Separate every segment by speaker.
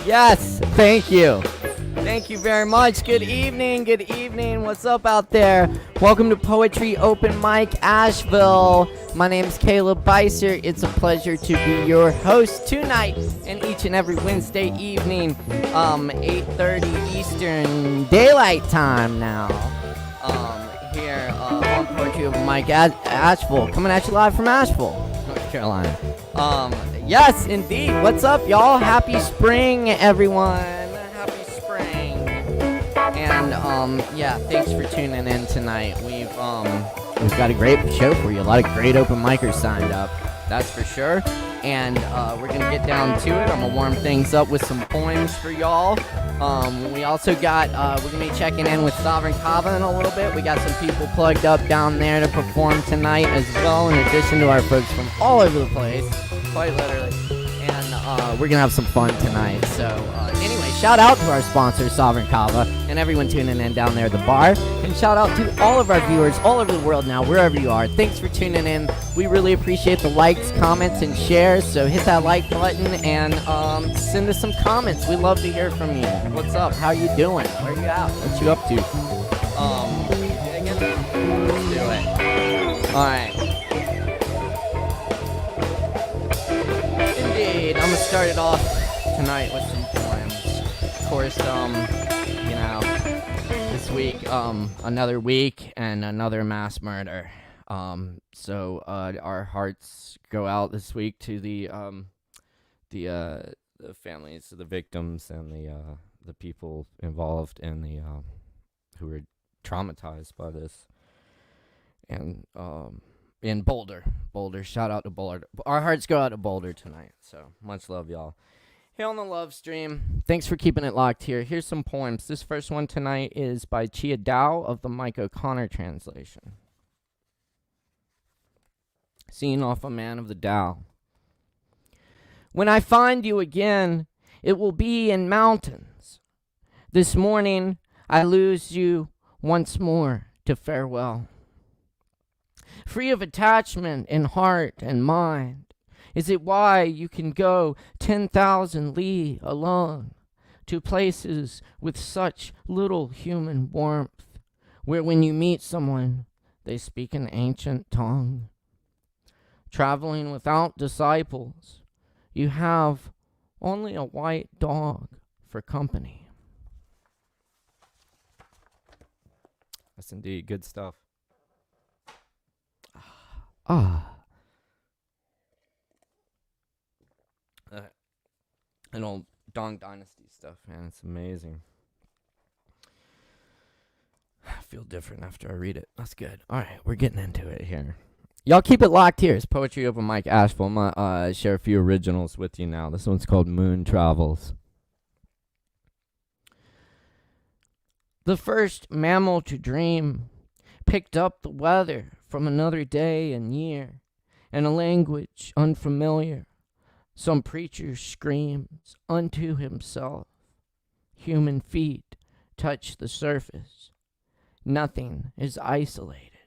Speaker 1: Yes, thank you. Thank you very much. Good evening, good evening. What's up out there? Welcome to Poetry Open Mic Asheville. My name is Caleb Beissert. It's a pleasure to be your host tonight and each and every Wednesday evening, 8:30 Eastern Daylight Time now. Here on Poetry Open Mic Asheville, coming at you live from Asheville, North Carolina. Yes, indeed. What's up, y'all? Happy spring, everyone. Happy spring. And yeah, thanks for tuning in tonight. We've got a great show for you. A lot of great open micers signed up. That's for sure. And we're gonna get down to it. I'm gonna warm things up with some poems for y'all. We also got we're gonna be checking in with Sovereign Kava in a little bit. We got some people plugged up down there to perform tonight as well, in addition to our folks from all over the place, quite literally. And we're gonna have some fun tonight. So anyway, shout out to our sponsor, Sovereign Kava, and everyone tuning in down there at the bar. And shout out to all of our viewers all over the world now, wherever you are. Thanks for tuning in. We really appreciate the likes, comments, and shares. So hit that like button and send us some comments. We love to hear from you. What's up? How you doing? Where you at? What you up to? Let's do it. All right. Indeed, I'm gonna start it off tonight with some poems. Of course, this week, another week and another mass murder. So our hearts go out this week to the families of the victims and the people involved and the who were traumatized by this. And in Boulder, shout out to Boulder. Our hearts go out to Boulder tonight. So much love, y'all. Hey on the love stream. Thanks for keeping it locked here. Here's some poems. This first one tonight is by Chia Dow of the Mike O'Connor translation. Seen off a Man of the Dow. When I find you again, it will be in mountains. This morning, I lose you once more to farewell. Free of attachment in heart and mind, is it why you can go 10,000 li alone to places with such little human warmth, where when you meet someone, they speak an ancient tongue? Traveling without disciples, you have only a white dog for company. That's indeed good stuff. An old Dong Dynasty stuff, man. It's amazing. I feel different after I read it. That's good. All right, we're getting into it here. Y'all keep it locked here. It's Poetry Open Mic Asheville. I'm going to share a few originals with you now. This one's called Moon Travels. The first mammal to dream picked up the weather from another day and year, in a language unfamiliar. Some preacher screams unto himself. Human feet touch the surface. Nothing is isolated.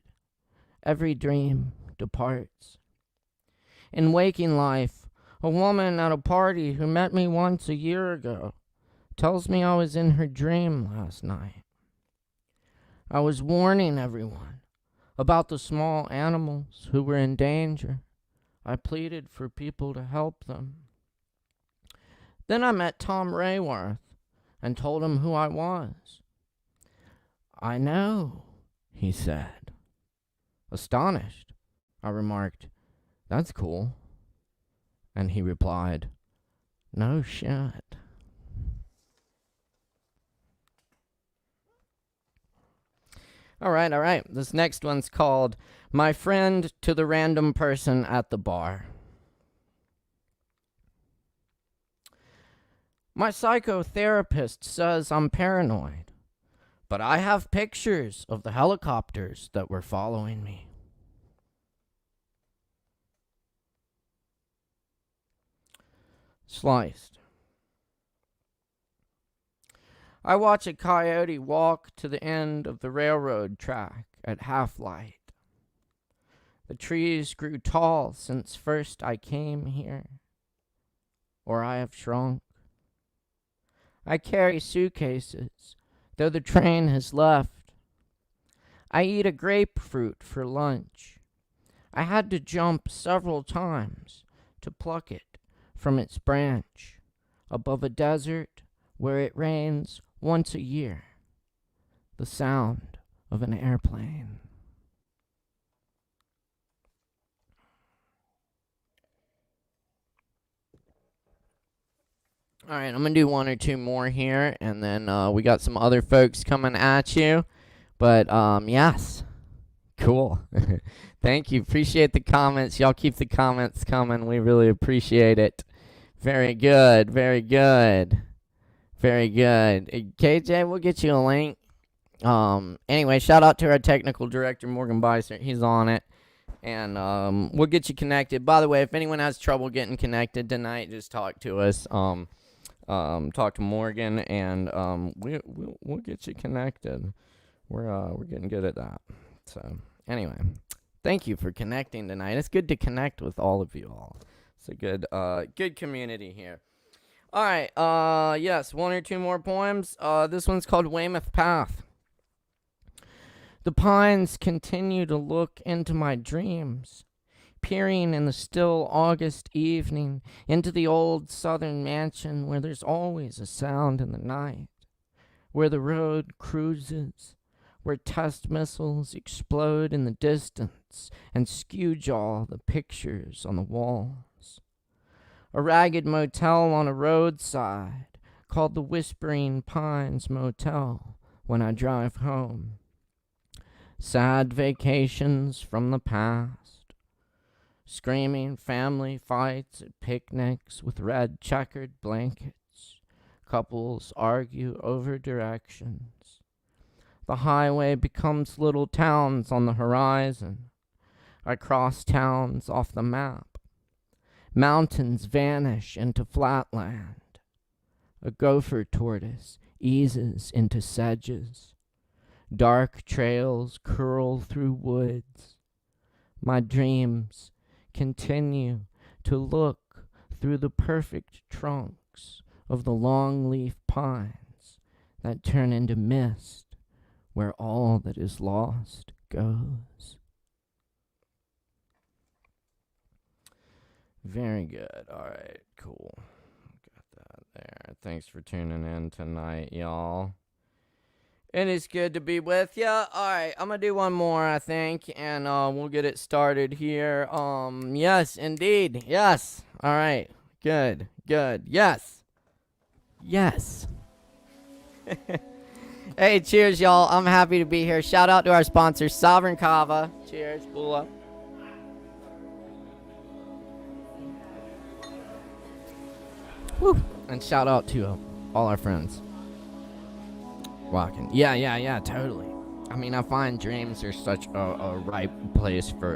Speaker 1: Every dream departs. In waking life, a woman at a party who met me once a year ago tells me I was in her dream last night. I was warning everyone about the small animals who were in danger. I pleaded for people to help them. Then I met Tom Rayworth and told him who I was. I know, he said. Astonished, I remarked, that's cool. And he replied, no shit. All right. This next one's called My Friend to the Random Person at the Bar. My psychotherapist says I'm paranoid, but I have pictures of the helicopters that were following me. Sliced. I watch a coyote walk to the end of the railroad track at half light. The trees grew tall since first I came here, or I have shrunk. I carry suitcases, though the train has left. I eat a grapefruit for lunch. I had to jump several times to pluck it from its branch above a desert where it rains once a year. The sound of an airplane. All right, I'm going to do one or two more here, and then we got some other folks coming at you. But, yes. Cool. Thank you. Appreciate the comments. Y'all keep the comments coming. We really appreciate it. Very good. Very good. Very good. KJ, we'll get you a link. Anyway, shout out to our technical director, Morgan Beissert. He's on it. And we'll get you connected. By the way, if anyone has trouble getting connected tonight, just talk to us. Talk to Morgan, and we'll get you connected. We're getting good at that. So anyway, thank you for connecting tonight. It's good to connect with all of you all. It's a good community here. All right. Yes, one or two more poems. This one's called Weymouth Path. The pines continue to look into my dreams, peering in the still August evening into the old southern mansion where there's always a sound in the night, where the road cruises, where test missiles explode in the distance and skew-jaw the pictures on the walls. A ragged motel on a roadside called the Whispering Pines Motel when I drive home. Sad vacations from the past. Screaming family fights at picnics with red checkered blankets. Couples argue over directions. The highway becomes little towns on the horizon. I cross towns off the map. Mountains vanish into flatland. A gopher tortoise eases into sedges. Dark trails curl through woods. My dreams continue to look through the perfect trunks of the longleaf pines that turn into mist where all that is lost goes. Very good. All right, cool. Got that there. Thanks for tuning in tonight, y'all. It is good to be with ya. All right, I'm going to do one more, I think, and we'll get it started here. Yes, indeed. Yes. All right. Good. Yes. Hey, cheers, y'all. I'm happy to be here. Shout out to our sponsor, Sovereign Kava. Cheers. Pull up. Woo. And shout out to all our friends. Rocking. Yeah, totally. I mean, I find dreams are such a ripe place for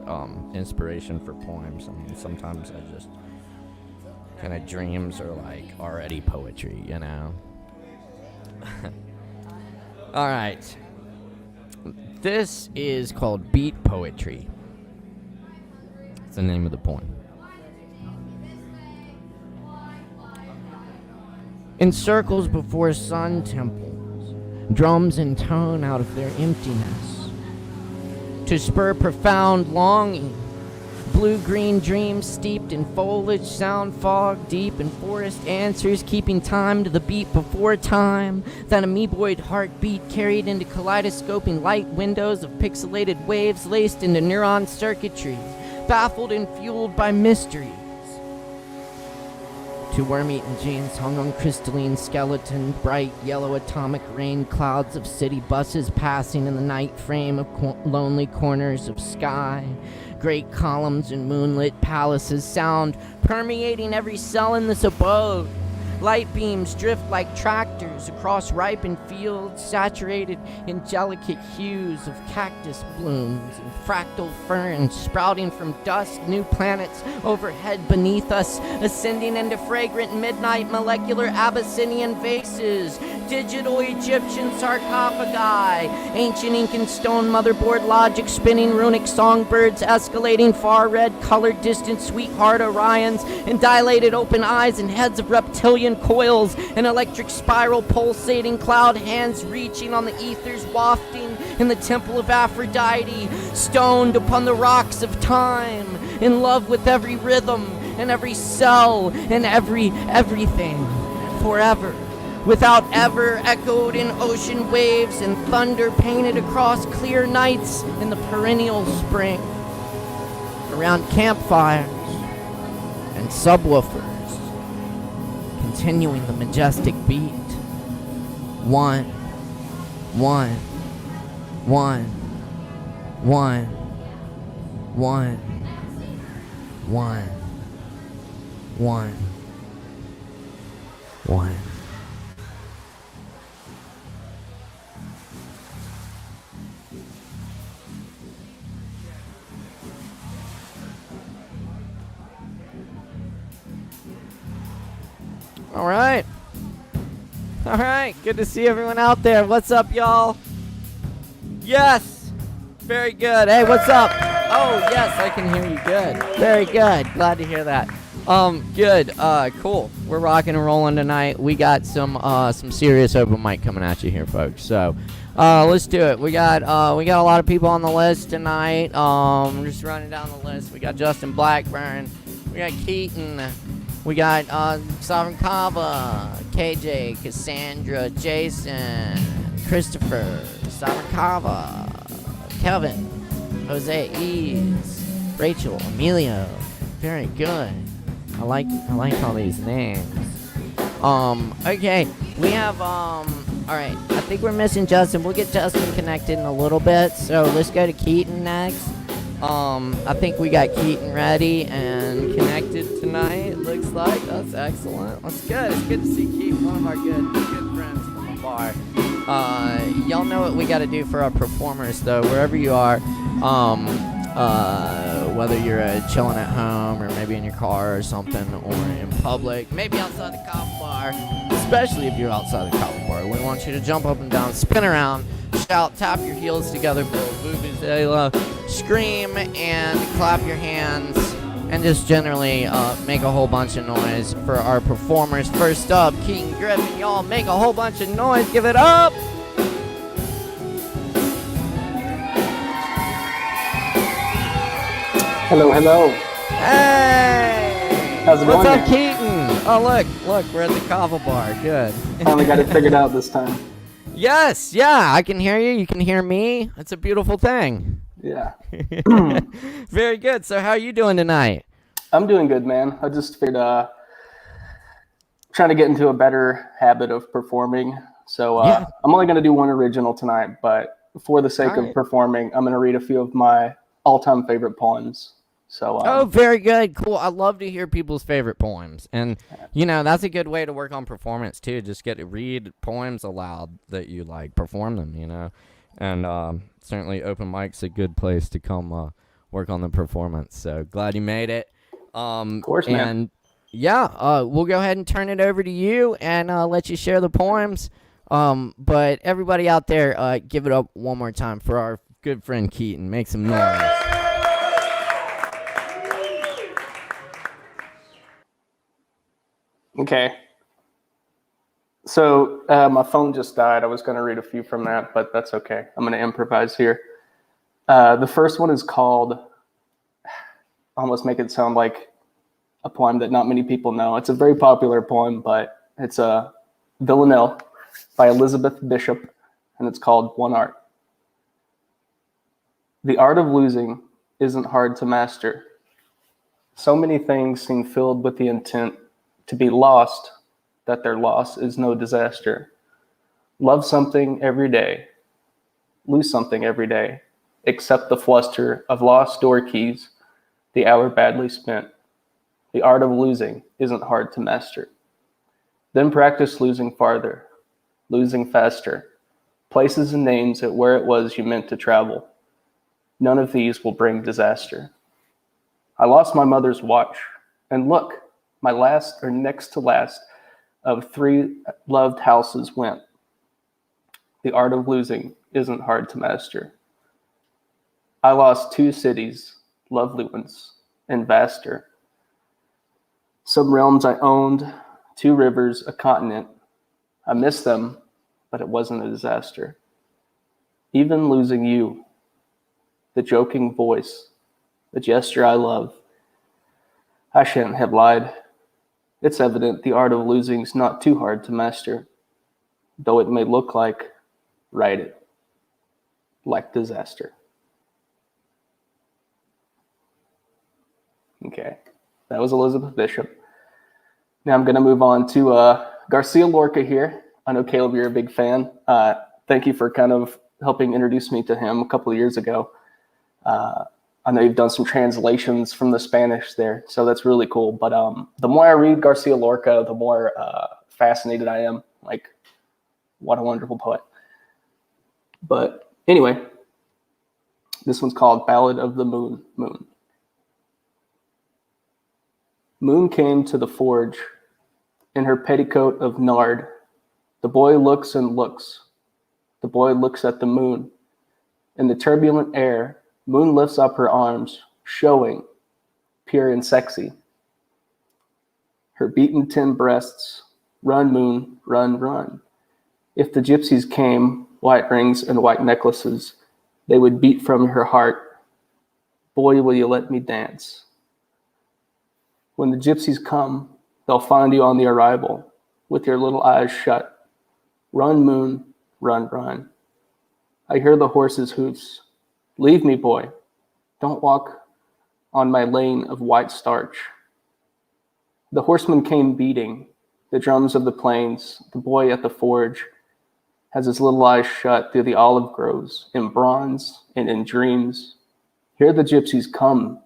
Speaker 1: inspiration for poems. I mean, sometimes I just kind of dreams are like already poetry, you know? All right. This is called Beat Poetry. It's the name of the poem. In circles before sun temples, drums intone out of their emptiness to spur profound longing. Blue-green dreams steeped in foliage, sound fog deep in forest answers, keeping time to the beat before time. That amoeboid heartbeat carried into kaleidoscoping light windows of pixelated waves laced into neuron circuitry, baffled and fueled by mysteries. Two worm-eaten genes hung on crystalline skeleton, bright yellow atomic rain clouds of city buses passing in the night frame of lonely corners of sky. Great columns and moonlit palaces, sound permeating every cell in this abode. Light beams drift like tractors across ripened fields, saturated in delicate hues of cactus blooms and fractal ferns sprouting from dusk, new planets overhead beneath us, ascending into fragrant midnight molecular Abyssinian vases, digital Egyptian sarcophagi, ancient Incan stone motherboard logic, spinning runic songbirds, escalating far red colored distant sweetheart Orions, and dilated open eyes and heads of reptilian coils, an electric spiral pulsating cloud, hands reaching on the ethers wafting in the temple of Aphrodite, stoned upon the rocks of time, in love with every rhythm and every cell and everything, forever, without ever, echoed in ocean waves and thunder painted across clear nights in the perennial spring, around campfires and subwoofers, continuing the majestic beat. One, one, one, one, one, one, one, one. All right. All right. Good to see everyone out there. What's up, y'all? Yes. Very good. Hey, what's up? Oh, yes, I can hear you. Good. Very good. Glad to hear that. Good. Cool. We're rocking and rolling tonight. We got some serious open mic coming at you here, folks. So, let's do it. We got a lot of people on the list tonight. Just running down the list. We got Justin Blackburn. We got Keaton. We got Sovereign Kava, KJ, Cassandra, Jason, Christopher, Sovereign Kava, Kevin, Jose, Ease, Rachel, Emilio. Very good. I like all these names. Okay, we have all right. I think we're missing Justin. We'll get Justin connected in a little bit. So let's go to Keaton next. I think we got Keaton ready and connected tonight. Looks like that's excellent. That's good. It's good to see Keaton, one of our good friends from the bar. Y'all know what we got to do for our performers, though. Wherever you are, whether you're chilling at home or maybe in your car or something, or in public, maybe outside the Kava bar. Especially if you're outside the Kava bar, we want you to jump up and down, spin around, shout, tap your heels together, blow vuvuzela, scream, and clap your hands, and just generally make a whole bunch of noise for our performers. First up, Keaton Griffin. Y'all make a whole bunch of noise. Give it up.
Speaker 2: Hello, hello.
Speaker 1: Hey!
Speaker 2: How's it going?
Speaker 1: What's up, Keaton? Oh, look, we're at the Kava bar. Good.
Speaker 2: Finally got it figured out this time.
Speaker 1: Yes, yeah, I can hear you. You can hear me. It's a beautiful thing.
Speaker 2: Yeah.
Speaker 1: Very good. So how are you doing tonight?
Speaker 2: I'm doing good, man. I just figured trying to get into a better habit of performing. So I'm only going to do one original tonight, but for the sake of performing, I'm going to read a few of my all-time favorite poems. So
Speaker 1: very good. Cool. I love to hear people's favorite poems. And, that's a good way to work on performance, too. Just get to read poems aloud that you like. Perform them, And certainly open mic's a good place to come work on the performance. So glad you made it.
Speaker 2: Of course, man.
Speaker 1: And, we'll go ahead and turn it over to you and let you share the poems. But everybody out there, give it up one more time for our good friend Keaton. Make some noise.
Speaker 2: Okay. So my phone just died. I was going to read a few from that, but that's okay. I'm going to improvise here. The first one is called, almost make it sound like a poem that not many people know. It's a very popular poem, but it's a Villanelle by Elizabeth Bishop, and it's called One Art. The art of losing isn't hard to master. So many things seem filled with the intent to be lost, that their loss is no disaster. Love something every day, lose something every day, accept the fluster of lost door keys, the hour badly spent. The art of losing isn't hard to master. Then practice losing farther, losing faster, places and names at where it was you meant to travel. None of these will bring disaster. I lost my mother's watch, and look, my last or next to last of 3 loved houses went. The art of losing isn't hard to master. I lost 2 cities, lovely ones, and vaster. Some realms I owned, 2 rivers, a continent. I missed them, but it wasn't a disaster. Even losing you, the joking voice, the gesture I love, I shouldn't have lied. It's evident the art of losing's not too hard to master, though it may look like, write it, like disaster. Okay, that was Elizabeth Bishop. Now I'm going to move on to Garcia Lorca here. I know, Caleb, you're a big fan. Thank you for kind of helping introduce me to him a couple of years ago. I know you've done some translations from the Spanish there, so that's really cool. But the more I read Garcia Lorca, the more fascinated I am. Like, what a wonderful poet. But anyway, this one's called Ballad of the Moon. Moon came to the forge in her petticoat of nard. The boy looks and looks. The boy looks at the moon. In the turbulent air, Moon lifts up her arms, showing, pure and sexy. Her beaten tin breasts, run, Moon, run, run. If the gypsies came, white rings and white necklaces, they would beat from her heart. Boy, will you let me dance? When the gypsies come, they'll find you on the arrival, with your little eyes shut. Run, Moon, run, run. I hear the horses' hoofs. Leave me, boy. Don't walk on my lane of white starch. The horseman came beating, the drums of the plains. The boy at the forge has his little eyes shut through the olive groves, in bronze and in dreams. Here the gypsies come,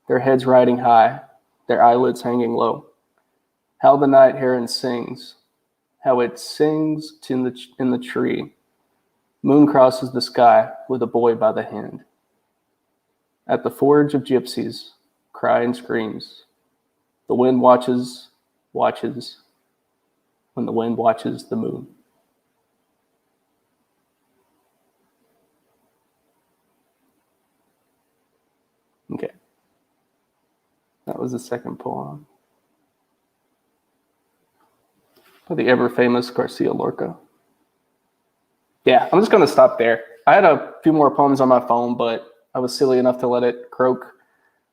Speaker 2: their heads riding high, their eyelids hanging low. How the night heron sings, how it sings in the tree. Moon crosses the sky with a boy by the hand. At the forge of gypsies, cry and screams. The wind watches, when the wind watches the moon. Okay. That was the second poem. For the ever famous Garcia Lorca. Yeah, I'm just going to stop there. I had a few more poems on my phone, but I was silly enough to let it croak.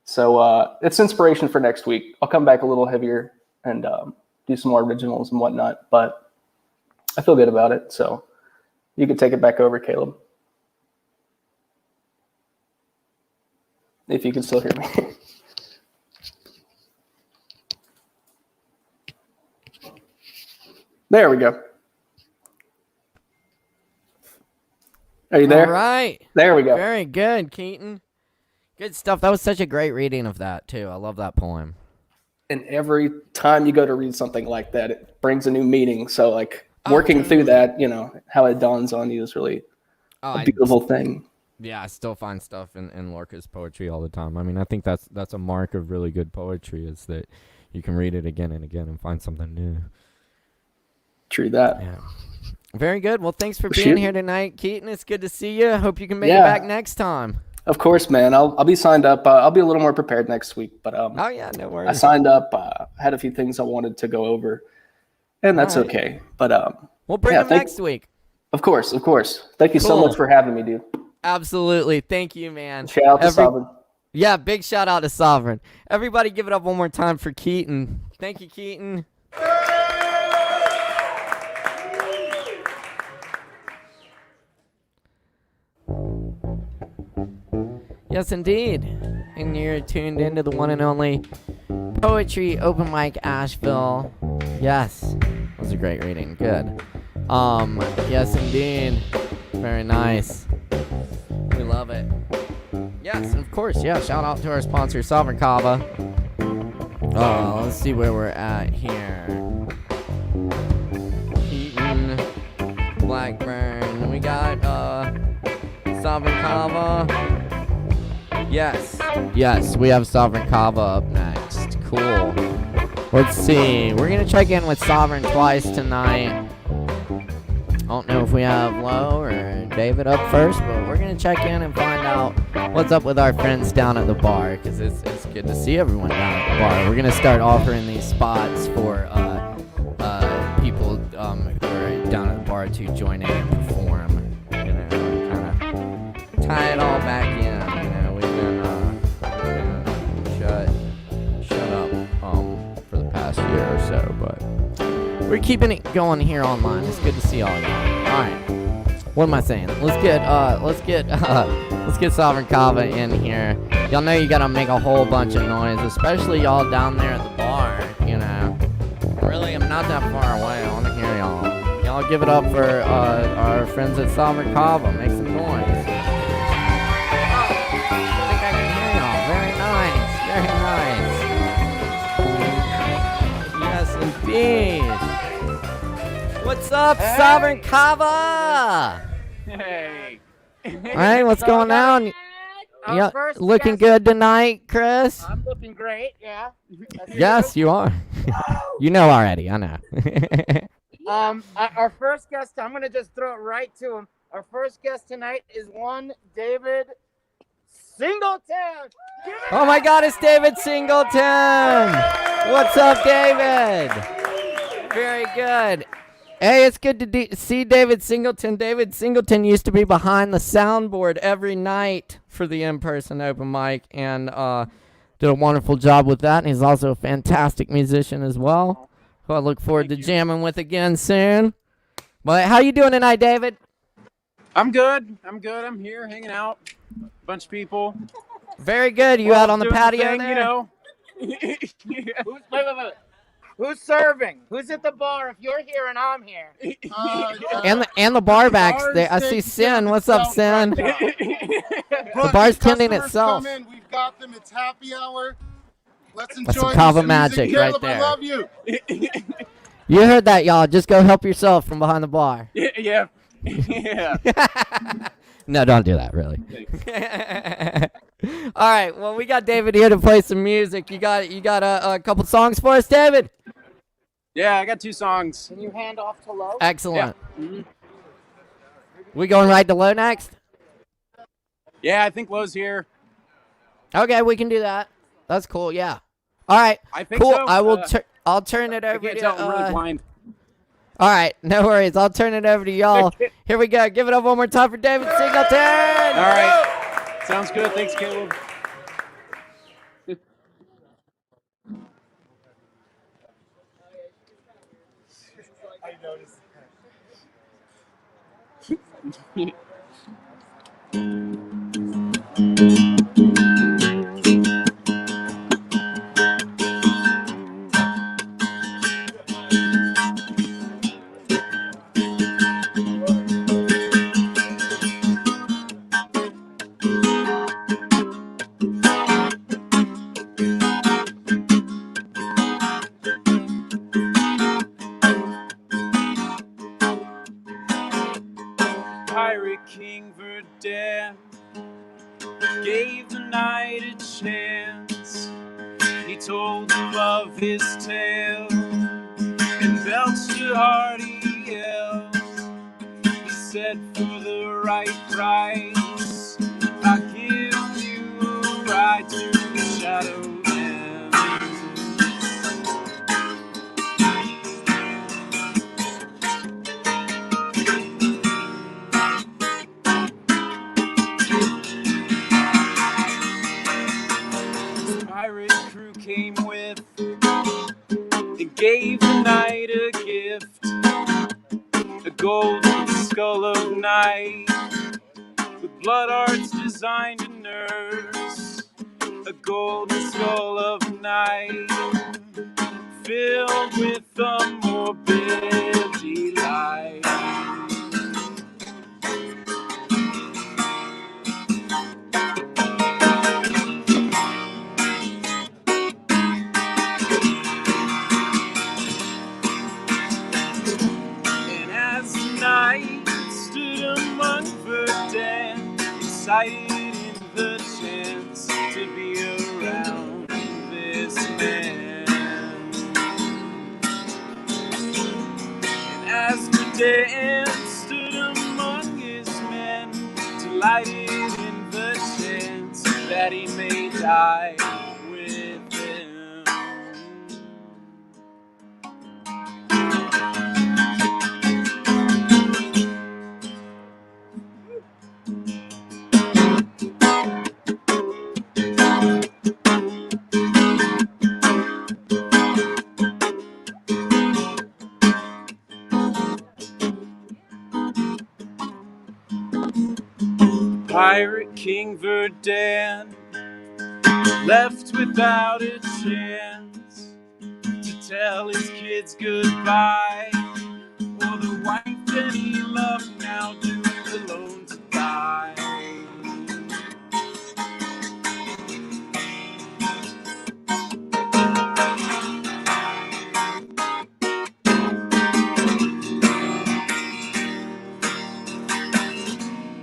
Speaker 2: So it's inspiration for next week. I'll come back a little heavier and do some more originals and whatnot, but I feel good about it. So you can take it back over, Caleb. If you can still hear me. There we go. Are you there?
Speaker 1: All right.
Speaker 2: There we go.
Speaker 1: Very good, Keaton. Good stuff. That was such a great reading of that, too. I love that poem.
Speaker 2: And every time you go to read something like that, it brings a new meaning. So, like, working through that, you know, how it dawns on you is really a beautiful thing.
Speaker 1: Yeah, I still find stuff in Lorca's poetry all the time. I mean, I think that's a mark of really good poetry, is that you can read it again and again and find something new.
Speaker 2: True that.
Speaker 1: Yeah. Very good. Well, thanks for being here tonight, Keaton. It's good to see you. Hope you can make it back next time.
Speaker 2: Of course, man. I'll be signed up. I'll be a little more prepared next week. But
Speaker 1: oh yeah, no worries.
Speaker 2: I signed up. Had a few things I wanted to go over, and that's okay. But
Speaker 1: we'll bring them next week.
Speaker 2: Of course. Thank you so much for having me, dude.
Speaker 1: Absolutely. Thank you, man.
Speaker 2: Shout out to Sovereign.
Speaker 1: Yeah, big shout out to Sovereign. Everybody, give it up one more time for Keaton. Thank you, Keaton. Yes, indeed. And you're tuned into the one and only Poetry Open Mic Asheville. Yes, that was a great reading. Good. Yes, indeed. Very nice. We love it. Yes, of course. Yeah, shout out to our sponsor, Sovereign Kava. Let's see where we're at here. Keaton, Blackburn. We got Sovereign Kava. Yes, we have Sovereign Kava up next. Cool. Let's see. We're going to check in with Sovereign twice tonight. don't know if we have Lo or David up first, but we're going to check in and find out what's up with our friends down at the bar, because it's good to see everyone down at the bar. We're going to start offering these spots for people who are down at the bar to join in and perform. You know, kind of tie it all back in. You know, we've been shut up for the past year or so, but we're keeping it going here online. It's good to see all y'all. All right, what am I saying? Let's get Sovereign Kava in here. Y'all know you gotta make a whole bunch of noise, especially y'all down there at the bar. You know, really, I'm not that far away. I want to hear y'all. Y'all give it up for our friends at Sovereign Kava. Make some noise. I think I can hear y'all. Very nice. Very nice. Yes, indeed. What's up, hey. Sovereign Kava?
Speaker 3: Hey.
Speaker 1: All right, what's going on? Yeah, looking good tonight, Chris.
Speaker 3: I'm looking great. Yeah.
Speaker 1: Yes, you are. You know already. I know.
Speaker 3: Our first guest. I'm gonna just throw it right to him. Our first guest tonight is one David Singleton.
Speaker 1: Oh my God, it's David Singleton. What's up, David? Very good. Hey, it's good to see David Singleton. David Singleton used to be behind the soundboard every night for the in-person open mic and did a wonderful job with that. And he's also a fantastic musician as well, who I look forward to jamming with again soon. But how you doing tonight, David?
Speaker 3: I'm good. I'm here hanging out. Bunch of people.
Speaker 1: Very good. You out on the patio there?
Speaker 3: You know. Wait. Who's serving? Who's at the bar if you're here and I'm here?
Speaker 1: And the bar backs there. I see Sin. What's up, Sin? The bar's tending itself.
Speaker 4: Come in. We've got them. It's happy hour. Let's enjoy
Speaker 1: That's some Kava magic right
Speaker 4: Caleb,
Speaker 1: there.
Speaker 4: I love you.
Speaker 1: You heard that, y'all. Just go help yourself from behind the bar.
Speaker 3: Yeah.
Speaker 1: No, don't do that, really. All right, well, we got David here to play some music. You got a couple songs for us, David?
Speaker 3: Yeah, I got 2 songs.
Speaker 4: Can you hand off to Lo?
Speaker 1: Excellent.
Speaker 3: Yeah. Mm-hmm.
Speaker 1: We going right to Lo next?
Speaker 3: Yeah, I think Lo's here.
Speaker 1: Okay, we can do that. That's cool, yeah. All right,
Speaker 3: I think
Speaker 1: cool.
Speaker 3: so.
Speaker 1: I'll turn it over
Speaker 3: I can't
Speaker 1: to...
Speaker 3: tell, I'm really blind.
Speaker 1: All right, no worries. I'll turn it over to y'all. Here we go. Give it up one more time for David Singleton.
Speaker 3: All right. Sounds good. Thanks, Caleb.
Speaker 4: I noticed.
Speaker 3: Pirate King Verdun gave the knight a chance. He told them of his tale and belched a hearty yell. He said, for the right price, I'll give you a ride to the Shadowlands. Pirate crew came with and gave the knight a gift, a golden skull of night with blood arts designed to nurse, a golden skull of night filled with a morbid delight. Excited in the chance to be around this man. And as we danced delighted in the chance that he may die with them. Pirate King Verdun, left without a chance to tell his kids goodbye, or the wife that he loved now doomed alone to die.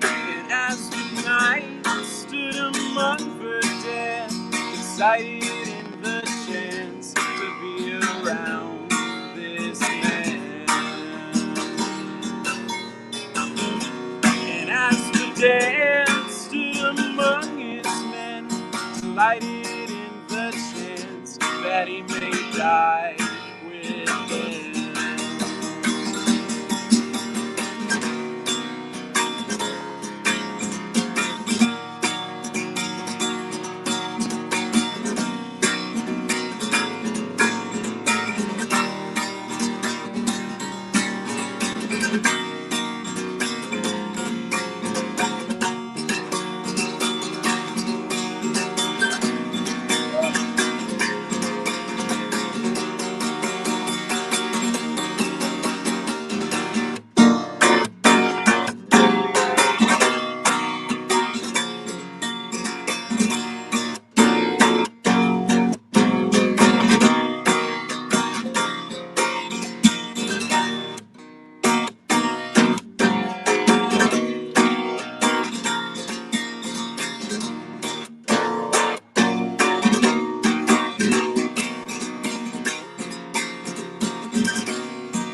Speaker 3: And as the night stood among Verdun, excited in the chance to be around this man. And as Verdun stood among his men, delighted in the chance that he may die with them.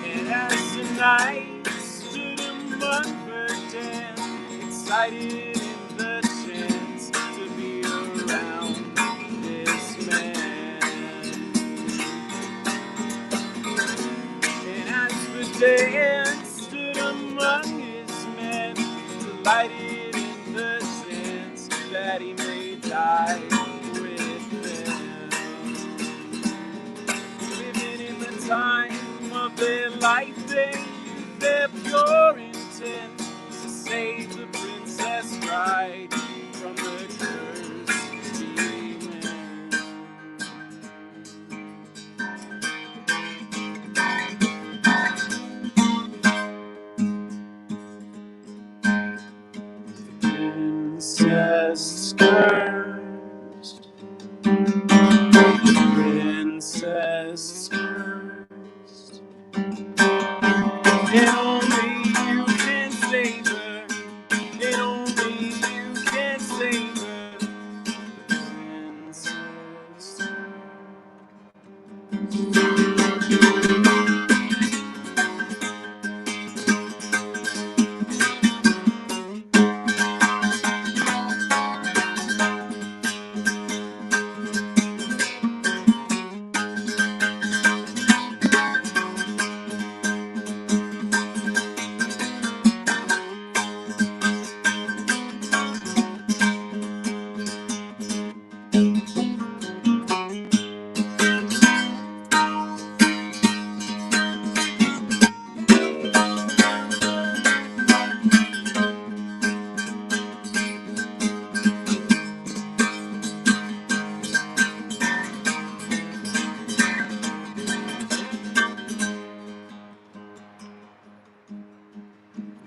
Speaker 3: And as the night stood among Verdun, excited in the chance to be around this man. And as Verdun stood among his men, delighted in the chance that he may die with them. Living in the time of their life, they used their pure intent to save the princess bride from the cursed demon. Princess cursed, princess cursed, and only you can save her, and only you can save her, princess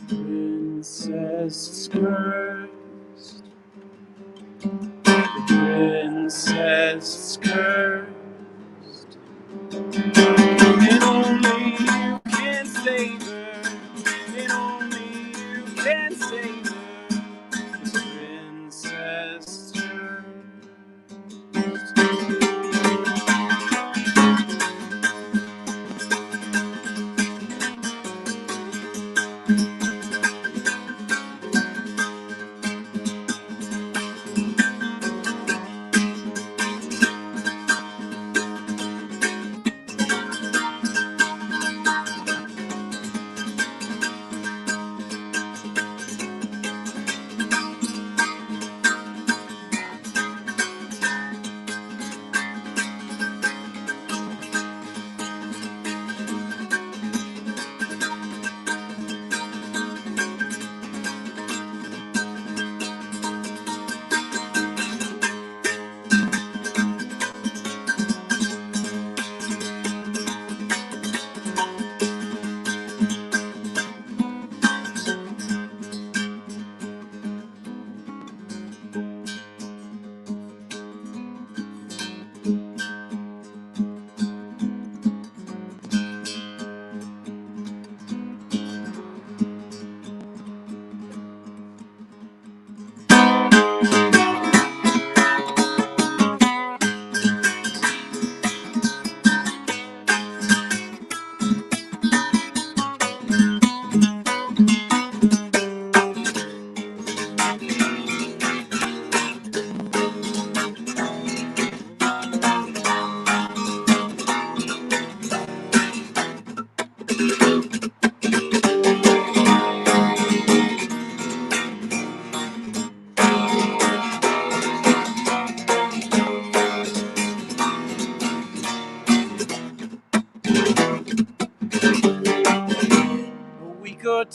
Speaker 3: princess cursed, princess cursed, and only you can save her, and only you can save her, princess cursed.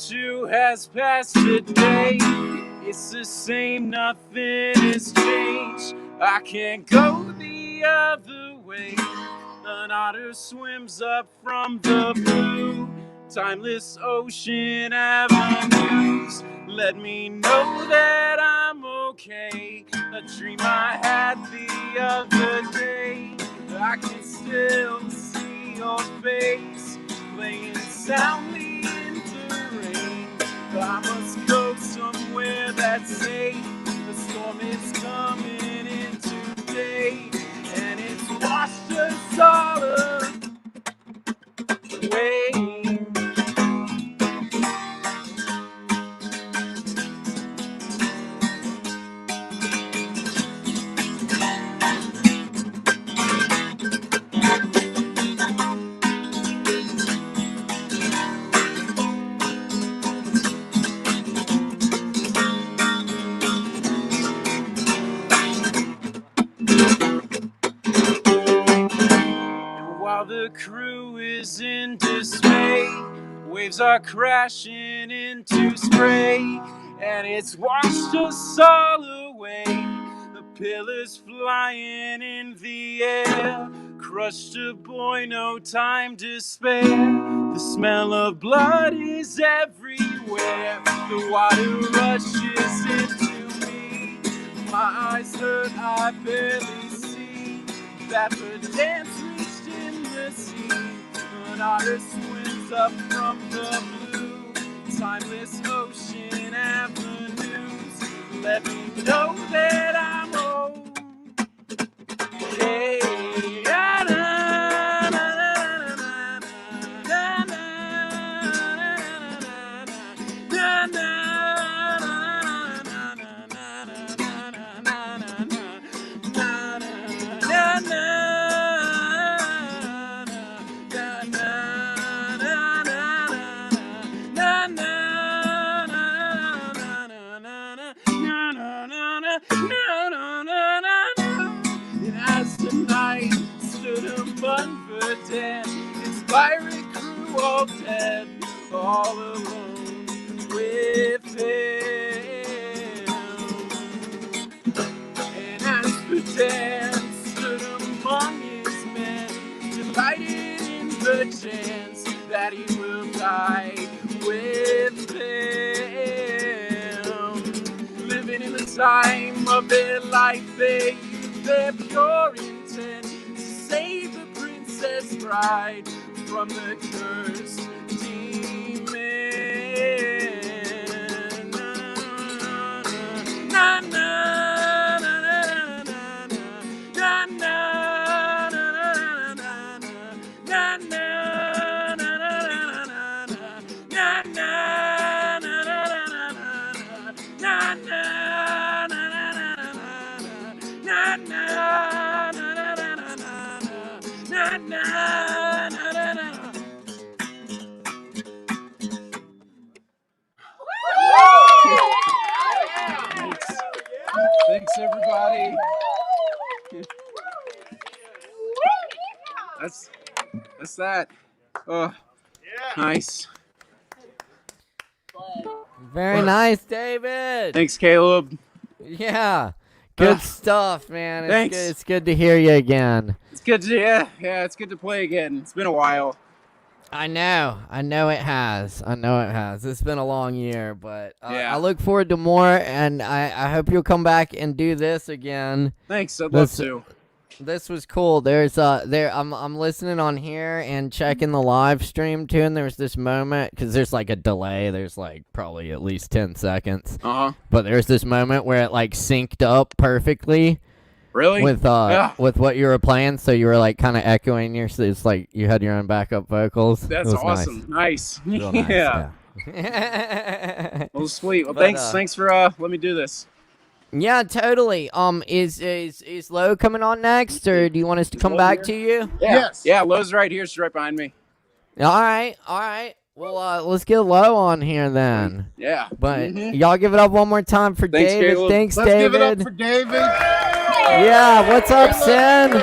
Speaker 3: too has passed today. It's the same, nothing has changed. I can't go the other way. An otter swims up from the blue, timeless ocean avenues. Let me know that I'm okay. A dream I had the other day. I can still see your face playing soundly in the rain. I must go somewhere that's safe. The storm is coming in today, and it's washed us all away. While the crew is in dismay, waves are crashing into spray, and it's washed us all away. The pillars flying in the air, crushed a boy, no time to spare. The smell of blood is everywhere. The water rushes into me. My eyes hurt, I barely see that the dance reached in the sea. An otter swims up from the blue, timeless ocean avenues. Let me know that I'm okay. Na, na, na, na, na, na, na, na, and as the night stood among the dead, its pirate crew all dead, all alone with him. And as the Dan stood among his men, delighted in the chance that he will die with them, living in the time of their life, they used their pure intent to save the princess bride from the cursed demon. Na, na, na, na, na, na, na, na, na, na, na, Thanks, everybody. That's that. Oh, nice.
Speaker 1: Very nice, David.
Speaker 3: Thanks, Caleb.
Speaker 1: Yeah. Good stuff, man. It's
Speaker 3: Thanks.
Speaker 1: good. It's good to hear you again.
Speaker 3: It's good to it's good to play again. It's been a while.
Speaker 1: I know it has. It's been a long year, but
Speaker 3: Yeah.
Speaker 1: I look forward to more, and I hope you'll come back and do this again.
Speaker 3: Thanks. I'd love to.
Speaker 1: This was cool. I'm listening on here and checking the live stream too, and there's this moment because there's like a delay. There's like probably at least 10 seconds. But there's this moment where it like synced up perfectly.
Speaker 3: Really?
Speaker 1: With what you were playing, so you were like kind of echoing it's like you had your own backup vocals.
Speaker 3: That's awesome. Nice.
Speaker 1: Real nice.
Speaker 3: Yeah. Well, sweet. Well, thanks for letting me do this.
Speaker 1: Yeah, totally. Is Lo coming on next, or do you want us to come back to you?
Speaker 3: Yeah.
Speaker 4: Yes.
Speaker 3: Yeah, Lo's right here. She's right behind me.
Speaker 1: All right. Well, let's get Lo on here then.
Speaker 3: Yeah.
Speaker 1: But y'all give it up one more time for
Speaker 3: Thanks,
Speaker 1: David.
Speaker 3: Caleb.
Speaker 1: Thanks,
Speaker 4: Let's
Speaker 1: David.
Speaker 4: give it up for David.
Speaker 1: Yeah, what's up, Sin?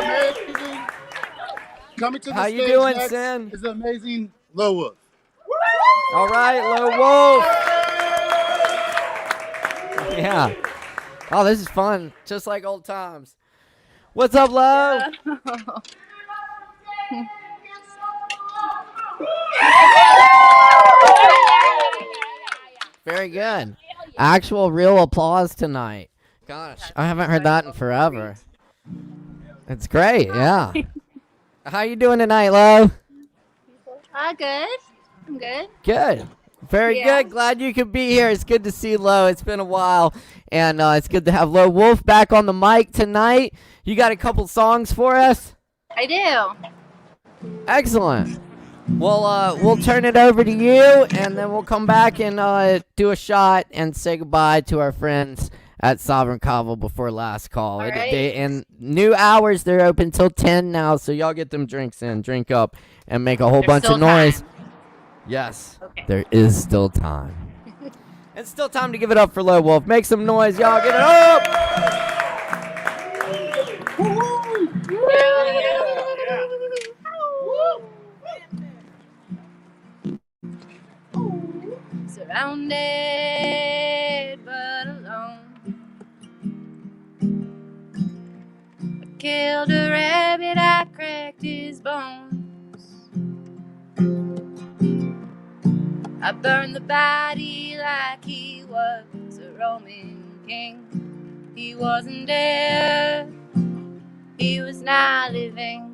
Speaker 4: Coming to the
Speaker 1: How
Speaker 4: stage
Speaker 1: you doing,
Speaker 4: next
Speaker 1: Sin?
Speaker 4: is the amazing Lo Wolf.
Speaker 1: All right, Lone Wolf. Yeah. Oh, this is fun. Just like old times. What's up, Lo? Very good. Actual real applause tonight. Gosh, I haven't heard that in forever. It's great, yeah. How you doing tonight, Lo?
Speaker 5: Good. I'm good.
Speaker 1: Good. Very
Speaker 5: Yeah.
Speaker 1: good. Glad you could be here. It's good to see Lo. It's been a while. And it's good to have Lo Wolf back on the mic tonight. You got a couple songs for us?
Speaker 5: I do.
Speaker 1: Excellent. Well, we'll turn it over to you, and then we'll come back and do a shot and say goodbye to our friends at Sovereign Kava before last call.
Speaker 5: All right.
Speaker 1: And new hours, they're open till 10 now, so y'all get them drinks in, drink up, and make a whole
Speaker 5: There's
Speaker 1: bunch of
Speaker 5: still
Speaker 1: noise.
Speaker 5: time.
Speaker 1: Yes,
Speaker 5: Okay.
Speaker 1: there is still time. It's still time to give it up for Low Wolf. Make some noise, y'all. Give it up!
Speaker 5: Surrounded but alone. I killed a rabbit, I cracked his bones. I burned the body like he was a Roman king. He wasn't dead, he was not living.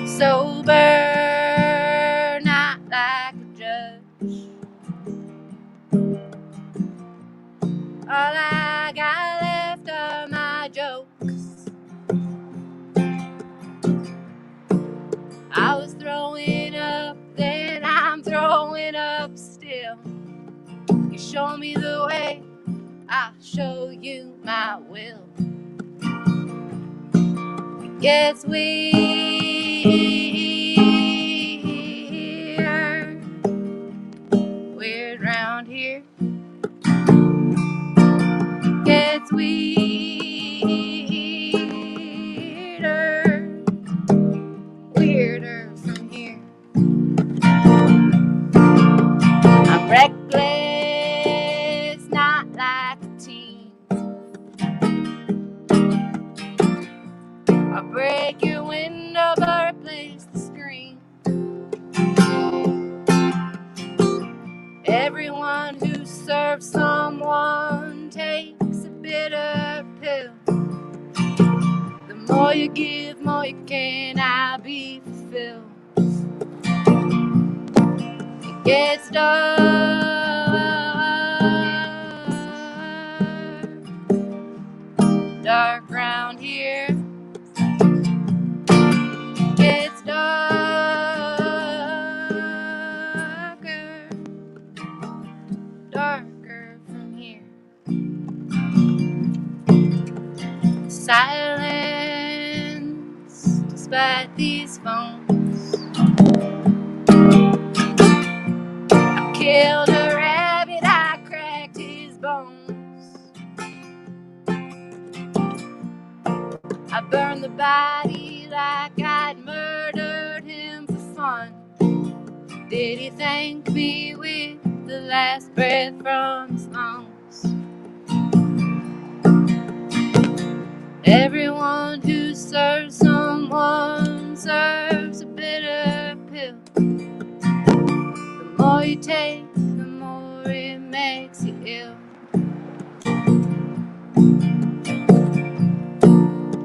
Speaker 5: Sober, not like a judge. All I got left are my jokes. I was throwing up, then I'm throwing up still. You show me the way, I'll show you my will. It gets weird round here. It gets weirder from here. I'm reckless, not like a teen. I'll break your window but replace the screen. Everyone who serves someone takes a bitter pill. The more you give, more you cannot be fulfilled. It gets dark round here. It gets darker from here. Silence, despite these phones. I killed a rabbit, I cracked his bones. I burned the body like I'd murdered him for fun. Did he thank me with the last breath from his lungs? Everyone who serves someone serves a bitter pill. The more you take, the more it makes you ill.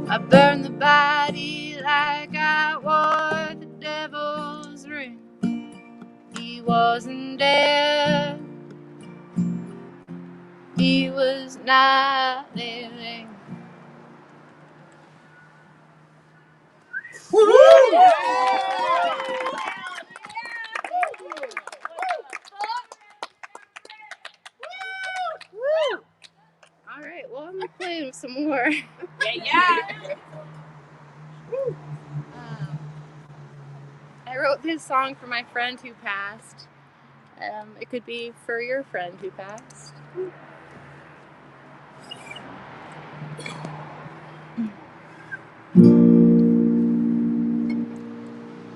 Speaker 5: I burned the body like I wore the devil's ring. He wasn't dead, he was not living. All right, well, I'm playing with some more. I wrote this song for my friend who passed. It could be for your friend who passed.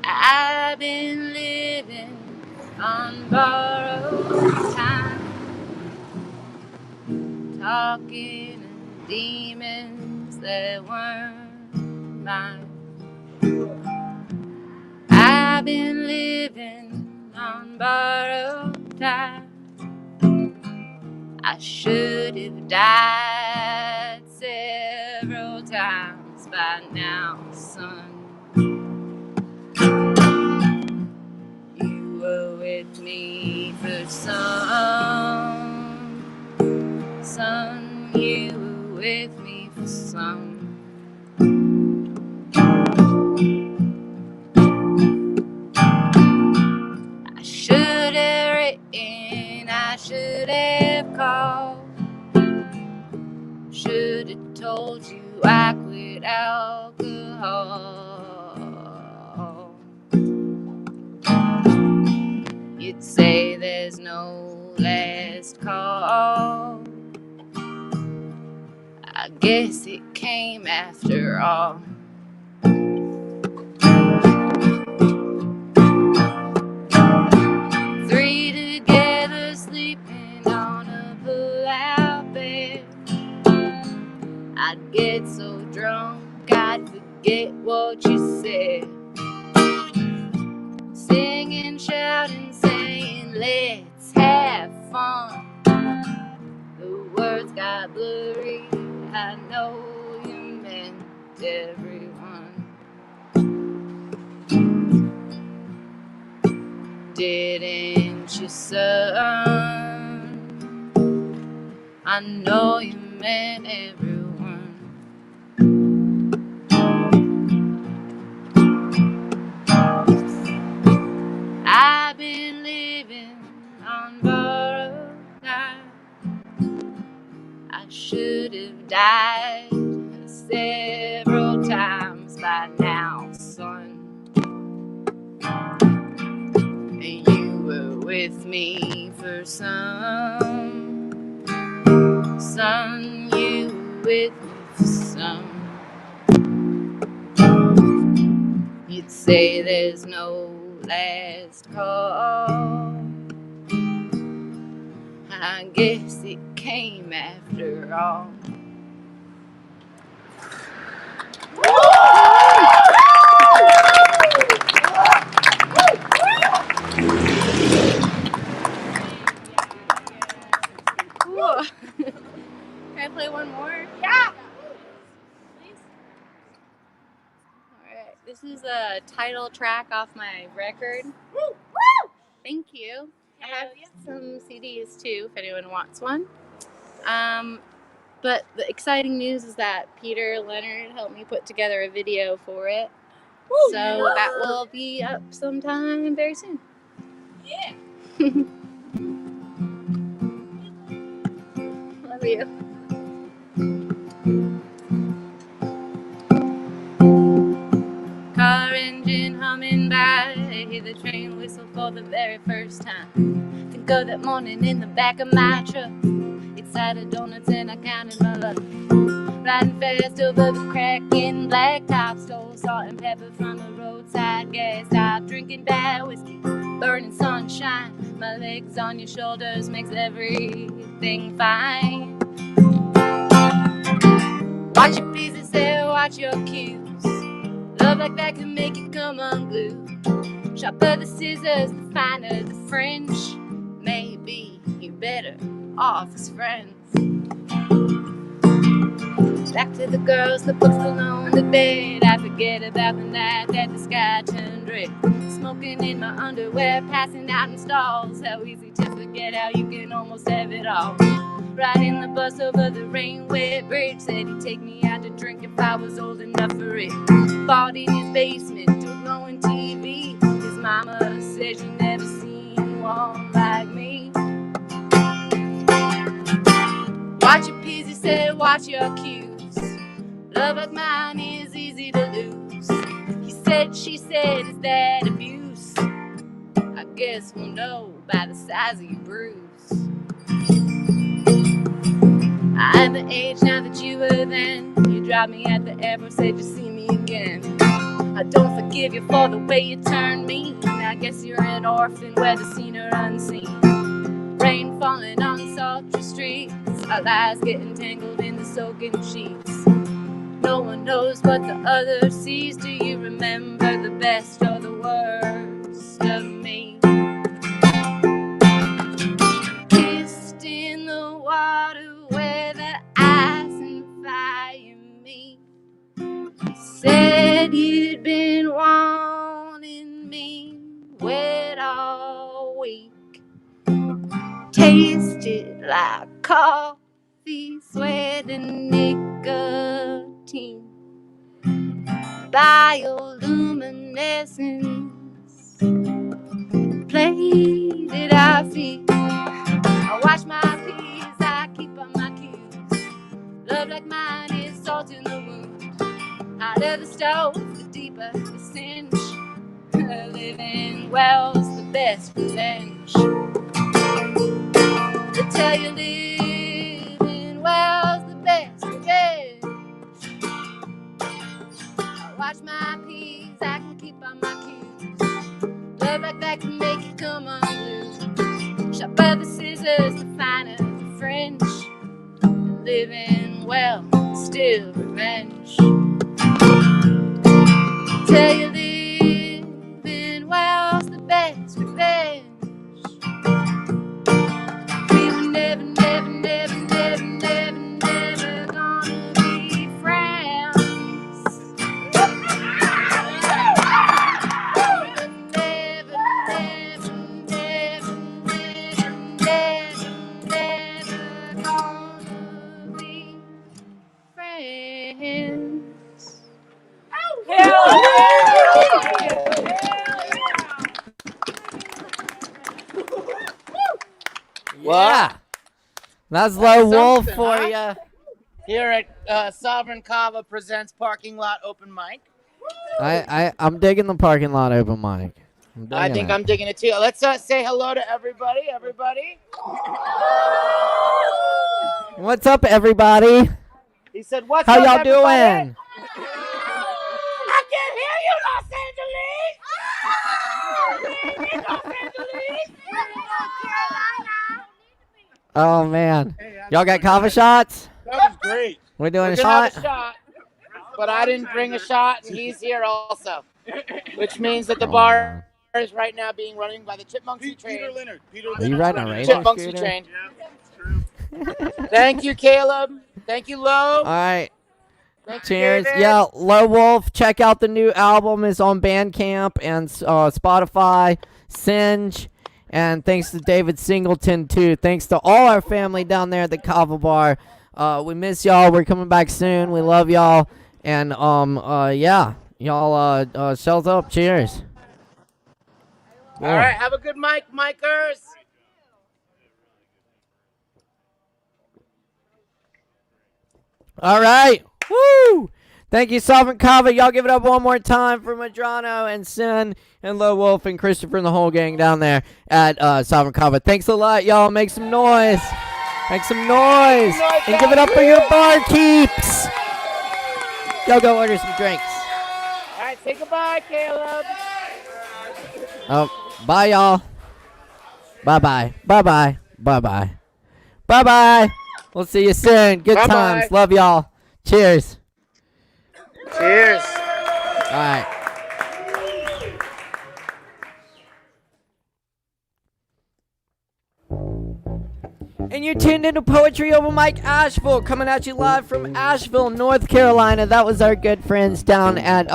Speaker 5: I've been on borrowed time, talking to demons that weren't mine. I've been living on borrowed time. I should have died several times by now, son. You were with me for some, son. You were with me for some. I should have written, I should have called. Should have told you I quit alcohol. You'd say there's no last call. I guess it came after all. Three together sleeping on a pull-out bed. I'd get so drunk I'd forget what you said. Singing, shouting, saying, let's have fun. The words got blurry, I know you meant everyone. Didn't you, son? I know you meant everyone. I've been living on borrowed time. I should have died several times by now, son. And you were with me for some, son. You were with me for some. You'd say there's no last call. I guess it came after all. Cool. Can I play one more? Yeah. Please. All right. This is a title track off my record. Woo! Thank you. I have some CDs too, if anyone wants one. But the exciting news is that Peter Leonard helped me put together a video for it. Woo! So that will be up sometime very soon. Yeah. Love you. Car engine humming by, I hear the train whistle for the very first time. Think of that morning in the back of my truck. It's side of donuts and I counted my luck. Riding fast over the cracking blacktop, stole salt and pepper from a roadside gas stop. Drinking bad whiskey, burning sunshine. My legs on your shoulders makes everything fine. Watch your pieces there, watch your cues. Love like that can make you come unglued. Sharper the scissors, the finer the fringe. Maybe you better off as friends. Back to the girls, the books alone, the bed. I forget about the night that the sky turned red. Smoking in my underwear, passing out in stalls. How easy to forget how you can almost have it all. Riding the bus over the rain-wet bridge. Said he'd take me out to drink if I was old enough for it. Fought in his basement to a glowing TV. His mama said she never seen one like me. Watch your P's, he said, watch your Q's. Love like mine is easy to lose. He said, she said, is that abuse? I guess we'll know by the size of your bruise. I'm the age now that you were then. You dropped me at the airport, said you'd see me again. I don't forgive you for the way you turned me. I guess you're an orphan where the seen are unseen. Rain falling on sultry streets, our lives getting tangled in the soaking sheets. No one knows what the other sees. Do you remember the best or the worst of me? Kissed in the water where the ice and fire meet. Said you'd been wanting me wet all week. Tasted like coffee, sweat and nicotine. Bioluminescence played at our feet. I wash my peas, I keep on my cues. Love like mine is salt in the wound. Hotter the stove, the deeper the stench. Living well's the best revenge. They tell you living well's the best revenge. I watch my peas, I can keep on my cues. Love like that can make you come unglued. Sharper the scissors, the finer the French. Living well, still revenge. Tell you living well's the best revenge. We were never, never, never, never, never, never gonna be friends. Never, never, never, never, never, never gonna be friends.
Speaker 1: Yeah. That's Low Wolf
Speaker 6: something,
Speaker 1: for
Speaker 6: huh?
Speaker 1: ya.
Speaker 6: Here at Sovereign Kava presents Parking Lot Open Mic.
Speaker 1: I'm digging the parking lot open mic.
Speaker 6: I think I'm digging it too. Let's say hello to everybody. Everybody.
Speaker 1: What's up, everybody?
Speaker 6: He said, "What's
Speaker 1: How
Speaker 6: up,
Speaker 1: y'all
Speaker 6: everybody?"
Speaker 1: doing?
Speaker 6: I can hear you, Los Angeles. Los Angeles.
Speaker 1: Oh, man. Y'all got Kava shots?
Speaker 7: That was great.
Speaker 1: We're doing
Speaker 6: We're
Speaker 1: a
Speaker 6: gonna
Speaker 1: shot?
Speaker 6: have a shot, but I didn't bring a shot, and he's here also, which means that the bar is right now being running by the Chipmunksy train.
Speaker 7: Peter Leonard.
Speaker 1: Are you riding a radio
Speaker 6: Chipmunksy
Speaker 1: scooter?
Speaker 6: train.
Speaker 7: Yeah, it's true.
Speaker 6: Thank you, Caleb. Thank you, Lo.
Speaker 1: All right.
Speaker 6: Thank you,
Speaker 1: Cheers.
Speaker 6: David.
Speaker 1: Yeah, Low Wolf, check out the new album. It's on Bandcamp and Spotify, Singe. And thanks to David Singleton, too. Thanks to all our family down there at the Kava Bar. We miss y'all. We're coming back soon. We love y'all. And, yeah. Y'all, shells up. Cheers.
Speaker 6: All right, have a good mic, Micers.
Speaker 1: All right. Woo! Thank you, Sovereign Kava. Y'all give it up one more time for Madrano and Sin and Low Wolf and Christopher and the whole gang down there at Sovereign Kava. Thanks a lot, y'all. Make some noise. Make some noise. And give it up for your barkeeps. Y'all go order some drinks.
Speaker 6: All right, say goodbye, Caleb.
Speaker 1: Oh, bye, y'all. Bye-bye. Bye-bye. Bye-bye. Bye-bye. We'll see you soon. Good
Speaker 6: Bye-bye.
Speaker 1: times. Love y'all. Cheers.
Speaker 6: Cheers.
Speaker 1: All right. And you're tuned into Poetry Open Mic Asheville, coming at you live from Asheville, North Carolina. That was our good friends down at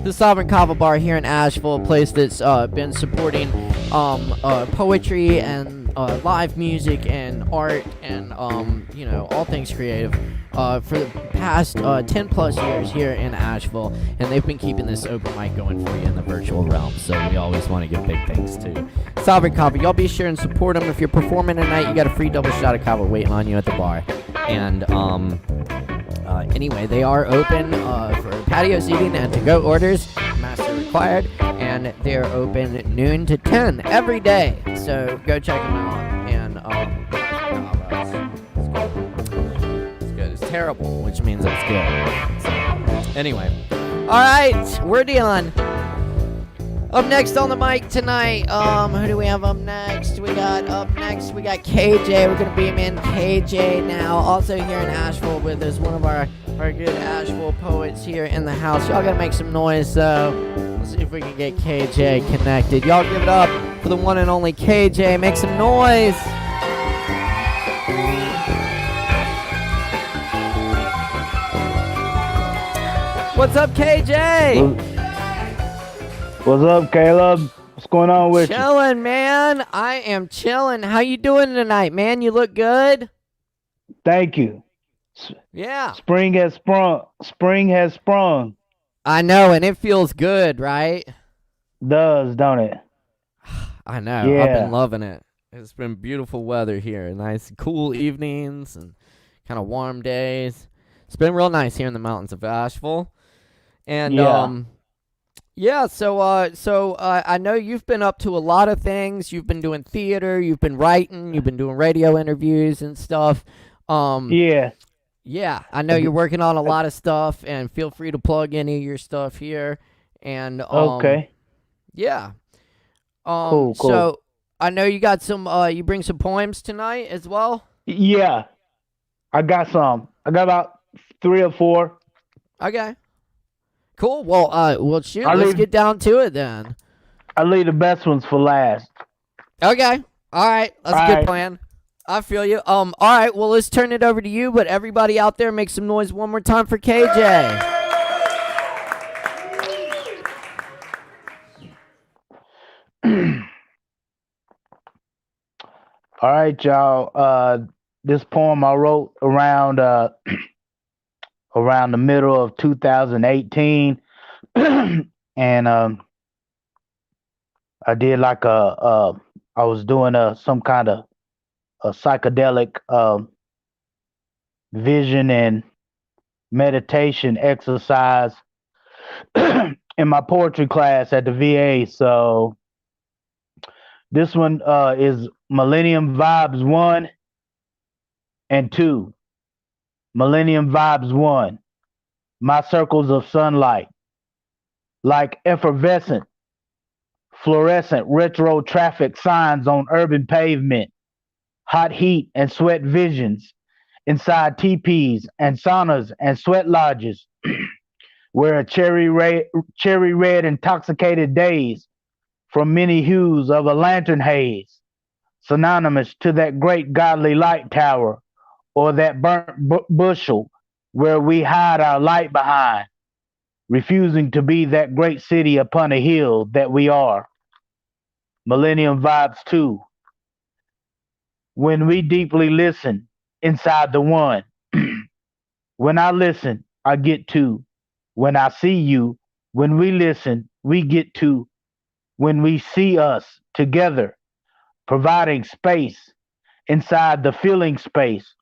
Speaker 1: the Sovereign Kava Bar here in Asheville, a place that's been supporting poetry and live music and art and you know, all things creative for the past 10 plus years here in Asheville, and they've been keeping this open mic going for you in the virtual realm, so we always want to give big thanks to Sovereign Kava. Y'all be sure and support them. If you're performing tonight, you got a free double shot of Kava waiting on you at the bar. And anyway, they are open for patio seating and to-go orders, master required, and they're open noon to 10 every day, so go check them out. And it's good. It's terrible, which means it's good. So, anyway, right, we're dealing. Up next on the mic tonight, who do we have up next? We got KJ. We're gonna beam in KJ now. Also here in Asheville with us, one of our good Asheville poets here in the house. Y'all gotta make some noise though. Let's see if we can get KJ connected. Y'all give it up for the one and only KJ. Make some noise. What's up, KJ?
Speaker 7: What's up, Caleb? What's going on with you?
Speaker 1: Chilling, man. I am chilling. How you doing tonight, man? You look good.
Speaker 7: Thank you.
Speaker 1: Yeah.
Speaker 7: Spring has sprung. Spring has sprung.
Speaker 1: I know, and it feels good, right?
Speaker 7: Does, don't it?
Speaker 1: I know.
Speaker 7: Yeah.
Speaker 1: I've been loving it. It's been beautiful weather here. Nice, cool evenings and kind of warm days. It's been real nice here in the mountains of Asheville. And
Speaker 7: Yeah.
Speaker 1: So I know you've been up to a lot of things. You've been doing theater, you've been writing, you've been doing radio interviews and stuff.
Speaker 7: Yeah.
Speaker 1: Yeah, I know you're working on a lot of stuff, and feel free to plug any of your stuff here. And
Speaker 7: Okay.
Speaker 1: yeah.
Speaker 7: Cool.
Speaker 1: So I know you got some. You bring some poems tonight as well.
Speaker 7: Yeah. I got some. I got about 3 or 4.
Speaker 1: Okay. Cool. Well, shoot. Let's get down to it then.
Speaker 7: I leave the best ones for last.
Speaker 1: Okay. All right. That's a good plan. I feel you. All right. Well, let's turn it over to you. But everybody out there, make some noise one more time for KJ.
Speaker 7: All right, y'all. This poem I wrote around around the middle of 2018, and I did like I was doing some kind of a psychedelic vision and meditation exercise in my poetry class at the VA. So this one is Millennium Vibes 1 and 2. Millennium Vibes 1. My circles of sunlight, like effervescent, fluorescent retro traffic signs on urban pavement, hot heat and sweat visions inside teepees and saunas and sweat lodges, where cherry red intoxicated days from many hues of a lantern haze, synonymous to that great godly light tower, or that burnt bushel where we hide our light behind, refusing to be that great city upon a hill that we are. Millennium Vibes 2. When we deeply listen inside the one. When I listen, I get to. When I see you, when we listen, we get to. When we see us together, providing space inside the feeling space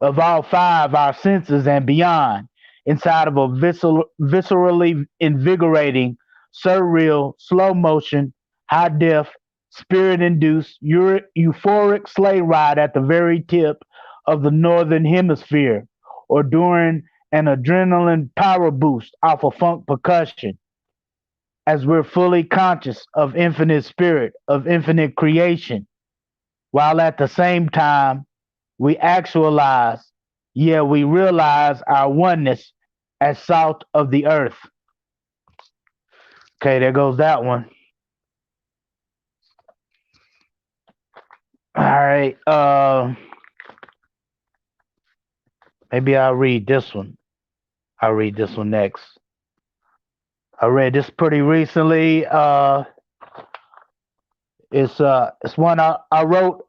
Speaker 7: of all 5 our senses and beyond, inside of a viscerally invigorating, surreal, slow motion, high def, spirit-induced, euphoric sleigh ride at the very tip of the northern hemisphere, or during an adrenaline power boost off of funk percussion, as we're fully conscious of infinite spirit, of infinite creation, while at the same time we actualize, we realize our oneness as salt of the earth. Okay, there goes that one. All right, maybe I'll read this one. I'll read this one next. I read this pretty recently. It's one I wrote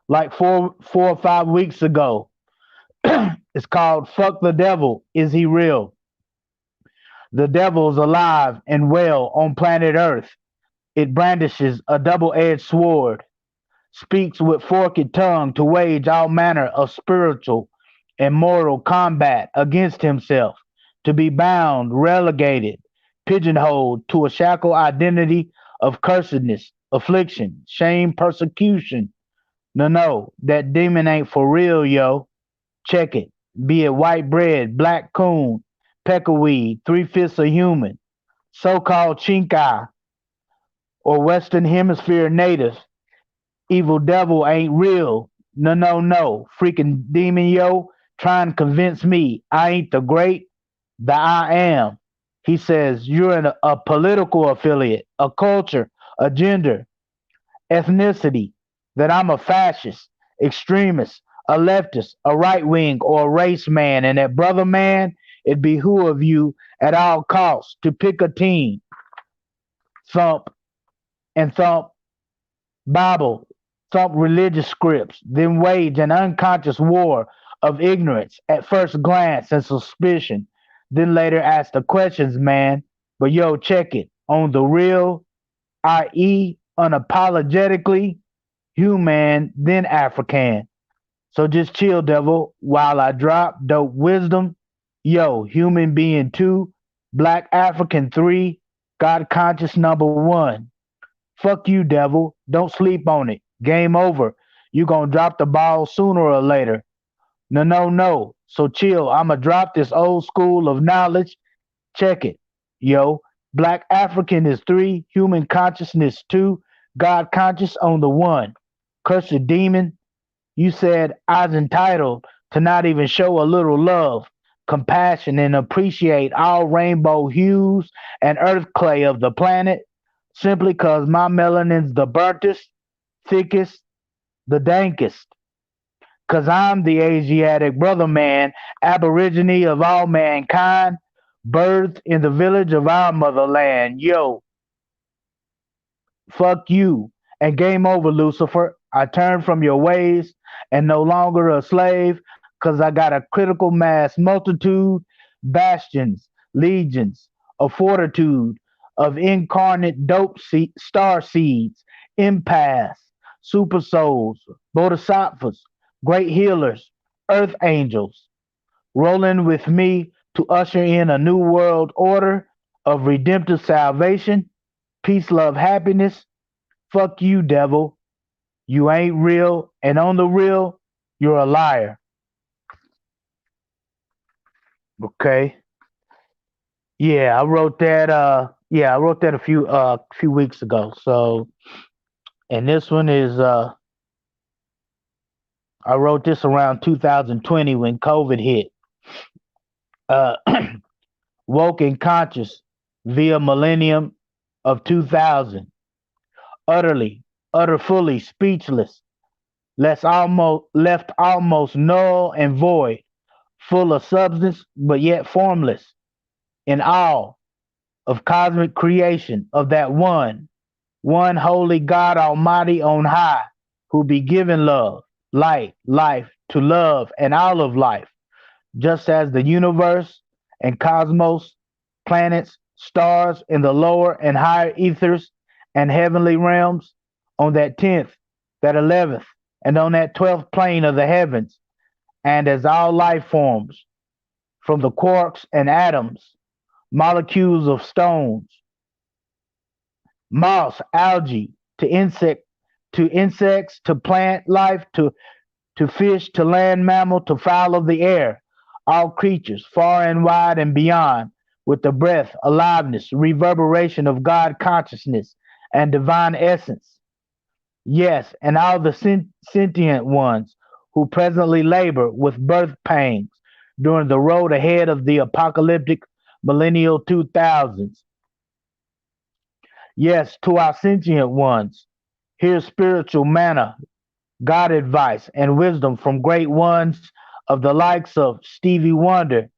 Speaker 7: like four or 5 weeks ago. It's called "Fuck the Devil, Is He Real?" The devil's alive and well on planet Earth. It brandishes a double-edged sword, speaks with forked tongue to wage all manner of spiritual and moral combat against himself, to be bound, relegated, pigeonholed to a shackle identity of cursedness, affliction, shame, persecution. No, that demon ain't for real, yo. Check it. Be it white bread, black coon, peckweed, 3/5 a human, so-called Chinkai or Western Hemisphere native. Evil devil ain't real. No, no, no. Freaking demon, yo, trying to convince me I ain't the great, the I am. He says you're a political affiliate, a culture, a gender, ethnicity, that I'm a fascist, extremist, a leftist, a right wing, or a race man, and that brother man, it behoove you at all costs to pick a team, thump and thump Bible, thump religious scripts, then wage an unconscious war of ignorance at first glance and suspicion, then later ask the questions, man. But yo, check it. On the real, i.e., unapologetically human, then African. So just chill, devil, while I drop dope wisdom. Yo, human being two, black African three, God conscious number one. Fuck you, devil. Don't sleep on it. Game over. You gonna drop the ball sooner or later. No, no, no. So chill. I'ma drop this old school of knowledge. Check it. Yo, black African is three, human consciousness two, God conscious on the one. Cursed demon, you said I was entitled to not even show a little love, compassion, and appreciate all rainbow hues and earth clay of the planet simply because my melanin's the burntest, thickest, the dankest. Because I'm the Asiatic brother man, aborigine of all mankind, birthed in the village of our motherland. Yo, fuck you. And game over, Lucifer. I turn from your ways and no longer a slave because I got a critical mass multitude, bastions, legions of fortitude, of incarnate star seeds, empaths, super souls, bodhisattvas, great healers, earth angels, rolling with me to usher in a new world order of redemptive salvation, peace, love, happiness. Fuck you, devil. You ain't real, and on the real, you're a liar. Okay. Yeah, I wrote that. I wrote that a few weeks ago. So, and this one is. I wrote this around 2020 when COVID hit. Uh, woke and conscious via millennium of 2000. Utterly speechless, left almost null and void, full of substance but yet formless, in awe of cosmic creation of that one holy God Almighty on high, who be given love, light, life to love and all of life, just as the universe and cosmos, planets, stars in the lower and higher ethers and heavenly realms, on that 10th, that 11th, and on that 12th plane of the heavens, and as all life forms, from the quarks and atoms, molecules of stones, moss, algae, to insects, to plant life, to fish, to land mammal, to fowl of the air, all creatures, far and wide and beyond, with the breath, aliveness, reverberation of God consciousness and divine essence. Yes, and all the sentient ones who presently labor with birth pangs during the road ahead of the apocalyptic millennial 2000s. Yes, to our sentient ones, here's spiritual manna, God advice, and wisdom from great ones of the likes of Stevie Wonder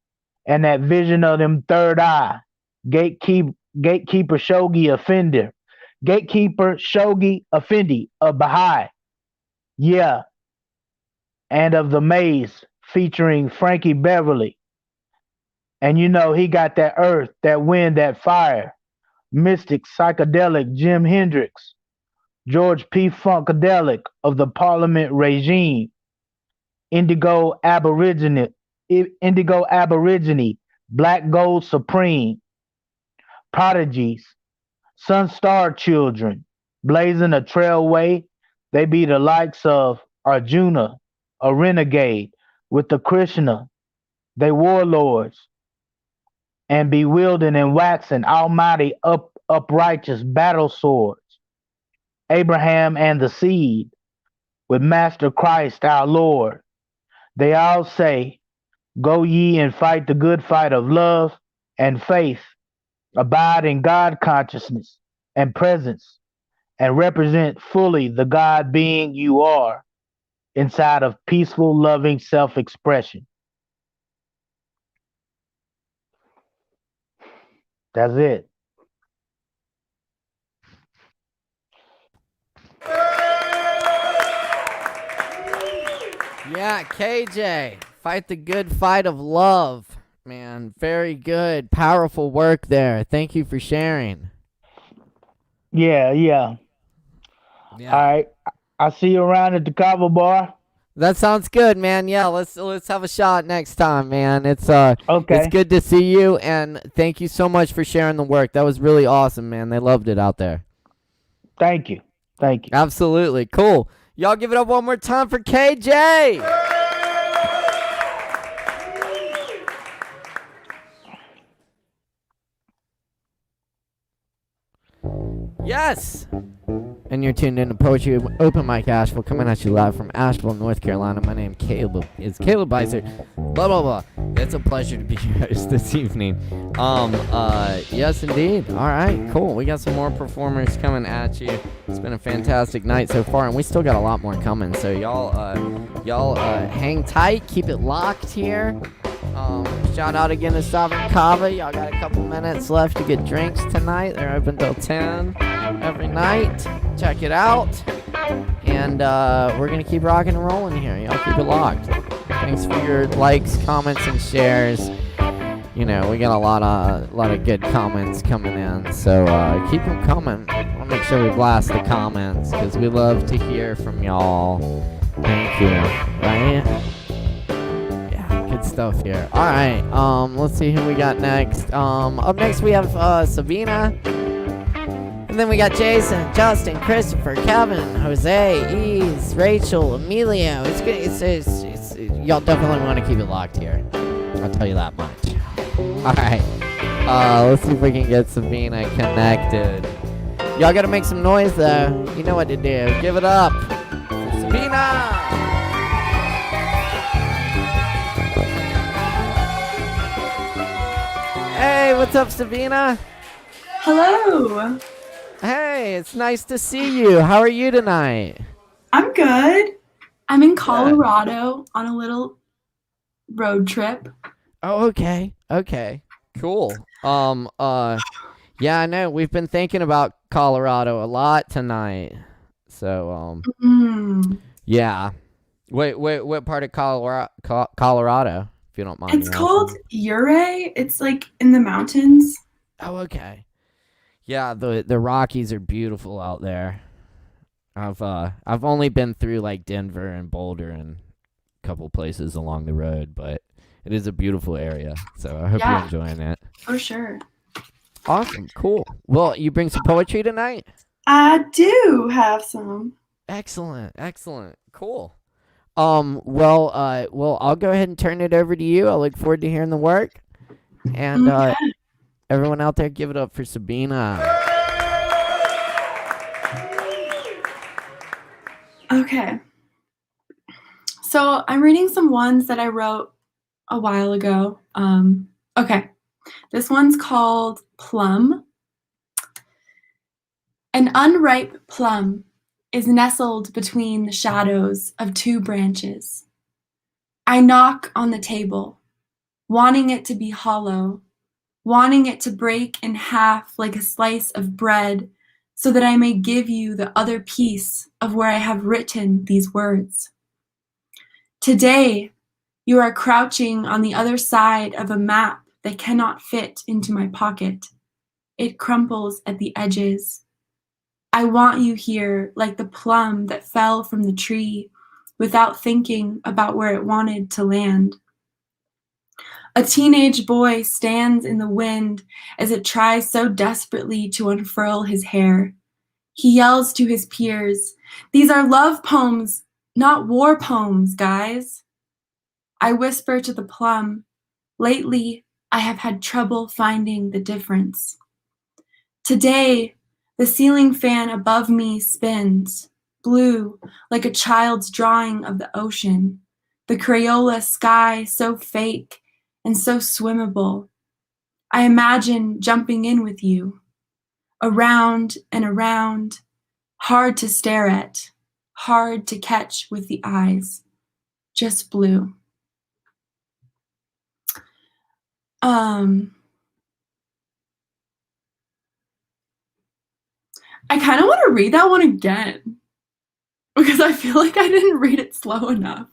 Speaker 7: and that vision of them third eye, gatekeeper Shogi Effendi of Baha'i. Yeah, and of the Maze featuring Frankie Beverly. And you know, he got that earth, that wind, that fire. Mystic, psychedelic Jim Hendrix, George P. Funkadelic of the Parliament regime, Indigo Aborigine, Black Gold Supreme, Prodigies, Sun Star Children, blazing a trailway. They be the likes of Arjuna, a renegade, with the Krishna, they warlords, and be wielding and waxing almighty uprighteous battle swords. Abraham and the seed, with Master Christ our Lord. They all say, go ye and fight the good fight of love and faith. Abide in God consciousness and presence, and represent fully the God being you are inside of peaceful, loving self-expression. That's it.
Speaker 1: Yeah, KJ, fight the good fight of love. Man, very good. Powerful work there. Thank you for sharing.
Speaker 7: Yeah.
Speaker 1: Yeah.
Speaker 7: All right. I see you around at the Kava bar.
Speaker 1: That sounds good, man. Yeah, let's have a shot next time, man. It's
Speaker 7: Okay.
Speaker 1: it's good to see you, and thank you so much for sharing the work. That was really awesome, man. They loved it out there.
Speaker 7: Thank you. Thank you.
Speaker 1: Absolutely. Cool. Y'all give it up one more time for KJ. Yes. And you're tuned in to Poetry Open Mic Asheville, coming at you live from Asheville, North Carolina. My name is Caleb Beissert. Blah blah blah. It's a pleasure to be here this evening. Yes indeed. All right, cool. We got some more performers coming at you. It's been a fantastic night so far, and we still got a lot more coming. So y'all hang tight, keep it locked here. Shout out again to Sovereign Kava. Y'all got a couple minutes left to get drinks tonight. They're open till 10 every night. Check it out. And we're going to keep rocking and rolling here. Y'all keep it locked. Thanks for your likes, comments, and shares. You know, we got a lot of good comments coming in. So keep them coming. I'll make sure we blast the comments because we love to hear from y'all. Thank you. Right? Good stuff here. All right. Let's see who we got next. Up next we have Sabina, and then we got Jason, Justin, Christopher, Kevin, Jose, Ease, Rachel, Emilio. It's good. It's y'all definitely want to keep it locked here. I'll tell you that much. All right. Let's see if we can get Sabina connected. Y'all gotta make some noise though. You know what to do. Give it up for Sabina. Hey, what's up, Sabina?
Speaker 8: Hello.
Speaker 1: Hey, it's nice to see you. How are you tonight?
Speaker 8: I'm good. I'm in Colorado on a little road trip.
Speaker 1: Oh, okay. Okay. Cool. Yeah, I know. We've been thinking about Colorado a lot tonight. So, yeah. Wait, what part of Colorado, if you don't mind?
Speaker 8: It's called Ouray. It's like in the mountains.
Speaker 1: Oh, okay. Yeah, the Rockies are beautiful out there. I've only been through like Denver and Boulder and a couple places along the road, but it is a beautiful area. So I hope you're enjoying it.
Speaker 8: For sure.
Speaker 1: Awesome, cool. Well, you bring some poetry tonight?
Speaker 8: I do have some.
Speaker 1: Excellent, cool. Well, I'll go ahead and turn it over to you. I look forward to hearing the work. And everyone out there, give it up for Sabina.
Speaker 8: Okay. So I'm reading some ones that I wrote a while ago. Okay. This one's called Plum. An unripe plum is nestled between the shadows of two branches. I knock on the table, wanting it to be hollow, wanting it to break in half like a slice of bread, so that I may give you the other piece of where I have written these words. Today, you are crouching on the other side of a map that cannot fit into my pocket. It crumples at the edges. I want you here like the plum that fell from the tree without thinking about where it wanted to land. A teenage boy stands in the wind as it tries so desperately to unfurl his hair. He yells to his peers, "These are love poems, not war poems, guys." I whisper to the plum, "Lately, I have had trouble finding the difference. Today, the ceiling fan above me spins, blue like a child's drawing of the ocean, the Crayola sky so fake and so swimmable. I imagine jumping in with you, around and around, hard to stare at, hard to catch with the eyes, just blue. I kind of want to read that one again because I feel like I didn't read it slow enough.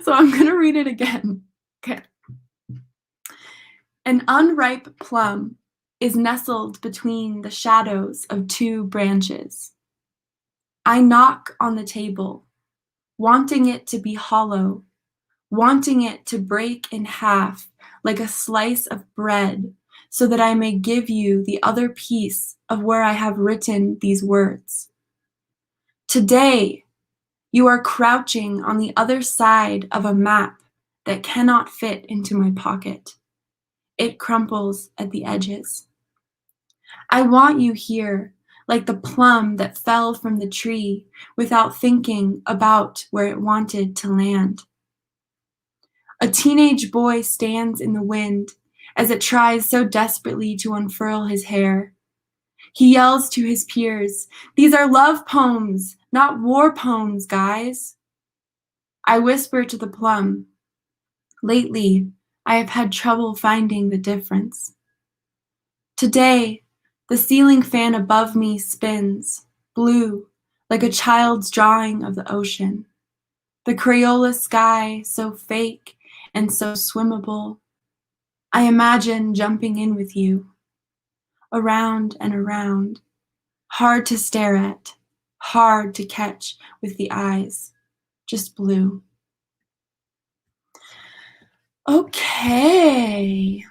Speaker 8: So I'm going to read it again. Okay. An unripe plum is nestled between the shadows of two branches. I knock on the table, wanting it to be hollow, wanting it to break in half like a slice of bread, so that I may give you the other piece of where I have written these words. Today, you are crouching on the other side of a map that cannot fit into my pocket. It crumples at the edges. I want you here, like the plum that fell from the tree without thinking about where it wanted to land. A teenage boy stands in the wind as it tries so desperately to unfurl his hair. He yells to his peers, "These are love poems, not war poems, guys." I whisper to the plum, "Lately, I have had trouble finding the difference." Today, the ceiling fan above me spins, blue, like a child's drawing of the ocean. The Crayola sky so fake and so swimmable. I imagine jumping in with you, around and around, hard to stare at, hard to catch with the eyes, just blue. Okay.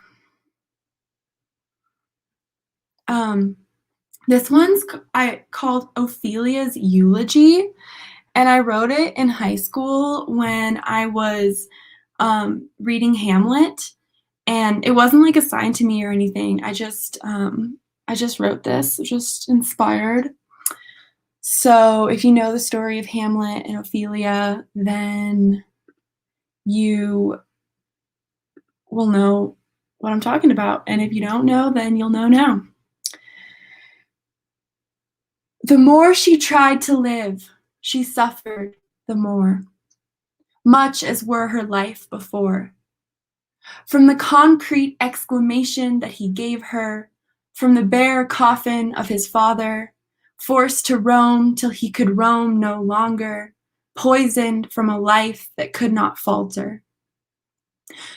Speaker 8: This one's called Ophelia's Eulogy, and I wrote it in high school when I was reading Hamlet, and it wasn't like assigned to me or anything. I just wrote this, just inspired. So if you know the story of Hamlet and Ophelia, then you will know what I'm talking about. And if you don't know, then you'll know now. The more she tried to live, she suffered the more, much as were her life before. From the concrete exclamation that he gave her, from the bare coffin of his father, forced to roam till he could roam no longer, poisoned from a life that could not falter.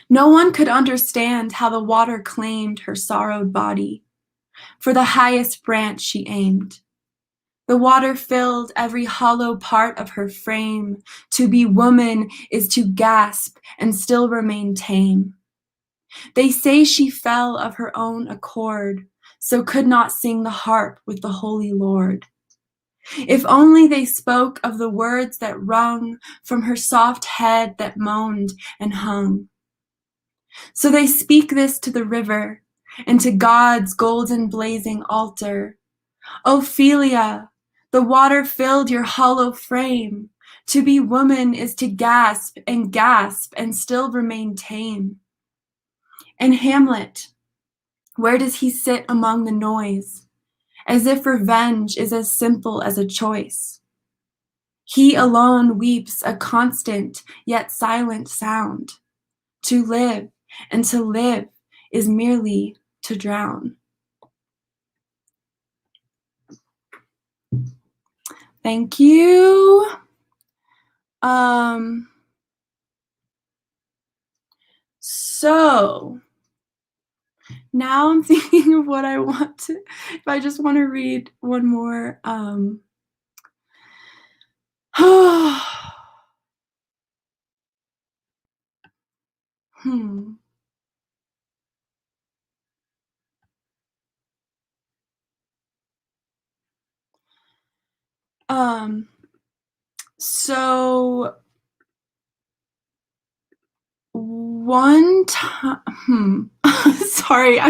Speaker 8: No one could understand how the water claimed her sorrowed body. For the highest branch she aimed. The water filled every hollow part of her frame. To be woman is to gasp and still remain tame. They say she fell of her own accord, so could not sing the harp with the Holy Lord. If only they spoke of the words that wrung from her soft head that moaned and hung. So they speak this to the river and to God's golden blazing altar. Ophelia, the water filled your hollow frame. To be woman is to gasp and still remain tame. And Hamlet, where does he sit among the noise? As if revenge is as simple as a choice. He alone weeps a constant yet silent sound. To live, and to live is merely to drown. Thank you. So now I'm thinking of what I want to, if I just want to read one more. So one time, Sorry.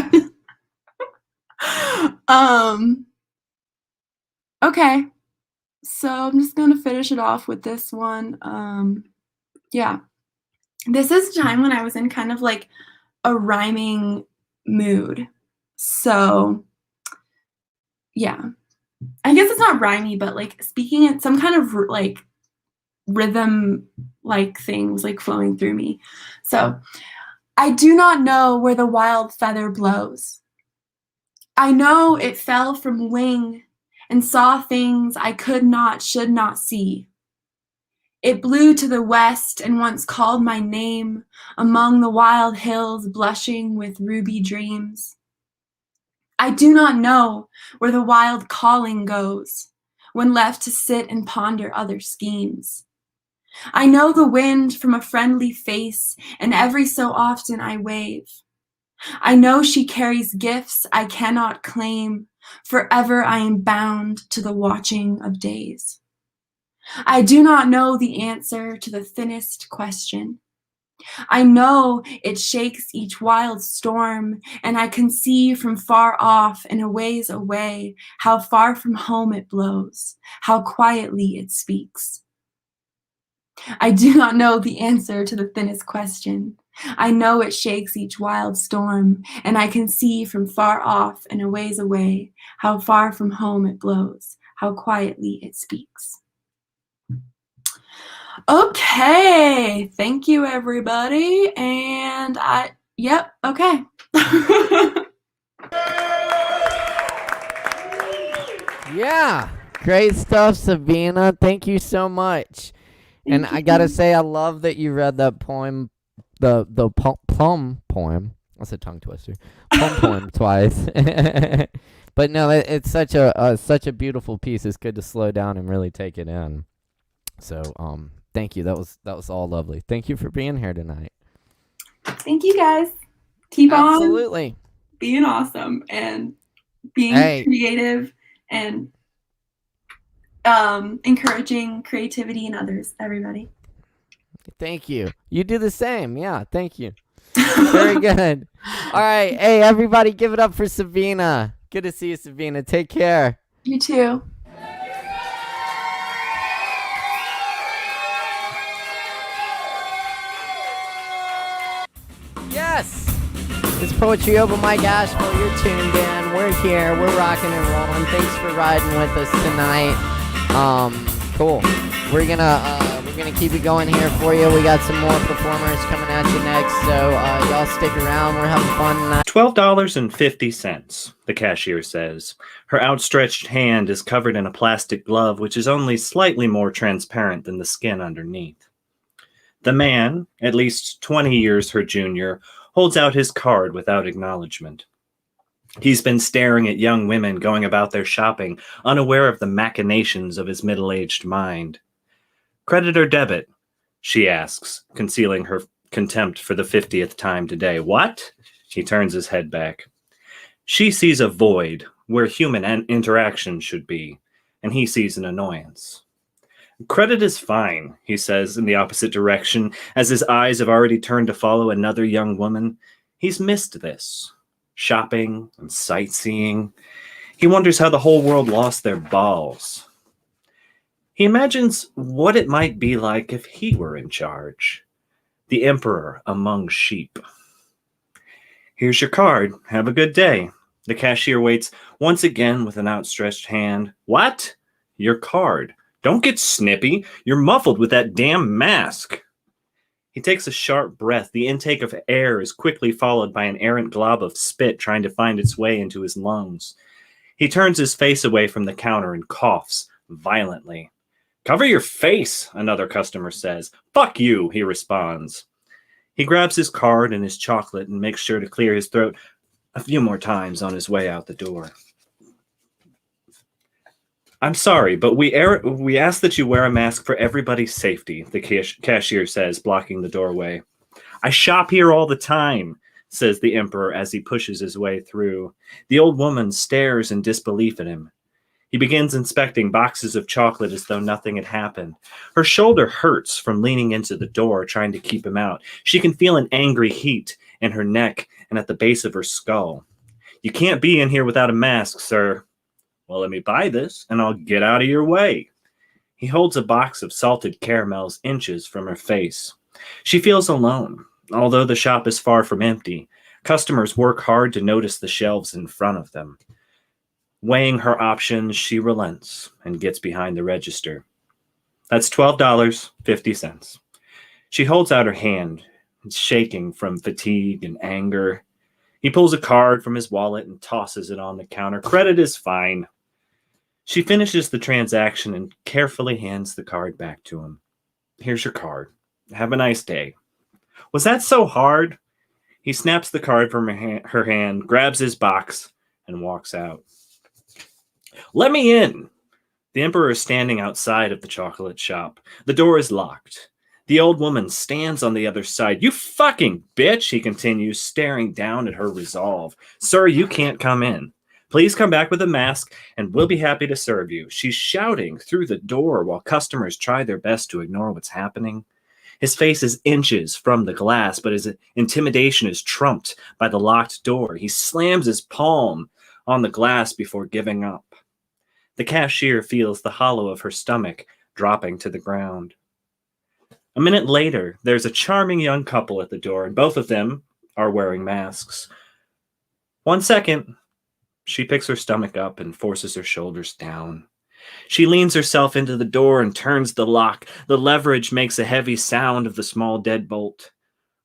Speaker 8: Okay. So I'm just going to finish it off with this one. Yeah. This is a time when I was in kind of like a rhyming mood. So, yeah. I guess it's not rhymey, but like speaking in some kind of like rhythm like thing was like flowing through me. So, I do not know where the wild feather blows. I know it fell from wing and saw things I could not, should not see. It blew to the west and once called my name among the wild hills blushing with ruby dreams. I do not know where the wild calling goes when left to sit and ponder other schemes. I know the wind from a friendly face, and every so often I wave. I know she carries gifts I cannot claim, forever I am bound to the watching of days. I do not know the answer to the thinnest question. I know it shakes each wild storm, and I can see from far off and a ways away how far from home it blows, how quietly it speaks. I do not know the answer to the thinnest question. I know it shakes each wild storm, and I can see from far off and a ways away how far from home it blows, how quietly it speaks. Okay, thank you everybody, and yep, okay.
Speaker 1: Yeah, great stuff, Sabina. Thank you so much. And I gotta say, I love that you read that poem, the plum poem. That's a tongue twister. Plum poem twice. But no, it's such a beautiful piece. It's good to slow down and really take it in. So thank you. That was all lovely. Thank you for being here tonight.
Speaker 8: Thank you guys. Keep
Speaker 1: Absolutely.
Speaker 8: on being awesome and being creative and encouraging creativity in others, everybody.
Speaker 1: Thank you. You do the same. Yeah, thank you. Very good. All right. Hey, everybody, give it up for Sabina. Good to see you, Sabina. Take care.
Speaker 8: You too.
Speaker 1: Yes. It's Poetry Open Mic Asheville. You're tuned in. We're here. We're rocking and rolling. Thanks for riding with us tonight. Cool. We're gonna keep it going here for you. We got some more performers coming at you next, so y'all stick around. We're having fun tonight.
Speaker 9: $12.50, the cashier says. Her outstretched hand is covered in a plastic glove, which is only slightly more transparent than the skin underneath. The man, at least 20 years her junior, holds out his card without acknowledgement. He's been staring at young women going about their shopping, unaware of the machinations of his middle-aged mind. Credit or debit? She asks, concealing her contempt for the 50th time today. What? He turns his head back. She sees a void where human interaction should be, and he sees an annoyance. Credit is fine, he says in the opposite direction, as his eyes have already turned to follow another young woman. He's missed this. Shopping and sightseeing. He wonders how the whole world lost their balls. He imagines what it might be like if he were in charge. The emperor among sheep. Here's your card. Have a good day. The cashier waits once again with an outstretched hand. What? Your card. Don't get snippy. You're muffled with that damn mask. He takes a sharp breath. The intake of air is quickly followed by an errant glob of spit trying to find its way into his lungs. He turns his face away from the counter and coughs violently. Cover your face, another customer says. Fuck you, he responds. He grabs his card and his chocolate and makes sure to clear his throat a few more times on his way out the door. I'm sorry, but we ask that you wear a mask for everybody's safety, the cashier says, blocking the doorway. I shop here all the time, says the emperor as he pushes his way through. The old woman stares in disbelief at him. He begins inspecting boxes of chocolate as though nothing had happened. Her shoulder hurts from leaning into the door, trying to keep him out. She can feel an angry heat in her neck and at the base of her skull. "You can't be in here without a mask, sir." "Well, let me buy this, and I'll get out of your way." He holds a box of salted caramels inches from her face. She feels alone. Although the shop is far from empty, customers work hard to notice the shelves in front of them. Weighing her options, she relents and gets behind the register. "That's $12.50. She holds out her hand. It's shaking from fatigue and anger. He pulls a card from his wallet and tosses it on the counter. "Credit is fine." She finishes the transaction and carefully hands the card back to him. "Here's your card. Have a nice day." "Was that so hard?" He snaps the card from her hand, grabs his box, and walks out. "Let me in." The Emperor is standing outside of the chocolate shop. The door is locked. The old woman stands on the other side. "You fucking bitch," he continues, staring down at her resolve. "Sir, you can't come in. Please come back with a mask, and we'll be happy to serve you." She's shouting through the door while customers try their best to ignore what's happening. His face is inches from the glass, but his intimidation is trumped by the locked door. He slams his palm on the glass before giving up. The cashier feels the hollow of her stomach dropping to the ground. A minute later, there's a charming young couple at the door, and both of them are wearing masks. "1 second. She picks her stomach up and forces her shoulders down. She leans herself into the door and turns the lock. The leverage makes a heavy sound of the small deadbolt.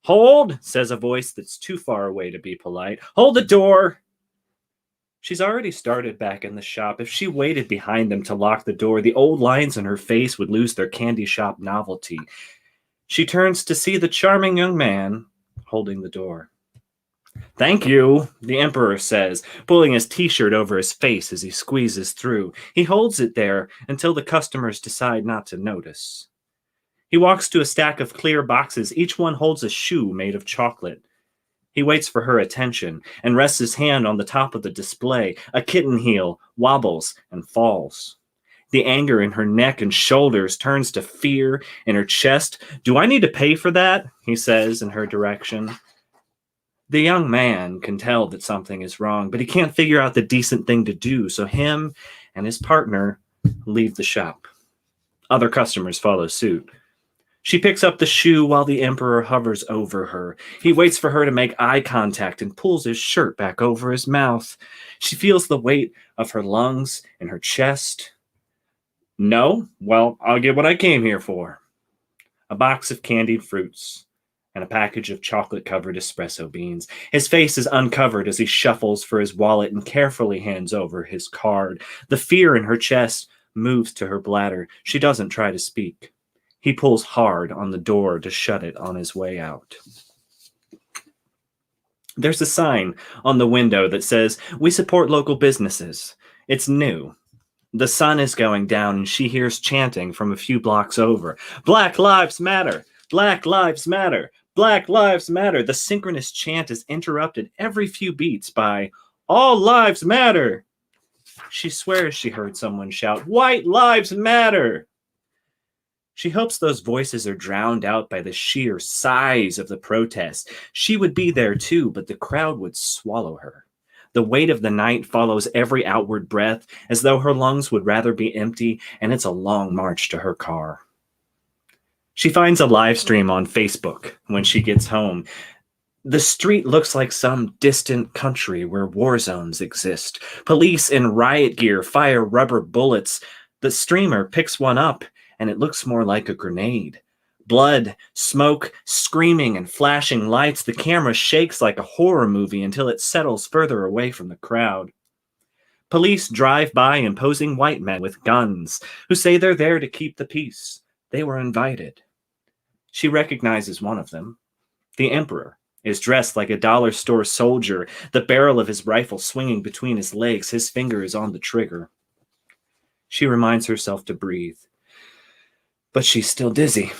Speaker 9: "Hold," says a voice that's too far away to be polite. "Hold the door." She's already started back in the shop. If she waited behind them to lock the door, the old lines on her face would lose their candy shop novelty. She turns to see the charming young man holding the door. "Thank you," the Emperor says, pulling his t-shirt over his face as he squeezes through. He holds it there until the customers decide not to notice. He walks to a stack of clear boxes. Each one holds a shoe made of chocolate. He waits for her attention and rests his hand on the top of the display. A kitten heel wobbles and falls. The anger in her neck and shoulders turns to fear in her chest. "Do I need to pay for that?" he says in her direction. The young man can tell that something is wrong, but he can't figure out the decent thing to do, so him and his partner leave the shop. Other customers follow suit. She picks up the shoe while the Emperor hovers over her. He waits for her to make eye contact and pulls his shirt back over his mouth. She feels the weight of her lungs in her chest. "No? Well, I'll get what I came here for." A box of candied fruits and a package of chocolate-covered espresso beans. His face is uncovered as he shuffles for his wallet and carefully hands over his card. The fear in her chest moves to her bladder. She doesn't try to speak. He pulls hard on the door to shut it on his way out. There's a sign on the window that says, "We support local businesses." It's new. The sun is going down and she hears chanting from a few blocks over. "Black Lives Matter! Black Lives Matter! Black Lives Matter!" The synchronous chant is interrupted every few beats by "All Lives Matter!" She swears she heard someone shout, "White Lives Matter!" She hopes those voices are drowned out by the sheer size of the protest. She would be there too, but the crowd would swallow her. The weight of the night follows every outward breath, as though her lungs would rather be empty, and it's a long march to her car. She finds a live stream on Facebook when she gets home. The street looks like some distant country where war zones exist. Police in riot gear fire rubber bullets. The streamer picks one up, and it looks more like a grenade. Blood, smoke, screaming, and flashing lights. The camera shakes like a horror movie until it settles further away from the crowd. Police drive by imposing white men with guns who say they're there to keep the peace. They were invited. She recognizes one of them. The Emperor is dressed like a dollar store soldier, the barrel of his rifle swinging between his legs. His finger is on the trigger. She reminds herself to breathe. But she's still dizzy.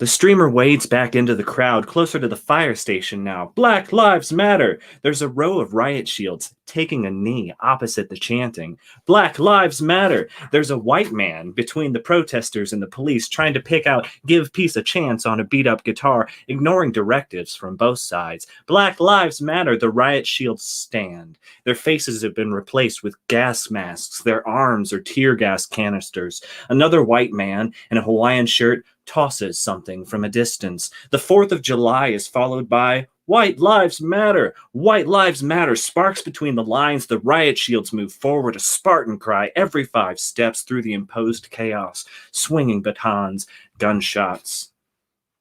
Speaker 9: The streamer wades back into the crowd, closer to the fire station now. Black Lives Matter! There's a row of riot shields taking a knee opposite the chanting. Black Lives Matter! There's a white man between the protesters and the police trying to pick out Give Peace a Chance on a beat-up guitar, ignoring directives from both sides. Black Lives Matter! The riot shields stand. Their faces have been replaced with gas masks. Their arms are tear gas canisters. Another white man in a Hawaiian shirt tosses something from a distance. The 4th of July is followed by White Lives Matter! White Lives Matter! Sparks between the lines, the riot shields move forward, a Spartan cry every 5 steps through the imposed chaos, swinging batons, gunshots.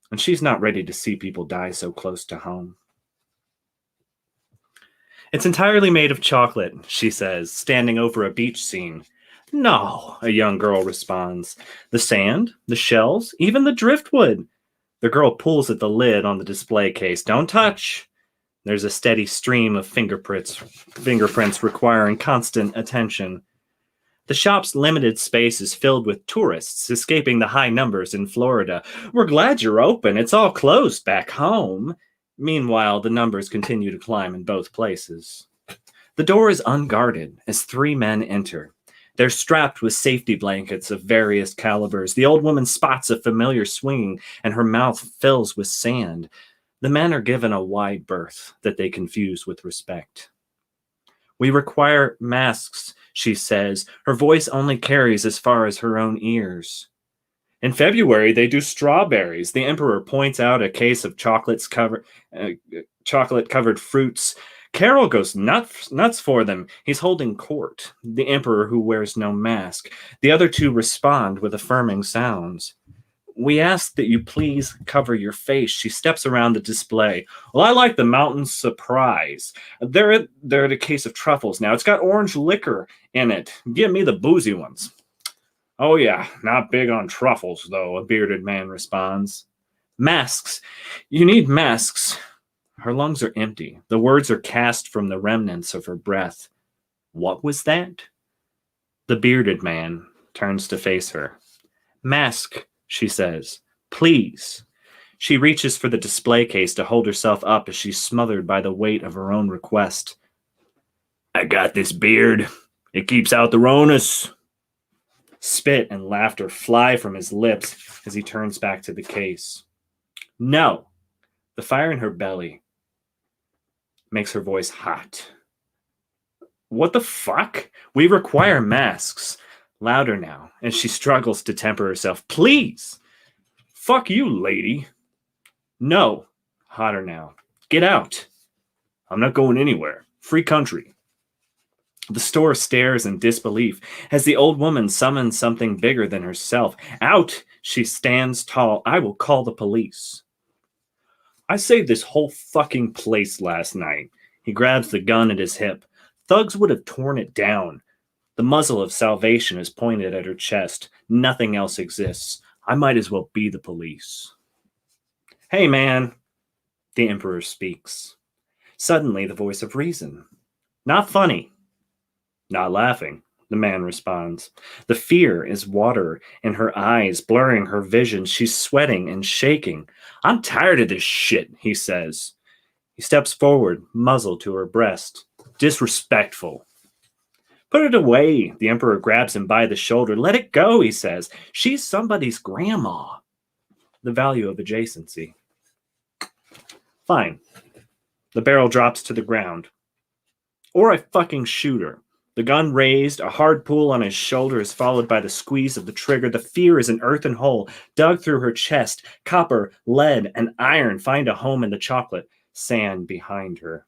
Speaker 9: And she's not ready to see people die so close to home. It's entirely made of chocolate, she says, standing over a beach scene. No, a young girl responds. The sand, the shells, even the driftwood. The girl pulls at the lid on the display case. Don't touch. There's a steady stream of fingerprints requiring constant attention. The shop's limited space is filled with tourists escaping the high numbers in Florida. We're glad you're open. It's all closed back home. Meanwhile, the numbers continue to climb in both places. The door is unguarded as 3 men enter. They're strapped with safety blankets of various calibers. The old woman spots a familiar swinging, and her mouth fills with sand. The men are given a wide berth that they confuse with respect. We require masks, she says. Her voice only carries as far as her own ears. In February, they do strawberries. The emperor points out a case of chocolate-covered fruits. Carol goes nuts for them. He's holding court. The emperor, who wears no mask. The other 2 respond with affirming sounds. We ask that you please cover your face. She steps around the display. Well, I like the Mountain Surprise. They're at a case of truffles now. It's got orange liquor in it. Give me the boozy ones. Oh yeah, not big on truffles, though, a bearded man responds. Masks. You need masks. Her lungs are empty. The words are cast from the remnants of her breath. What was that? The bearded man turns to face her. Mask, she says. Please. She reaches for the display case to hold herself up as she's smothered by the weight of her own request. I got this beard. It keeps out the Ronas. Spit and laughter fly from his lips as he turns back to the case. No. The fire in her belly makes her voice hot. What the fuck? We require masks. Louder now, as she struggles to temper herself. Please! Fuck you, lady. No. Hotter now. Get out. I'm not going anywhere. Free country. The store stares in disbelief as the old woman summons something bigger than herself. Out! She stands tall. I will call the police. I saved this whole fucking place last night. He grabs the gun at his hip. Thugs would have torn it down. The muzzle of salvation is pointed at her chest. Nothing else exists. I might as well be the police. Hey, man, the emperor speaks. Suddenly, the voice of reason. Not funny. Not laughing, the man responds. The fear is water in her eyes, blurring her vision. She's sweating and shaking. I'm tired of this shit, he says. He steps forward, muzzle to her breast. Disrespectful. Put it away, the emperor grabs him by the shoulder. Let it go, he says. She's somebody's grandma. The value of adjacency. Fine. The barrel drops to the ground. Or I fucking shoot her. The gun raised, a hard pull on his shoulder is followed by the squeeze of the trigger. The fear is an earthen hole dug through her chest. Copper, lead, and iron find a home in the chocolate sand behind her.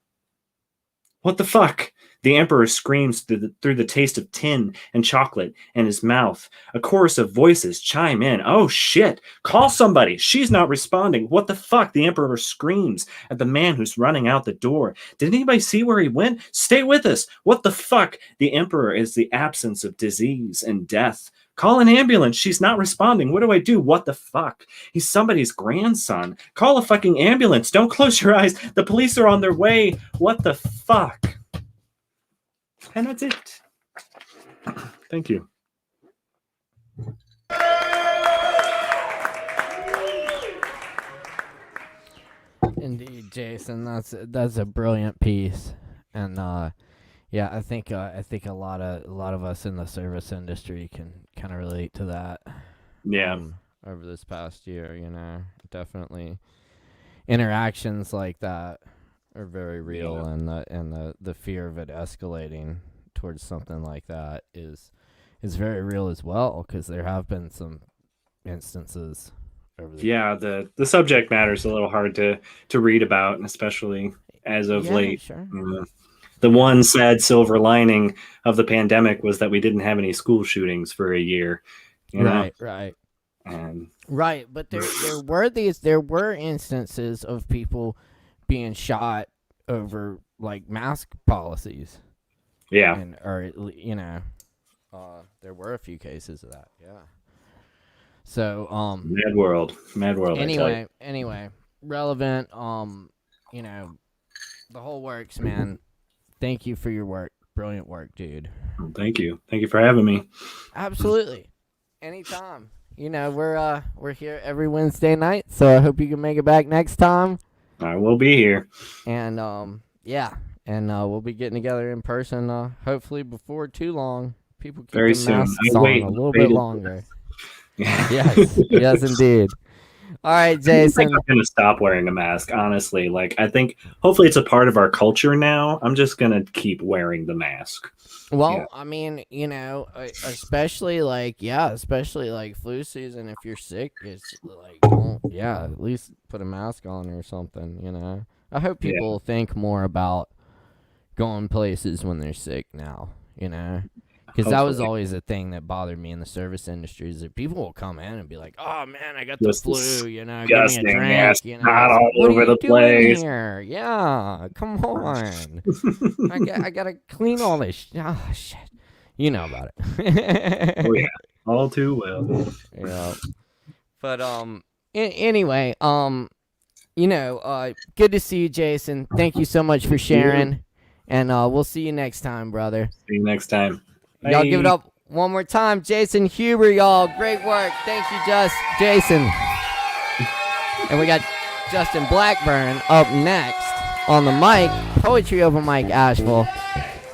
Speaker 9: What the fuck? The emperor screams through the taste of tin and chocolate in his mouth. A chorus of voices chime in. Oh shit! Call somebody! She's not responding. What the fuck? The emperor screams at the man who's running out the door. Did anybody see where he went? Stay with us! What the fuck? The emperor is the absence of disease and death. Call an ambulance. She's not responding. What do I do? What the fuck? He's somebody's grandson. Call a fucking ambulance. Don't close your eyes. The police are on their way. What the fuck? And that's it. Thank you.
Speaker 1: indeed, Jason. That's a brilliant piece, and yeah, I think a lot of us in the service industry can kind of relate to that.
Speaker 9: Yeah.
Speaker 1: Over this past year, definitely interactions like that are very real, and the fear of it escalating towards something like that is very real as well, because there have been some instances over the
Speaker 9: the subject matter is a little hard to read about, and especially as of late.
Speaker 1: Sure.
Speaker 9: The one sad silver lining of the pandemic was that we didn't have any school shootings for a year.
Speaker 1: Right.
Speaker 9: And
Speaker 1: Right, but there were instances of people being shot over like mask policies.
Speaker 9: Yeah.
Speaker 1: And there were a few cases of that. Yeah. So
Speaker 9: mad world.
Speaker 1: Anyway, relevant. The whole works, man. Thank you for your work. Brilliant work, dude.
Speaker 9: Well, thank you for having me.
Speaker 1: Absolutely. Anytime. We're here every Wednesday night, so I hope you can make it back next time.
Speaker 9: I will be here.
Speaker 1: And we'll be getting together in person. Hopefully before too long. People keep
Speaker 9: very
Speaker 1: the
Speaker 9: soon.
Speaker 1: masks on a little bit longer. yes, indeed. All right, Jason.
Speaker 9: I'm gonna stop wearing a mask, honestly. Like, I think hopefully it's a part of our culture now. I'm just gonna keep wearing the mask.
Speaker 1: Well, I mean, especially like flu season. If you're sick, it's like, at least put a mask on or something. I hope people think more about going places when they're sick now. Because that was always a thing that bothered me in the service industry, is that people will come in and be like, "Oh man, I got the flu, give me a drink,
Speaker 9: not all
Speaker 1: what
Speaker 9: over
Speaker 1: are you
Speaker 9: the place
Speaker 1: here? Yeah, come on, I gotta clean all this. Oh shit, you know about it."
Speaker 9: Oh yeah, all too well.
Speaker 1: Yeah, but anyway, good to see you, Jason. Thank you so much for sharing, and we'll see you next time, brother.
Speaker 9: See you next time.
Speaker 1: Y'all give it up one more time. Jason Huber, y'all. Great work. Thank you, Jason. And we got Justin Blackburn up next on the mic. Poetry Open Mic Asheville.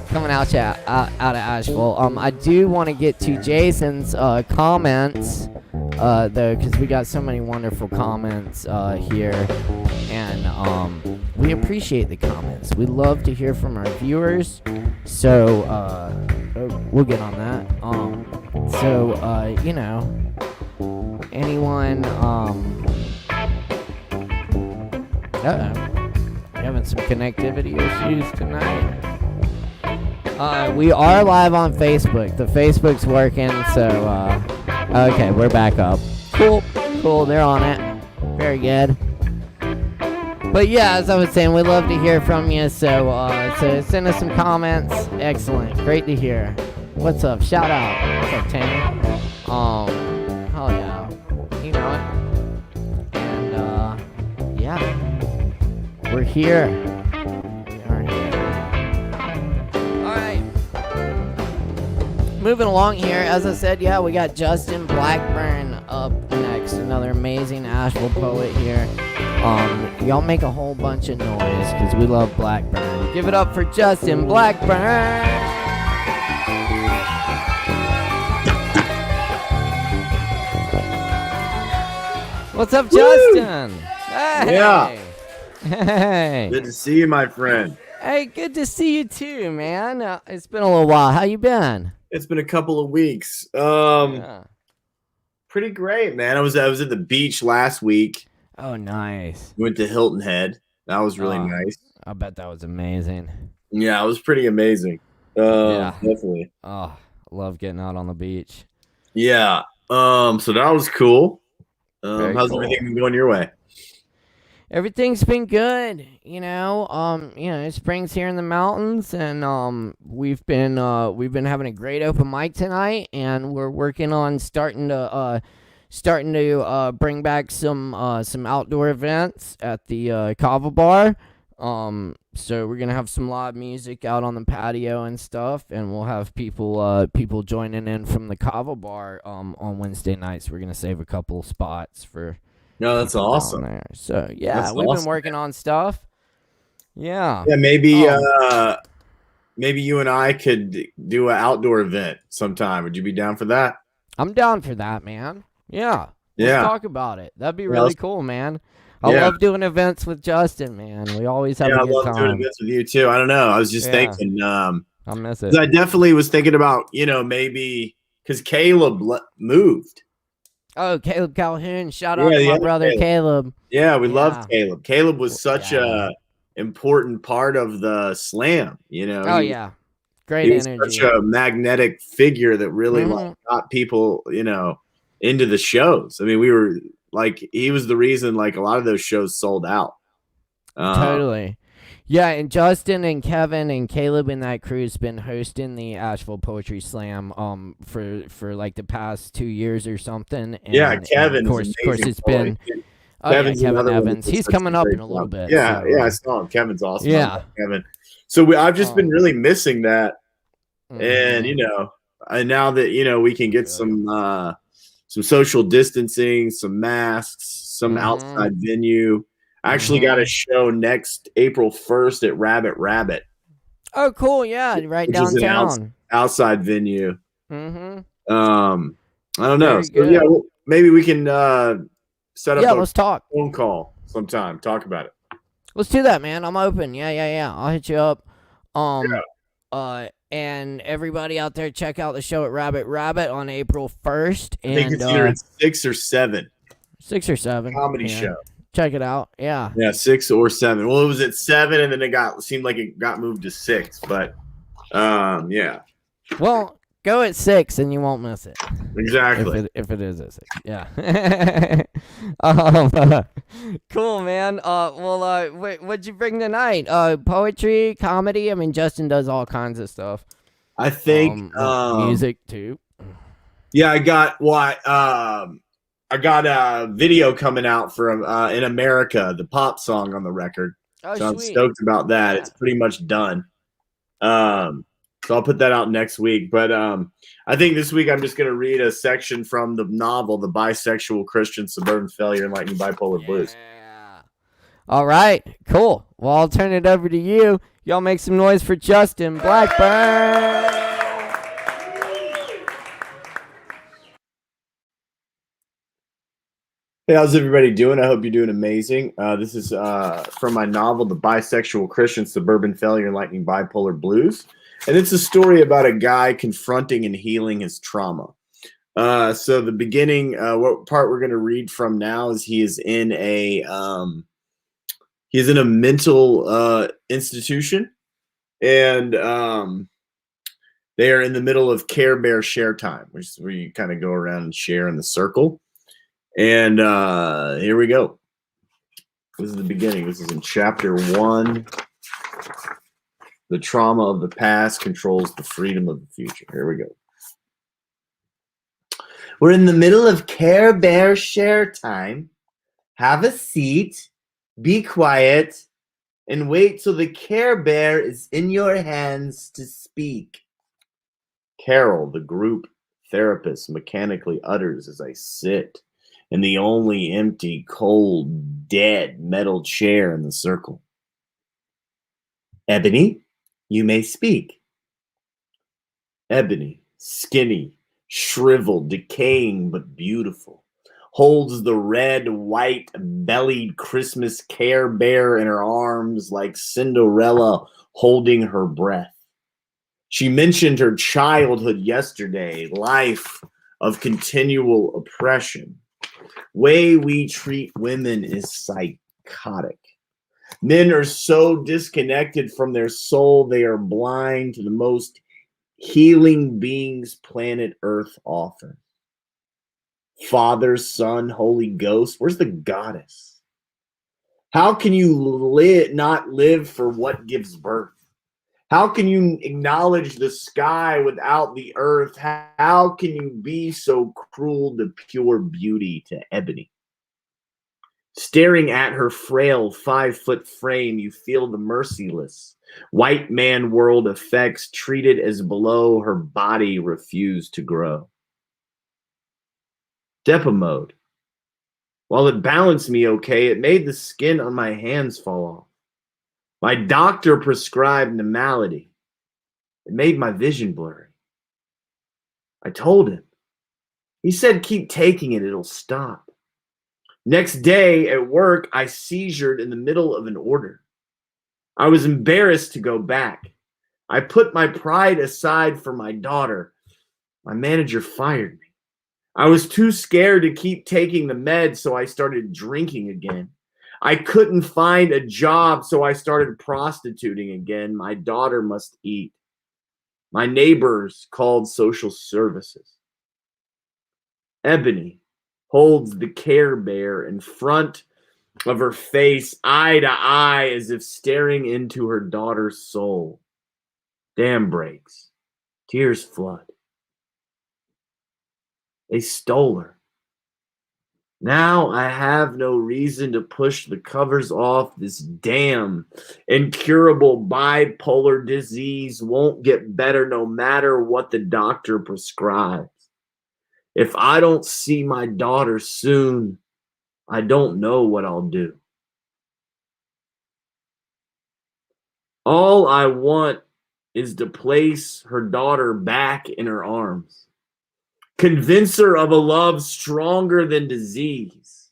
Speaker 1: Coming out of Asheville. I do want to get to Jason's comments, though, because we got so many wonderful comments here. And we appreciate the comments. We love to hear from our viewers. So we'll get on that. Anyone having some connectivity issues tonight. We are live on Facebook. The Facebook's working, so okay, we're back up. Cool, they're on it. Very good. But yeah, as I was saying, we'd love to hear from you, so send us some comments. Excellent, great to hear. What's up? Shout out. What's up, Tanner? Hell yeah. You know it. And yeah, we're here. We are here. Alright. Moving along here, as I said, yeah, we got Justin Blackburn up next. Another amazing Asheville poet here. Y'all make a whole bunch of noise, because we love Blackburn. Give it up for Justin Blackburn! What's up, Justin? Hey!
Speaker 10: Yeah.
Speaker 1: Hey!
Speaker 10: Good to see you, my friend.
Speaker 1: Hey, good to see you too, man. It's been a little while. How you been?
Speaker 10: It's been a couple of weeks.
Speaker 1: Yeah.
Speaker 10: Pretty great, man. I was at the beach last week.
Speaker 1: Oh, nice.
Speaker 10: Went to Hilton Head. That was really nice.
Speaker 1: I bet that was amazing.
Speaker 10: Yeah, it was pretty amazing.
Speaker 1: Yeah.
Speaker 10: Definitely.
Speaker 1: Oh, love getting out on the beach.
Speaker 10: Yeah. So that was cool. How's
Speaker 1: cool.
Speaker 10: everything been going your way?
Speaker 1: Everything's been good, spring's here in the mountains, and we've been having a great open mic tonight, and we're working on starting to bring back some outdoor events at the Kava bar. So we're gonna have some live music out on the patio and stuff, and we'll have people joining in from the Kava bar on Wednesday nights. We're gonna save a couple spots for
Speaker 10: No, that's
Speaker 1: people down
Speaker 10: awesome.
Speaker 1: there. So yeah,
Speaker 10: That's
Speaker 1: we've been
Speaker 10: awesome,
Speaker 1: working on stuff. Yeah.
Speaker 10: Yeah, maybe
Speaker 1: Um,
Speaker 10: maybe you and I could do an outdoor event sometime. Would you be down for that?
Speaker 1: I'm down for that, man. Yeah. Let's
Speaker 10: Yeah.
Speaker 1: talk about it. That'd be
Speaker 10: Yeah,
Speaker 1: really cool, man. I
Speaker 10: yeah.
Speaker 1: love doing events with Justin, man. We always have
Speaker 10: Yeah,
Speaker 1: a
Speaker 10: I
Speaker 1: good
Speaker 10: love doing
Speaker 1: time.
Speaker 10: events with you too. I don't know. I was just
Speaker 1: Yeah.
Speaker 10: thinking,
Speaker 1: I miss
Speaker 10: 'cause
Speaker 1: it.
Speaker 10: I definitely was thinking about, maybe because Caleb moved.
Speaker 1: Oh, Caleb Calhoun. Shout out
Speaker 10: Yeah,
Speaker 1: to
Speaker 10: the
Speaker 1: my
Speaker 10: other
Speaker 1: brother
Speaker 10: Caleb.
Speaker 1: Caleb.
Speaker 10: Yeah, we
Speaker 1: Yeah.
Speaker 10: loved Caleb. Caleb was such
Speaker 1: Yeah.
Speaker 10: a important part of the slam.
Speaker 1: Oh yeah. Great
Speaker 10: He was such
Speaker 1: energy.
Speaker 10: a magnetic figure that really
Speaker 1: Mhm.
Speaker 10: got people, into the shows. I mean, we were he was the reason a lot of those shows sold out.
Speaker 1: Totally. Yeah, and Justin and Kevin and Caleb and that crew's been hosting the Asheville Poetry Slam for like the past 2 years or something. And,
Speaker 10: Yeah,
Speaker 1: and
Speaker 10: Kevin
Speaker 1: of course,
Speaker 10: is
Speaker 1: of course,
Speaker 10: amazing.
Speaker 1: it's been. Oh
Speaker 10: Kevin's
Speaker 1: yeah, Kevin
Speaker 10: another one that
Speaker 1: Evans.
Speaker 10: does
Speaker 1: He's
Speaker 10: such a
Speaker 1: coming up
Speaker 10: great
Speaker 1: in a little
Speaker 10: job.
Speaker 1: bit.
Speaker 10: Yeah,
Speaker 1: so,
Speaker 10: yeah, I saw him. Kevin's awesome. I
Speaker 1: Yeah.
Speaker 10: love Kevin. So I've just been really missing that, and and now that we can get some social distancing, some masks, some outside venue. I actually got a show next April 1st at Rabbit Rabbit.
Speaker 1: Oh, cool! Yeah, right
Speaker 10: Which is an
Speaker 1: downtown.
Speaker 10: outside venue.
Speaker 1: Mm-hmm.
Speaker 10: I don't know.
Speaker 1: Very
Speaker 10: So
Speaker 1: good.
Speaker 10: yeah, maybe we can set up
Speaker 1: let's talk.
Speaker 10: phone call sometime. Talk about it.
Speaker 1: Let's do that, man. I'm open. Yeah. I'll hit you up. And everybody out there, check out the show at Rabbit Rabbit on April 1st.
Speaker 10: I think it's either at 6 or 7.
Speaker 1: 6 or 7.
Speaker 10: Comedy show.
Speaker 1: Check it out. Yeah.
Speaker 10: Yeah, 6 or 7. Well, it was at 7, and then it seemed like it got moved to 6. But yeah.
Speaker 1: Well, go at 6 and you won't miss it.
Speaker 10: Exactly.
Speaker 1: If it is at 6. Yeah. Cool, man. What'd you bring tonight? Poetry, comedy. I mean, Justin does all kinds of stuff.
Speaker 10: I think
Speaker 1: music too.
Speaker 10: Yeah, I got a video coming out from In America, the pop song on the record.
Speaker 1: Oh,
Speaker 10: so I'm
Speaker 1: sweet.
Speaker 10: stoked about that. Yeah. It's pretty much done. So I'll put that out next week. But I think this week I'm just going to read a section from the novel, The Bisexual Christian Suburban Failure and Lightning Bipolar Blues.
Speaker 1: All right, cool. Well, I'll turn it over to you. Y'all make some noise for Justin Blackburn.
Speaker 10: Hey, how's everybody doing? I hope you're doing amazing. This is from my novel, The Bisexual Christian Suburban Failure and Lightning Bipolar Blues. And it's a story about a guy confronting and healing his trauma. So the beginning, what part we're going to read from now is he is in a mental institution, and they are in the middle of Care Bear share time, which is where you kind of go around and share in the circle. And here we go. This is the beginning. This is in chapter 1. The trauma of the past controls the freedom of the future. Here we go. We're in the middle of Care Bear share time. Have a seat, be quiet, and wait till the Care Bear is in your hands to speak. Carol, the group therapist, mechanically utters as I sit in the only empty, cold, dead metal chair in the circle. Ebony, you may speak. Ebony, skinny, shriveled, decaying but beautiful, holds the red, white, bellied Christmas Care Bear in her arms like Cinderella holding her breath. She mentioned her childhood yesterday, life of continual oppression. Way we treat women is psychotic. Men are so disconnected from their soul, they are blind to the most healing beings planet Earth offers. Father, Son, Holy Ghost, where's the goddess? How can you not live for what gives birth? How can you acknowledge the sky without the earth? How can you be so cruel to pure beauty, to Ebony? Staring at her frail 5-foot frame, you feel the merciless white man world effects treated as below her body refuse to grow. Depa mode. While it balanced me okay, it made the skin on my hands fall off. My doctor prescribed Normality. It made my vision blurry. I told him. He said, keep taking it, it'll stop. Next day at work, I seizured in the middle of an order. I was embarrassed to go back. I put my pride aside for my daughter. My manager fired me. I was too scared to keep taking the meds, so I started drinking again. I couldn't find a job, so I started prostituting again. My daughter must eat. My neighbors called social services. Ebony holds the Care Bear in front of her face, eye to eye, as if staring into her daughter's soul. Dam breaks. Tears flood. They stole her. Now I have no reason to push the covers off. This damn incurable bipolar disease won't get better no matter what the doctor prescribes. If I don't see my daughter soon, I don't know what I'll do. All I want is to place her daughter back in her arms. Convince her of a love stronger than disease.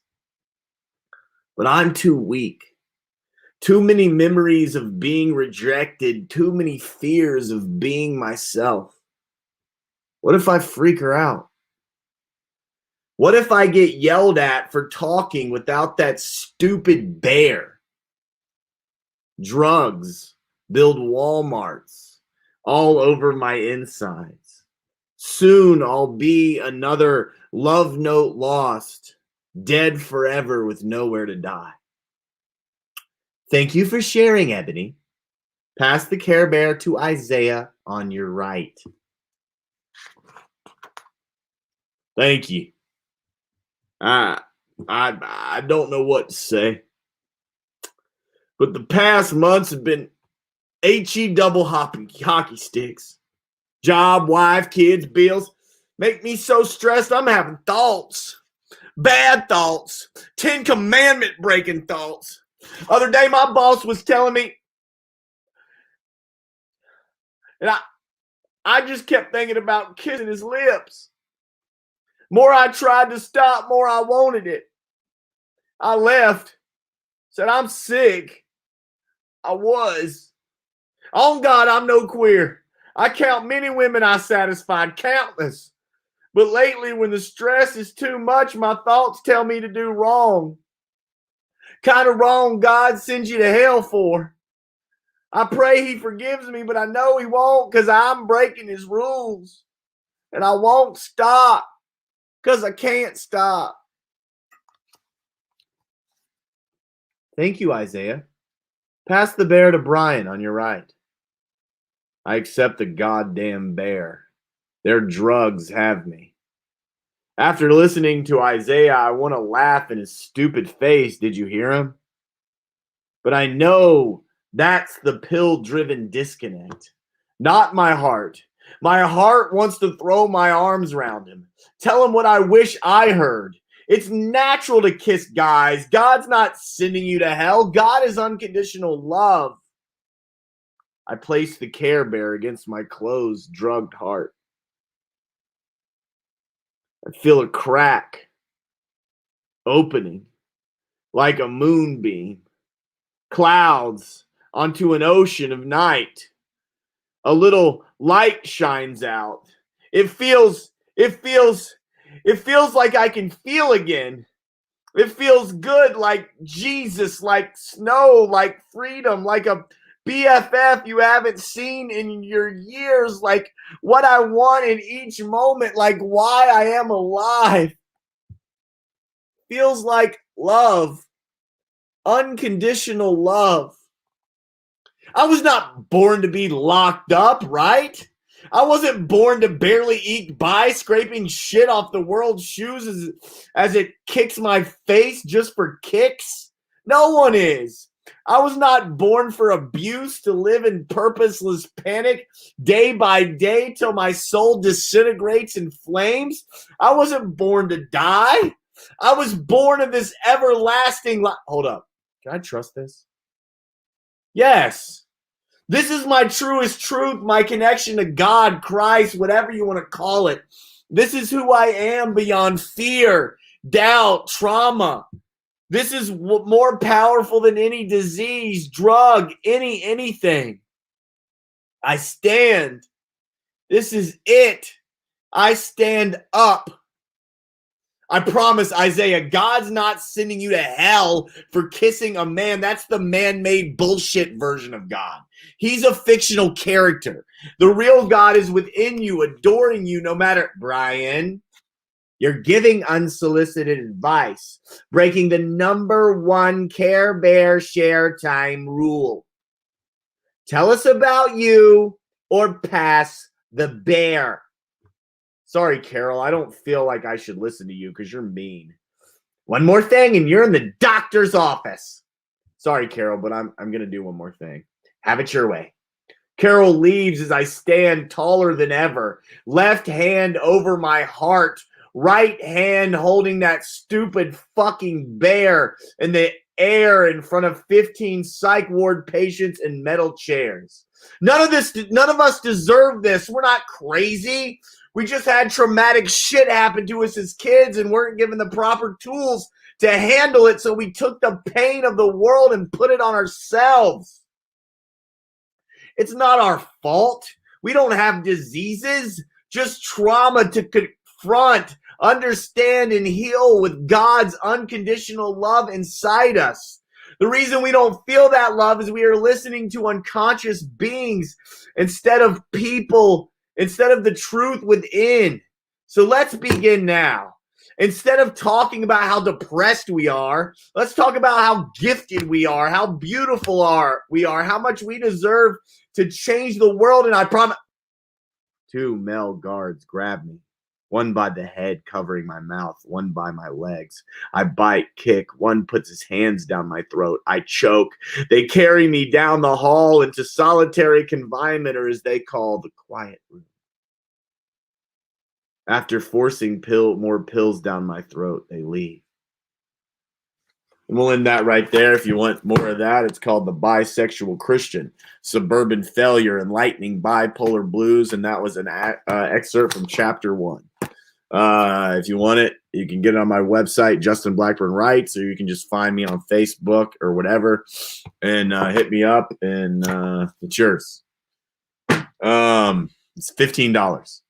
Speaker 10: But I'm too weak. Too many memories of being rejected. Too many fears of being myself. What if I freak her out? What if I get yelled at for talking without that stupid bear? Drugs build Walmarts all over my insides. Soon I'll be another love note lost, dead forever with nowhere to die. Thank you for sharing, Ebony. Pass the Care Bear to Isaiah on your right. Thank you. I don't know what to say. But the past months have been HE double hockey sticks. Job, wife, kids, bills. Make me so stressed I'm having thoughts. Bad thoughts. 10 commandment breaking thoughts. Other day my boss was telling me, and I just kept thinking about kissing his lips. More I tried to stop, more I wanted it. I left. Said I'm sick. I was. On God, I'm no queer. I count many women I satisfied, countless. But lately, when the stress is too much, my thoughts tell me to do wrong. Kind of wrong God sends you to hell for. I pray he forgives me, but I know he won't because I'm breaking his rules. And I won't stop because I can't stop. Thank you, Isaiah. Pass the bear to Brian on your right. I accept the goddamn bear. Their drugs have me. After listening to Isaiah, I want to laugh in his stupid face. Did you hear him? But I know that's the pill-driven disconnect. Not my heart. My heart wants to throw my arms around him. Tell him what I wish I heard. It's natural to kiss guys. God's not sending you to hell. God is unconditional love. I place the Care Bear against my closed, drugged heart. I feel a crack opening like a moonbeam. Clouds onto an ocean of night. A little light shines out. It feels like I can feel again. It feels good, like Jesus, like snow, like freedom, like a BFF you haven't seen in your years, like what I want in each moment, like why I am alive. Feels like love, unconditional love. I was not born to be locked up, right? I wasn't born to barely eke by, scraping shit off the world's shoes as it kicks my face just for kicks. No one is. I was not born for abuse, to live in purposeless panic day by day till my soul disintegrates in flames. I wasn't born to die. I was born of this everlasting life. Hold up. Can I trust this? Yes. This is my truest truth, my connection to God, Christ, whatever you want to call it. This is who I am beyond fear, doubt, trauma. This is more powerful than any disease, drug, anything. I stand. This is it. I stand up. I promise, Isaiah, God's not sending you to hell for kissing a man. That's the man-made bullshit version of God. He's a fictional character. The real God is within you, adoring you no matter. Brian, you're giving unsolicited advice, breaking the number one Care Bear share time rule. Tell us about you or pass the bear. Sorry, Carol, I don't feel like I should listen to you because you're mean. One more thing and you're in the doctor's office. Sorry, Carol, but I'm going to do one more thing. Have it your way. Carol leaves as I stand taller than ever, left hand over my heart, right hand holding that stupid fucking bear in the air in front of 15 psych ward patients in metal chairs. None of us deserve this. We're not crazy. We just had traumatic shit happen to us as kids and weren't given the proper tools to handle it, so we took the pain of the world and put it on ourselves. It's not our fault. We don't have diseases, just trauma to confront, understand, and heal with God's unconditional love inside us. The reason we don't feel that love is we are listening to unconscious beings instead of people, instead of the truth within. So let's begin now. Instead of talking about how depressed we are, let's talk about how gifted we are, how beautiful we are, how much we deserve to change the world. And I promise. 2 male guards grab me, one by the head covering my mouth, one by my legs. I bite, kick. One puts his hands down my throat. I choke. They carry me down the hall into solitary confinement, or as they call the quiet room. After forcing more pills down my throat, they leave. And we'll end that right there. If you want more of that, it's called The Bisexual Christian, Suburban Failure, Enlightening Bipolar Blues, and that was an excerpt from chapter 1. If you want it, you can get it on my website, Justin Blackburn Writes, or you can just find me on Facebook or whatever and hit me up, and it's yours. It's $15.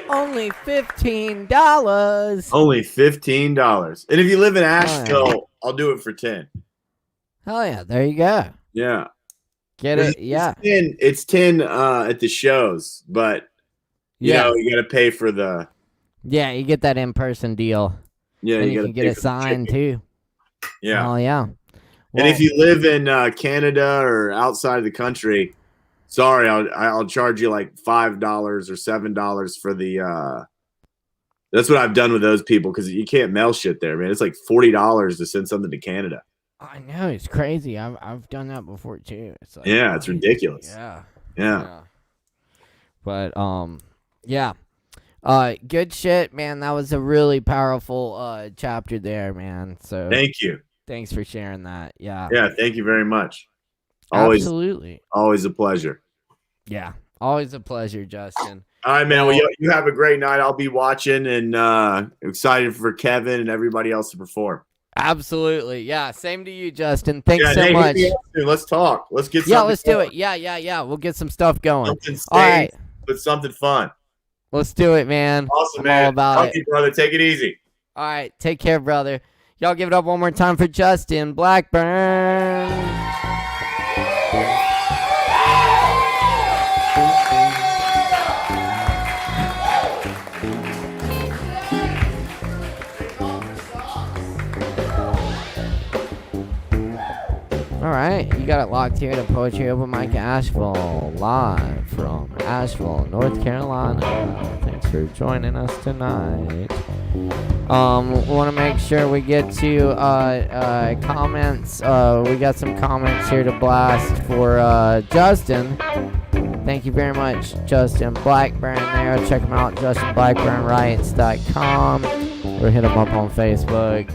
Speaker 1: Only $15.
Speaker 10: Only $15. And if you live in Asheville, I'll do it for 10.
Speaker 1: Hell yeah, there you go.
Speaker 10: Yeah.
Speaker 1: Get it? Yeah.
Speaker 10: It's 10 at the shows, but you know, you got to pay for the.
Speaker 1: Yeah, you get that in-person deal.
Speaker 10: Yeah,
Speaker 1: and you can get it signed too.
Speaker 10: Yeah.
Speaker 1: Oh yeah.
Speaker 10: And if you live in Canada or outside of the country, sorry, I'll charge you like $5 or $7 for the. That's what I've done with those people, because you can't mail shit there, man. It's like $40 to send something to Canada.
Speaker 1: I know, it's crazy. I've done that before too. It's like,
Speaker 10: yeah, it's ridiculous.
Speaker 1: Yeah. But yeah. Good shit, man. That was a really powerful chapter there, man. So
Speaker 10: thank you.
Speaker 1: Thanks for sharing that. Yeah.
Speaker 10: Yeah, thank you very much.
Speaker 1: Absolutely.
Speaker 10: Always a pleasure.
Speaker 1: Yeah. Always a pleasure, Justin.
Speaker 10: All right, man. Well, you have a great night. I'll be watching and excited for Kevin and everybody else to perform.
Speaker 1: Absolutely. Yeah. Same to you, Justin. Thanks so much.
Speaker 10: Let's talk. Let's get something.
Speaker 1: Yeah, let's do it. Yeah. We'll get some stuff going.
Speaker 10: Something
Speaker 1: all right.
Speaker 10: But something fun.
Speaker 1: Let's do it, man.
Speaker 10: Awesome,
Speaker 1: I'm
Speaker 10: man.
Speaker 1: all about it.
Speaker 10: You, brother. Take it easy.
Speaker 1: All right. Take care, brother. Y'all give it up one more time for Justin Blackburn. All right, you got it locked here to Poetry Open Mic Asheville, live from Asheville, North Carolina. Thanks for joining us tonight. We want to make sure we get to comments. We got some comments here to blast for Justin. Thank you very much, Justin Blackburn there. Check him out, justinblackburnwrites.com, or hit him up on Facebook.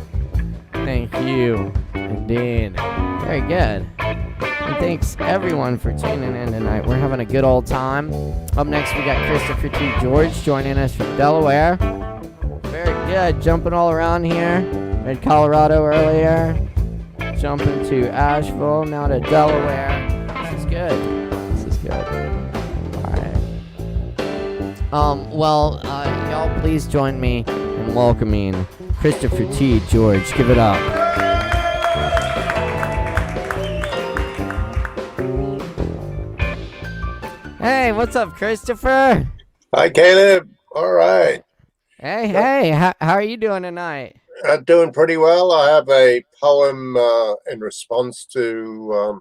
Speaker 1: Thank you, indeed. Very good. And thanks everyone for tuning in tonight. We're having a good old time. Up next, we got Christopher T. George joining us from Delaware. Very good. Jumping all around here. We had Colorado earlier. Jumping to Asheville, now to Delaware. This is good. This is good. All right. Y'all please join me in welcoming Christopher T. George. Give it up. Hey, what's up, Christopher?
Speaker 11: Hi, Caleb. All right.
Speaker 1: Hey, how are you doing tonight?
Speaker 11: Doing pretty well. I have a poem in response to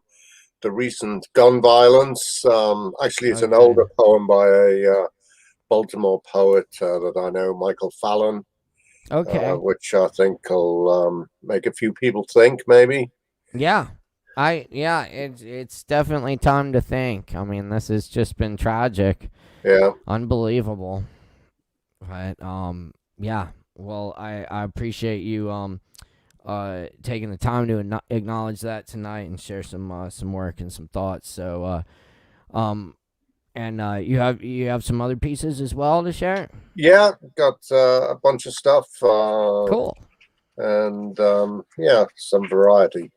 Speaker 11: the recent gun violence. Actually, it's an older poem by a Baltimore poet that I know, Michael Fallon.
Speaker 1: Okay.
Speaker 11: Which I think will make a few people think, maybe.
Speaker 1: Yeah. It's definitely time to think. I mean, this has just been tragic.
Speaker 11: Yeah.
Speaker 1: Unbelievable. But yeah. Well, I appreciate you taking the time to acknowledge that tonight and share some work and some thoughts. So and you have some other pieces as well to share?
Speaker 11: Yeah, got a bunch of stuff.
Speaker 1: Cool.
Speaker 11: And yeah, some variety.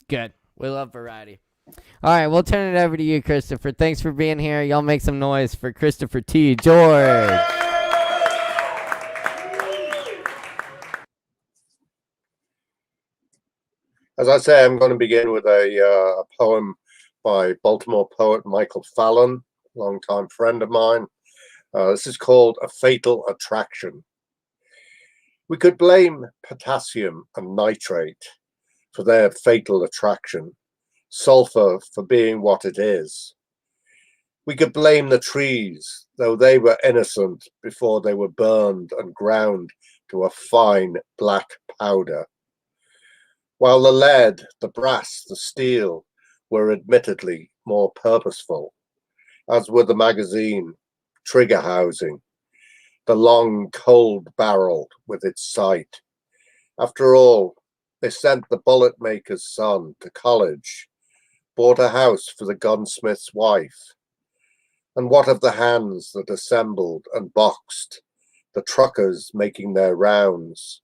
Speaker 1: Good. We love variety. All right, we'll turn it over to you, Christopher. Thanks for being here. Y'all make some noise for Christopher T. George.
Speaker 11: As I say, I'm going to begin with a poem by Baltimore poet Michael Fallon, longtime friend of mine. This is called A Fatal Attraction. We could blame potassium and nitrate for their fatal attraction, sulfur for being what it is. We could blame the trees, though they were innocent before they were burned and ground to a fine black powder. While the lead, the brass, the steel were admittedly more purposeful, as were the magazine, trigger housing, the long cold barrel with its sight. After all, they sent the bullet maker's son to college, bought a house for the gunsmith's wife. And what of the hands that assembled and boxed, the truckers making their rounds?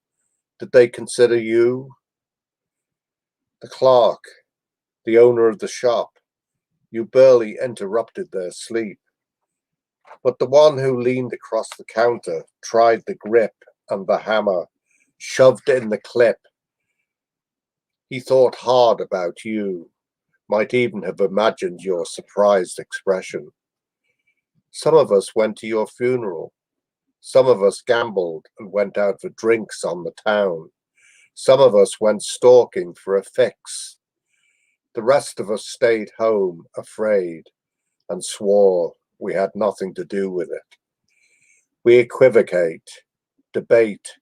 Speaker 11: Did they consider you? The clerk, the owner of the shop, you barely interrupted their sleep. But the one who leaned across the counter tried the grip and the hammer, shoved in the clip. He thought hard about you, might even have imagined your surprised expression. Some of us went to your funeral. Some of us gambled and went out for drinks on the town. Some of us went stalking for a fix. The rest of us stayed home, afraid, and swore we had nothing to do with it. We equivocate, debate,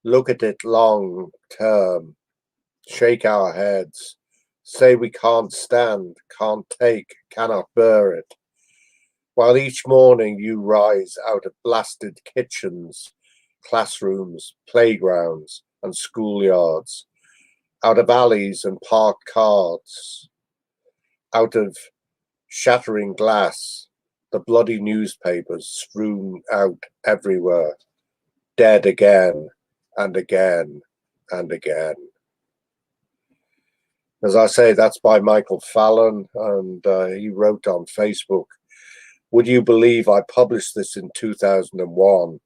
Speaker 11: look at it long term, shake our heads, say we can't stand, can't take, cannot bear it. While each morning you rise out of blasted kitchens, classrooms, playgrounds, and schoolyards, out of alleys and parked cars, out of shattering glass, the bloody newspapers strewn out everywhere, dead again and again and again. As I say, that's by Michael Fallon, and he wrote on Facebook, "Would you believe I published this in 2001,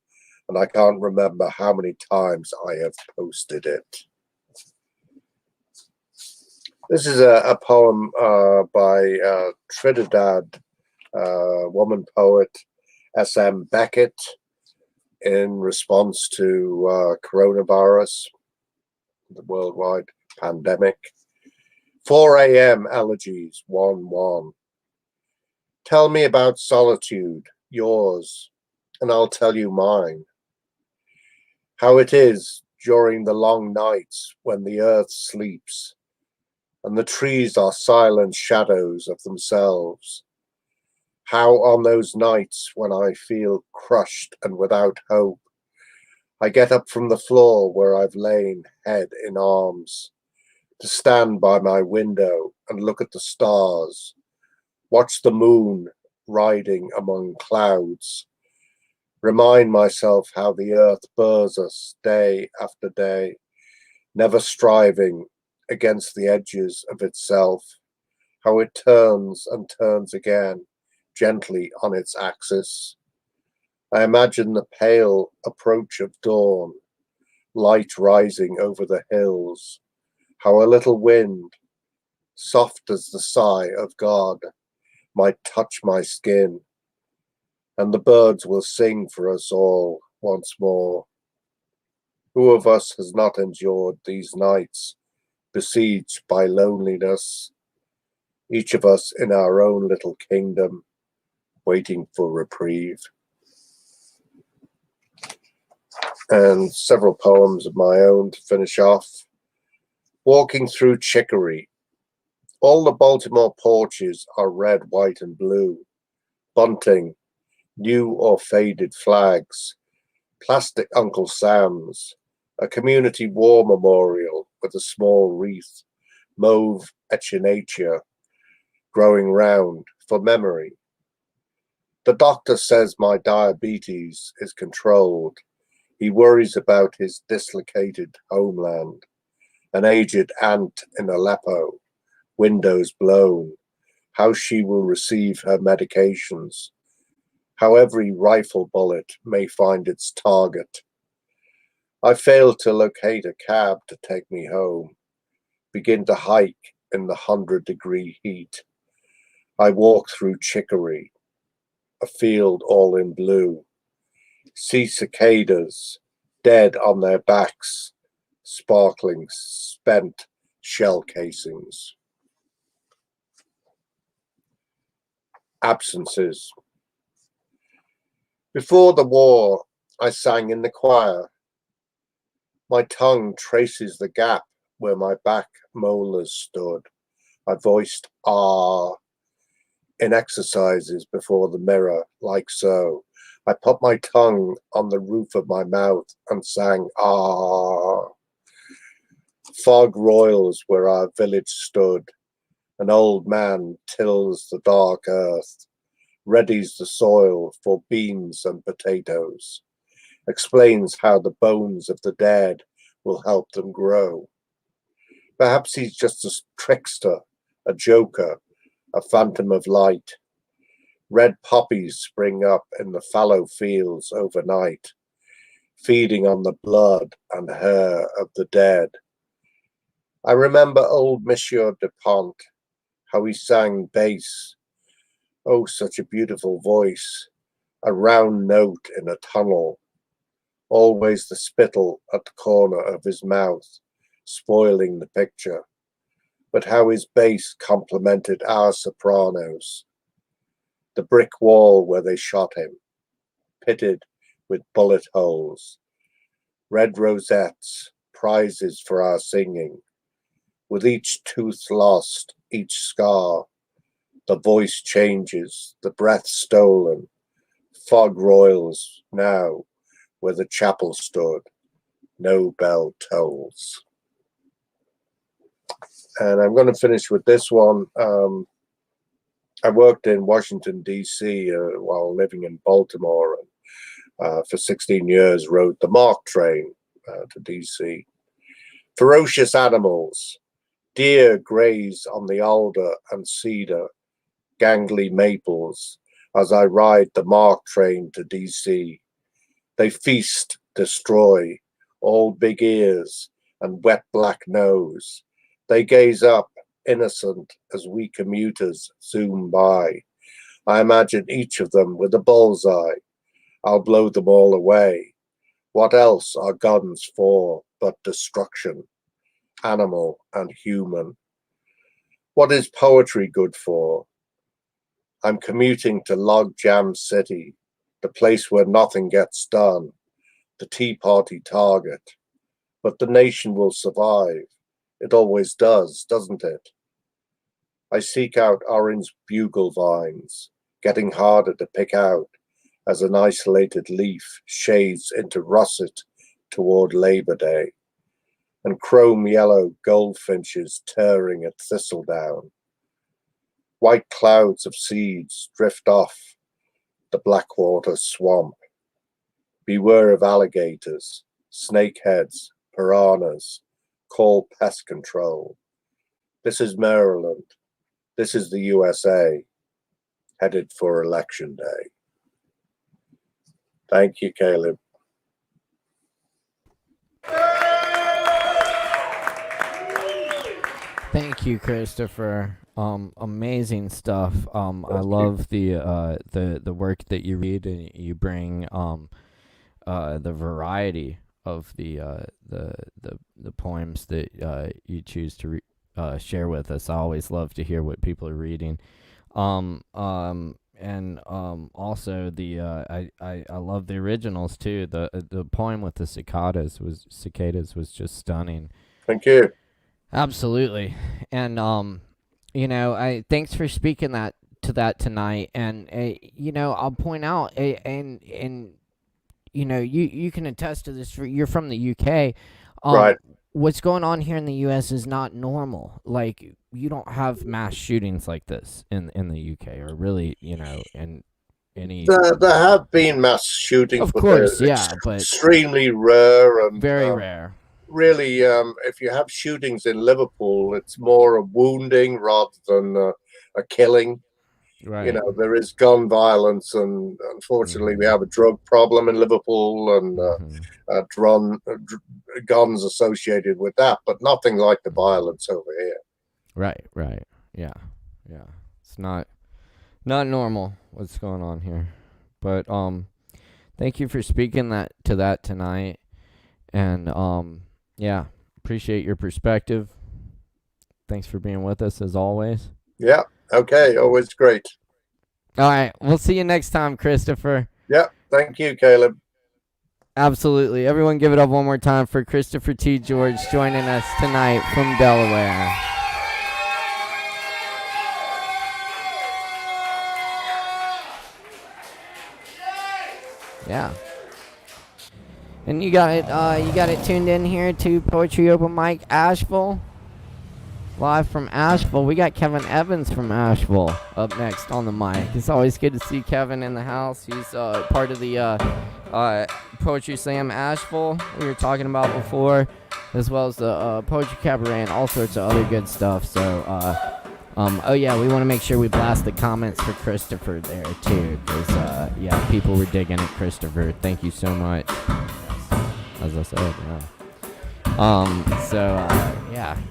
Speaker 11: and I can't remember how many times I have posted it." This is a poem by Trinidad woman poet S.M. Beckett in response to coronavirus, the worldwide pandemic. 4 a.m. elegies, 1-1. Tell me about solitude, yours, and I'll tell you mine. How it is during the long nights when the earth sleeps and the trees are silent shadows of themselves. How on those nights when I feel crushed and without hope, I get up from the floor where I've lain, head in arms, to stand by my window and look at the stars, watch the moon riding among clouds, remind myself how the earth burrs us day after day, never striving against the edges of itself, how it turns and turns again, gently on its axis. I imagine the pale approach of dawn, light rising over the hills, how a little wind, soft as the sigh of God, might touch my skin, and the birds will sing for us all once more. Who of us has not endured these nights, besieged by loneliness, each of us in our own little kingdom, waiting for reprieve? And several poems of my own to finish off. Walking through Chicory. All the Baltimore porches are red, white, and blue. Bunting, new or faded flags, plastic Uncle Sam's, a community war memorial with a small wreath, mauve echinacea growing round for memory. The doctor says my diabetes is controlled. He worries about his dislocated homeland, an aged aunt in Aleppo, windows blown, how she will receive her medications, how every rifle bullet may find its target. I fail to locate a cab to take me home, begin to hike in the 100-degree heat. I walk through Chicory, a field all in blue, see cicadas dead on their backs, sparkling spent shell casings. Absences. Before the war, I sang in the choir. My tongue traces the gap where my back molars stood. I voiced ah in exercises before the mirror, like so. I put my tongue on the roof of my mouth and sang ah. Fog roils where our village stood. An old man tills the dark earth, readies the soil for beans and potatoes, explains how the bones of the dead will help them grow. Perhaps he's just a trickster, a joker, a phantom of light. Red poppies spring up in the fallow fields overnight, feeding on the blood and hair of the dead. I remember old Monsieur Dupont, how he sang bass. Oh, such a beautiful voice, a round note in a tunnel. Always the spittle at the corner of his mouth, spoiling the picture. But how his bass complemented our sopranos. The brick wall where they shot him, pitted with bullet holes. Red rosettes, prizes for our singing. With each tooth lost, each scar, the voice changes, the breath stolen. Fog roils now where the chapel stood, no bell tolls. And I'm going to finish with this one. I worked in Washington, D.C. While living in Baltimore, and for 16 years rode the MiC train to D.C. Ferocious animals. Deer graze on the alder and cedar, gangly maples, as I ride the MiC train to D.C. They feast, destroy, all big ears and wet black nose. They gaze up, innocent, as we commuters zoom by. I imagine each of them with a bullseye. I'll blow them all away. What else are guns for but destruction, animal and human? What is poetry good for? I'm commuting to Log Jam City, the place where nothing gets done, the Tea Party target. But the nation will survive. It always does, doesn't it? I seek out orange bugle vines, getting harder to pick out as an isolated leaf shades into russet toward Labor Day, and chrome yellow goldfinches tearing at thistledown. White clouds of seeds drift off the Blackwater swamp. Beware of alligators, snakeheads, piranhas. Call pest control. This is Maryland. This is the USA, headed for Election Day. Thank you, Caleb.
Speaker 1: Thank you, Christopher. Amazing stuff. I love the work that you read, and you bring the variety of the poems that you choose to share with us. I always love to hear what people are reading. Also I love the originals too. The poem with the cicadas was just stunning.
Speaker 11: Thank you.
Speaker 1: Absolutely. And I thanks for speaking to that tonight. And I'll point out, and you can attest to this. You're from the UK.
Speaker 11: Right.
Speaker 1: What's going on here in the U.S. is not normal. Like, you don't have mass shootings like this in the U.K. or really, in any.
Speaker 11: There have been mass shootings,
Speaker 1: of course, but
Speaker 11: extremely rare and
Speaker 1: very rare.
Speaker 11: Really, if you have shootings in Liverpool, it's more a wounding rather than a killing.
Speaker 1: Right.
Speaker 11: There is gun violence, and unfortunately, we have a drug problem in Liverpool, and guns associated with that, but nothing like the violence over here.
Speaker 1: Right. Yeah. It's not normal what's going on here, but thank you for speaking to that tonight, and appreciate your perspective. Thanks for being with us as always.
Speaker 11: Yeah. Okay. Always great.
Speaker 1: All right. We'll see you next time, Christopher.
Speaker 11: Yeah. Thank you, Caleb.
Speaker 1: Absolutely. Everyone give it up one more time for Christopher T. George joining us tonight from Delaware. Yeah. And you got it tuned in here to Poetry Open Mic Asheville. Live from Asheville. We got Kevin Evans from Asheville up next on the mic. It's always good to see Kevin in the house. He's part of the Poetry Slam Asheville we were talking about before, as well as the Poetry Cabaret and all sorts of other good stuff. So, we want to make sure we blast the comments for Christopher there too, because people were digging at Christopher. Thank you so much. As I said,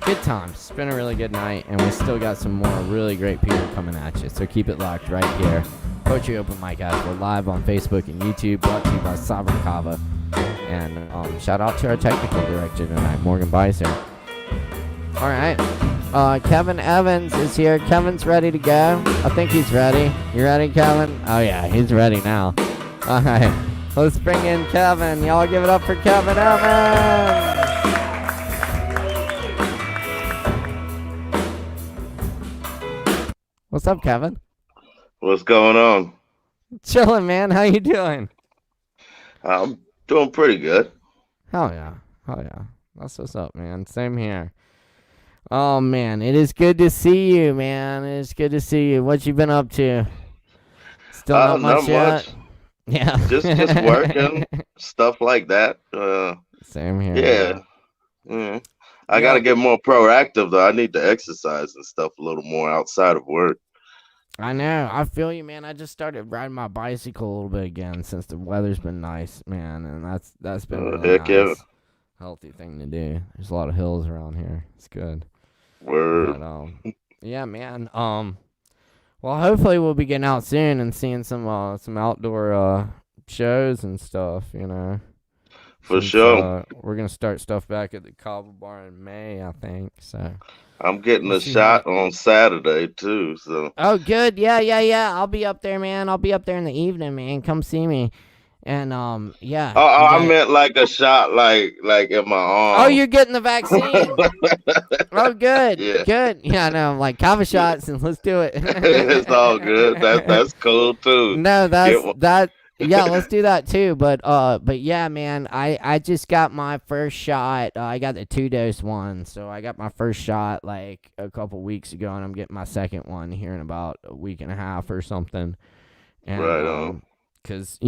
Speaker 1: good times. It's been a really good night, and we still got some more really great people coming at you. So keep it locked right here. Poetry Open Mic Guys. We're live on Facebook and YouTube, brought to you by Sovereign Kava. And shout out to our technical director tonight, Morgan Beissert. All right. Kevin Evans is here. Kevin's ready to go. I think he's ready. You ready, Kevin? Oh, yeah, he's ready now. All right. Let's bring in Kevin. Y'all give it up for Kevin Evans. What's up, Kevin?
Speaker 12: What's going on?
Speaker 1: Chilling, man. How you doing?
Speaker 12: I'm doing pretty good.
Speaker 1: Hell yeah. That's what's up, man. Same here. Oh, man. It is good to see you, man. It is good to see you. What you been up to? Still not much yet? Yeah.
Speaker 12: Just working, stuff like that.
Speaker 1: Same here.
Speaker 12: Yeah. I got to get more proactive, though. I need to exercise and stuff a little more outside of work.
Speaker 1: I know. I feel you, man. I just started riding my bicycle a little bit again since the weather's been nice, man. And that's been really nice. Yeah. Healthy thing to do. There's a lot of hills around here. It's good.
Speaker 12: Word.
Speaker 1: But, yeah, man. Well, hopefully we'll be getting out soon and seeing some outdoor shows and stuff,
Speaker 12: For sure.
Speaker 1: We're going to start stuff back at the Kava bar in May, I think. So
Speaker 12: I'm getting a shot on Saturday, too. So.
Speaker 1: Oh, good. Yeah. I'll be up there, man. I'll be up there in the evening, man. Come see me. And yeah,
Speaker 12: Oh,
Speaker 1: you
Speaker 12: I
Speaker 1: got.
Speaker 12: meant like a shot, like in my
Speaker 1: Oh,
Speaker 12: arm.
Speaker 1: you're getting the vaccine. Oh, good,
Speaker 12: Yeah,
Speaker 1: good. Yeah, I know. I'm like Kava
Speaker 12: yeah.
Speaker 1: shots, and let's do it.
Speaker 12: It's all good. That's cool too.
Speaker 1: No,
Speaker 12: Get
Speaker 1: that's
Speaker 12: one.
Speaker 1: that. Yeah, let's do that too. But yeah, man, I just got my first shot. I got the 2-dose one, so I got my first shot like a couple weeks ago, and I'm getting my second one here in about a week and a half or something. And
Speaker 12: Right on.
Speaker 1: cause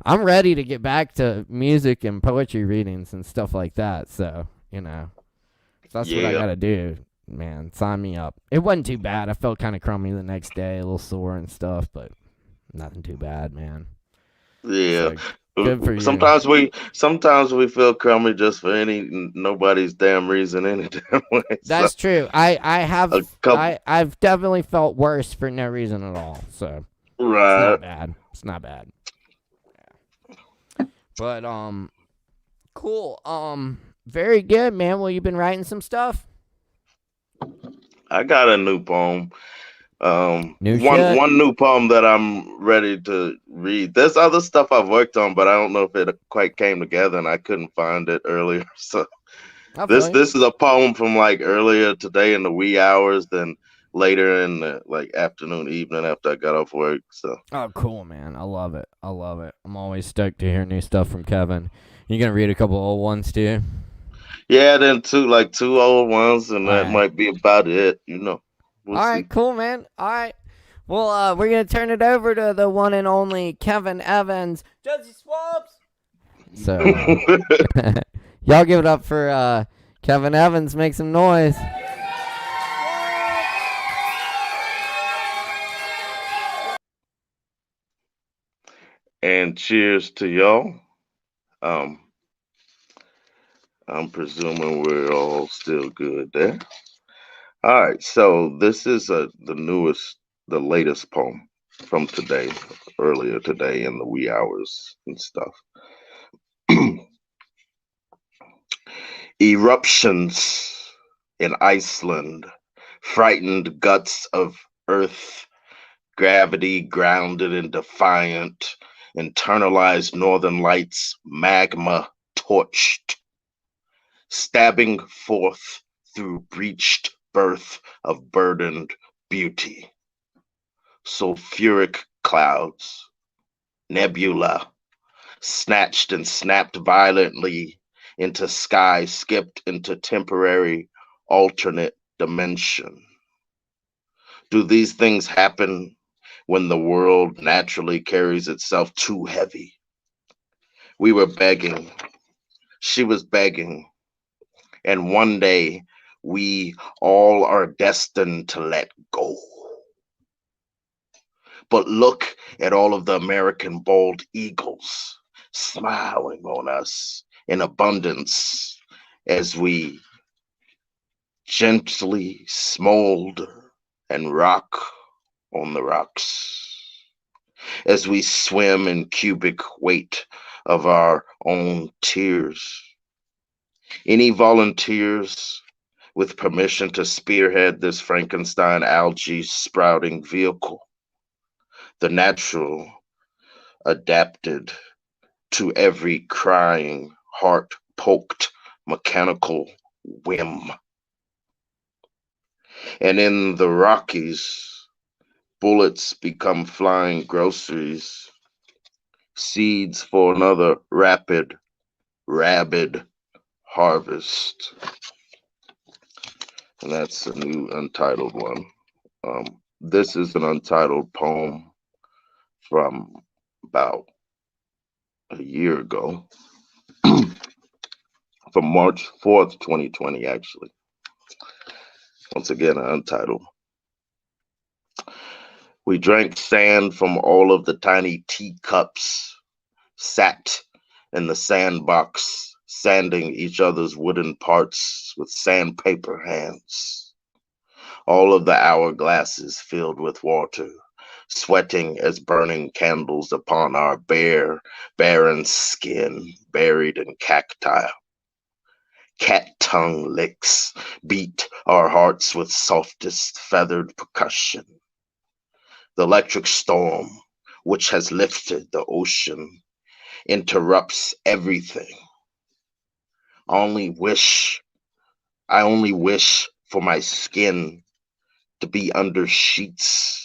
Speaker 1: I'm ready to get back to music and poetry readings and stuff like that. So that's what I
Speaker 12: Yeah,
Speaker 1: gotta do, man. Sign me up. It wasn't too bad. I felt kind of crummy the next day, a little sore and stuff, but nothing too bad, man.
Speaker 12: yeah.
Speaker 1: So good for you.
Speaker 12: Sometimes we feel crummy just for nobody's damn reason any damn way. So
Speaker 1: That's true. I have
Speaker 12: a couple,
Speaker 1: I've definitely felt worse for no reason at all. So it's
Speaker 12: right?
Speaker 1: not bad. It's not bad. But cool. Very good, man. Well, you've been writing some stuff.
Speaker 12: I got a new poem.
Speaker 1: New
Speaker 12: One
Speaker 1: shit.
Speaker 12: one new poem that I'm ready to read. There's other stuff I've worked on, but I don't know if it quite came together, and I couldn't find it earlier. So
Speaker 1: I feel
Speaker 12: this
Speaker 1: you.
Speaker 12: this is a poem from like earlier today in the wee hours, than later in the like afternoon, evening after I got off work. So
Speaker 1: Oh, cool, man. I love it. I love it. I'm always stoked to hear new stuff from Kevin. You gonna read a couple old ones too?
Speaker 12: yeah, then two old ones, and
Speaker 1: All
Speaker 12: that
Speaker 1: right.
Speaker 12: might be about it. We'll
Speaker 1: All
Speaker 12: see.
Speaker 1: right, cool, man. All right. Well, we're gonna turn it over to the one and only Kevin Evans. Judgy Swabs. So, y'all give it up for Kevin Evans. Make some noise.
Speaker 12: And cheers to y'all. Um, I'm presuming we're all still good there. All right, so this is the latest poem from today, earlier today in the wee hours and stuff. Eruptions in Iceland, frightened guts of earth, gravity grounded and defiant, internalized northern lights, magma torched, stabbing forth through breached birth of burdened beauty. Sulfuric clouds, nebula, snatched and snapped violently into sky, skipped into temporary alternate dimension. Do these things happen when the world naturally carries itself too heavy? We were begging, she was begging, and one day we all are destined to let go. But look at all of the American bald eagles smiling on us in abundance as we gently smolder and rock on the rocks, as we swim in cubic weight of our own tears. Any volunteers with permission to spearhead this Frankenstein algae sprouting vehicle? The natural adapted to every crying, heart poked mechanical whim. And in the Rockies, bullets become flying groceries, seeds for another rabid harvest. And that's a new untitled one. This is an untitled poem from about a year ago, from March 4th, 2020, actually. Once again, untitled. We drank sand from all of the tiny teacups, sat in the sandbox, sanding each other's wooden parts with sandpaper hands. All of the hourglasses filled with water, sweating as burning candles upon our bare, barren skin, buried in cacti. Cat tongue licks beat our hearts with softest feathered percussion. The electric storm, which has lifted the ocean, interrupts everything. I only wish for my skin to be under sheets.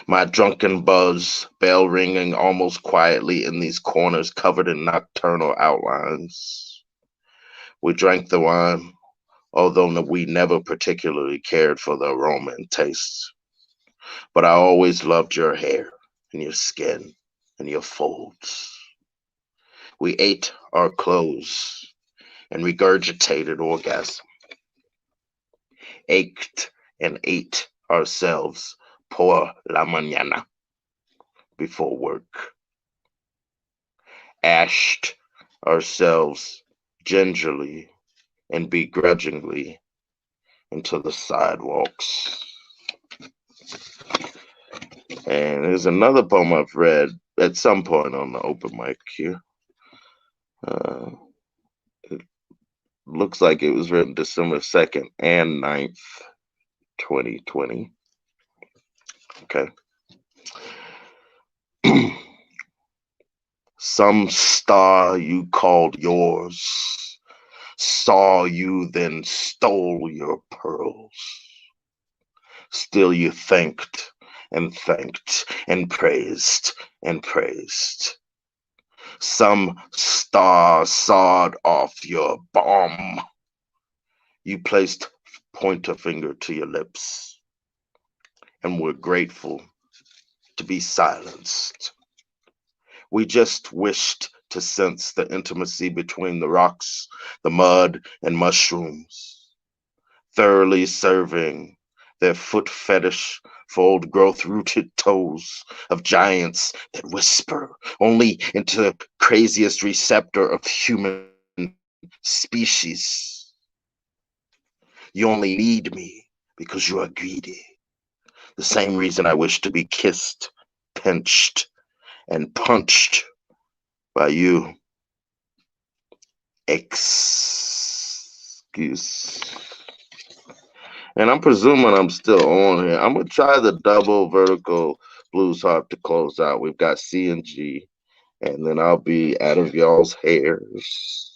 Speaker 12: My drunken buzz, bell ringing almost quietly in these corners covered in nocturnal outlines. We drank the wine, although we never particularly cared for the aroma and taste. But I always loved your hair and your skin and your folds. We ate our clothes and regurgitated orgasm, ached and ate ourselves por la mañana before work, ashed ourselves gingerly and begrudgingly into the sidewalks. And there's another poem I've read at some point on the open mic here. It looks like it was written December 2nd and 9th, 2020. Okay. Some star you called yours saw you, then stole your pearls. Still you thanked and thanked and praised and praised. Some star sawed off your bomb. You placed pointer finger to your lips and were grateful to be silenced. We just wished to sense the intimacy between the rocks, the mud, and mushrooms, thoroughly serving their foot fetish for old growth-rooted toes of giants that whisper only into the craziest receptor of human species. You only need me because you are greedy. The same reason I wish to be kissed, pinched, and punched by you. Excuse. And I'm presuming I'm still on here. I'm going to try the double vertical blues harp to close out. We've got C and G, and then I'll be out of y'all's hairs.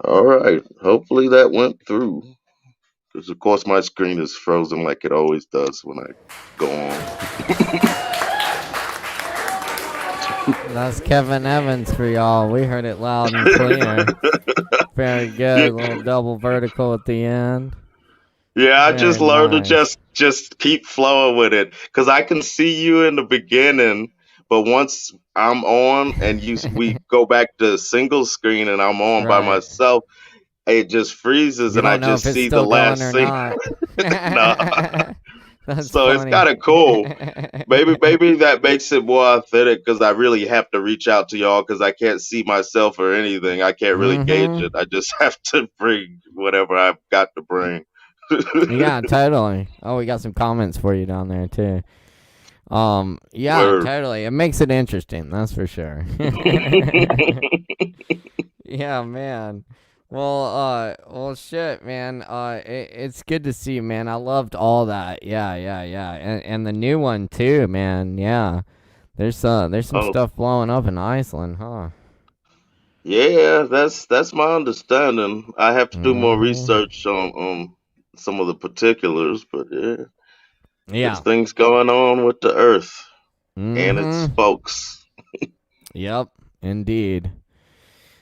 Speaker 12: All right. Hopefully that went through. Because, of course, my screen is frozen like it always does when I go on.
Speaker 1: That's Kevin Evans for y'all. We heard it loud and clear. Very good. A little double vertical at the end.
Speaker 12: Yeah, I just
Speaker 1: Very
Speaker 12: learned
Speaker 1: nice.
Speaker 12: to just keep flowing with it. Because I can see you in the beginning, but once I'm on and we go back to single screen and I'm on by
Speaker 1: Right.
Speaker 12: myself, it just freezes
Speaker 1: You
Speaker 12: and I
Speaker 1: don't know
Speaker 12: just
Speaker 1: if it's
Speaker 12: see the
Speaker 1: still going
Speaker 12: last
Speaker 1: or
Speaker 12: scene.
Speaker 1: not.
Speaker 12: No.
Speaker 1: That's
Speaker 12: So it's
Speaker 1: funny.
Speaker 12: kind of cool. Maybe that makes it more authentic because I really have to reach out to y'all because I can't see myself or anything. I can't really gauge it. I just have to bring whatever I've got to bring.
Speaker 1: Yeah, totally. Oh, we got some comments for you down there too. Yeah,
Speaker 12: Word.
Speaker 1: totally. It makes it interesting, that's for sure. Yeah, man. Well, shit, man. It's good to see you, man. I loved all that. Yeah, and the new one too, man. Yeah, there's some stuff blowing up in Iceland, huh?
Speaker 12: Yeah, that's my understanding. I have to do more
Speaker 1: Mm-hmm.
Speaker 12: research on some of the particulars, but yeah, there's
Speaker 1: Yeah.
Speaker 12: things going on with the Earth and its
Speaker 1: Mm-hmm.
Speaker 12: folks.
Speaker 1: Yep. Indeed.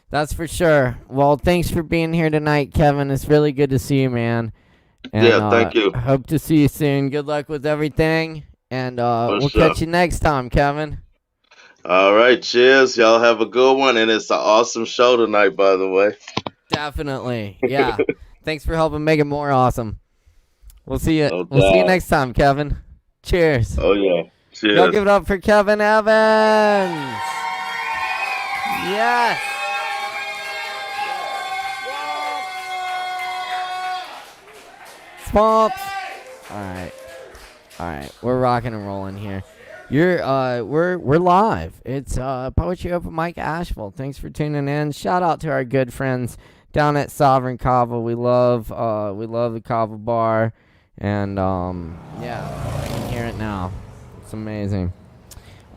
Speaker 1: That's for sure. Well, thanks for being here tonight, Kevin. It's really good to see you, man. And
Speaker 12: Yeah, thank you
Speaker 1: hope to see you soon. Good luck with everything. And
Speaker 12: for
Speaker 1: we'll
Speaker 12: sure.
Speaker 1: catch you next time, Kevin.
Speaker 12: All right, cheers. Y'all have a good one, and it's an awesome show tonight, by the way.
Speaker 1: Definitely. Yeah. Thanks for helping make it more awesome. We'll see you.
Speaker 12: No
Speaker 1: We'll see you
Speaker 12: doubt.
Speaker 1: next time, Kevin. Cheers.
Speaker 12: Oh yeah,
Speaker 1: Y'all
Speaker 12: cheers.
Speaker 1: give it up for Kevin Evans. Yes. Swamps. All right. All right. We're rocking and rolling here. We're live. It's Poetry Open Mic Asheville. Thanks for tuning in. Shout out to our good friends down at Sovereign Kava. We love the Kava bar, and yeah, I can hear it now. It's amazing.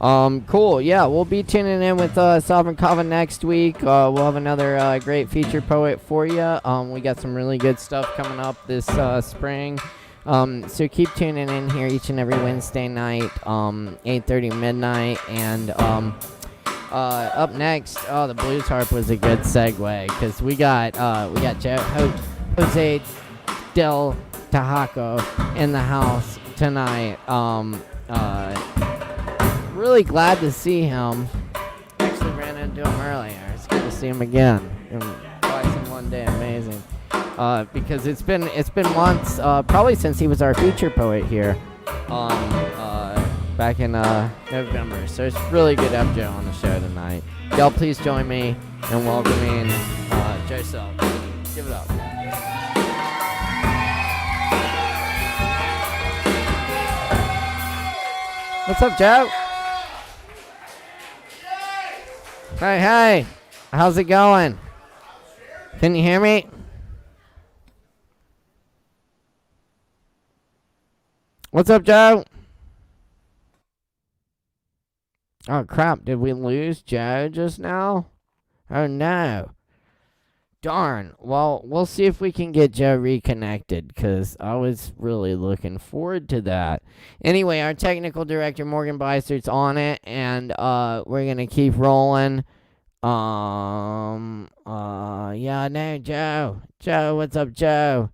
Speaker 1: Cool. Yeah, we'll be tuning in with Sovereign Kava next week. We'll have another great featured poet for you. We got some really good stuff coming up this spring. So keep tuning in here each and every Wednesday night, 8:30 midnight, and up next, the blues harp was a good segue because we got Jose Del Tajaco in the house tonight. Really glad to see him. Actually ran into him earlier. It's good to see him again. And twice in one day, amazing. Because it's been months, probably since he was our feature poet here, back in November. So it's really good to have Joe on the show tonight. Y'all please join me in welcoming Joe Self. Give it up. What's up, Joe? Hey, how's it going? Can you hear me? What's up, Joe? Oh, crap. Did we lose Joe just now? Oh, no. Darn. Well, we'll see if we can get Joe reconnected, because I was really looking forward to that. Anyway, our technical director, Morgan Beisert's on it, and we're going to keep rolling. Yeah, no, Joe. Joe, what's up, Joe?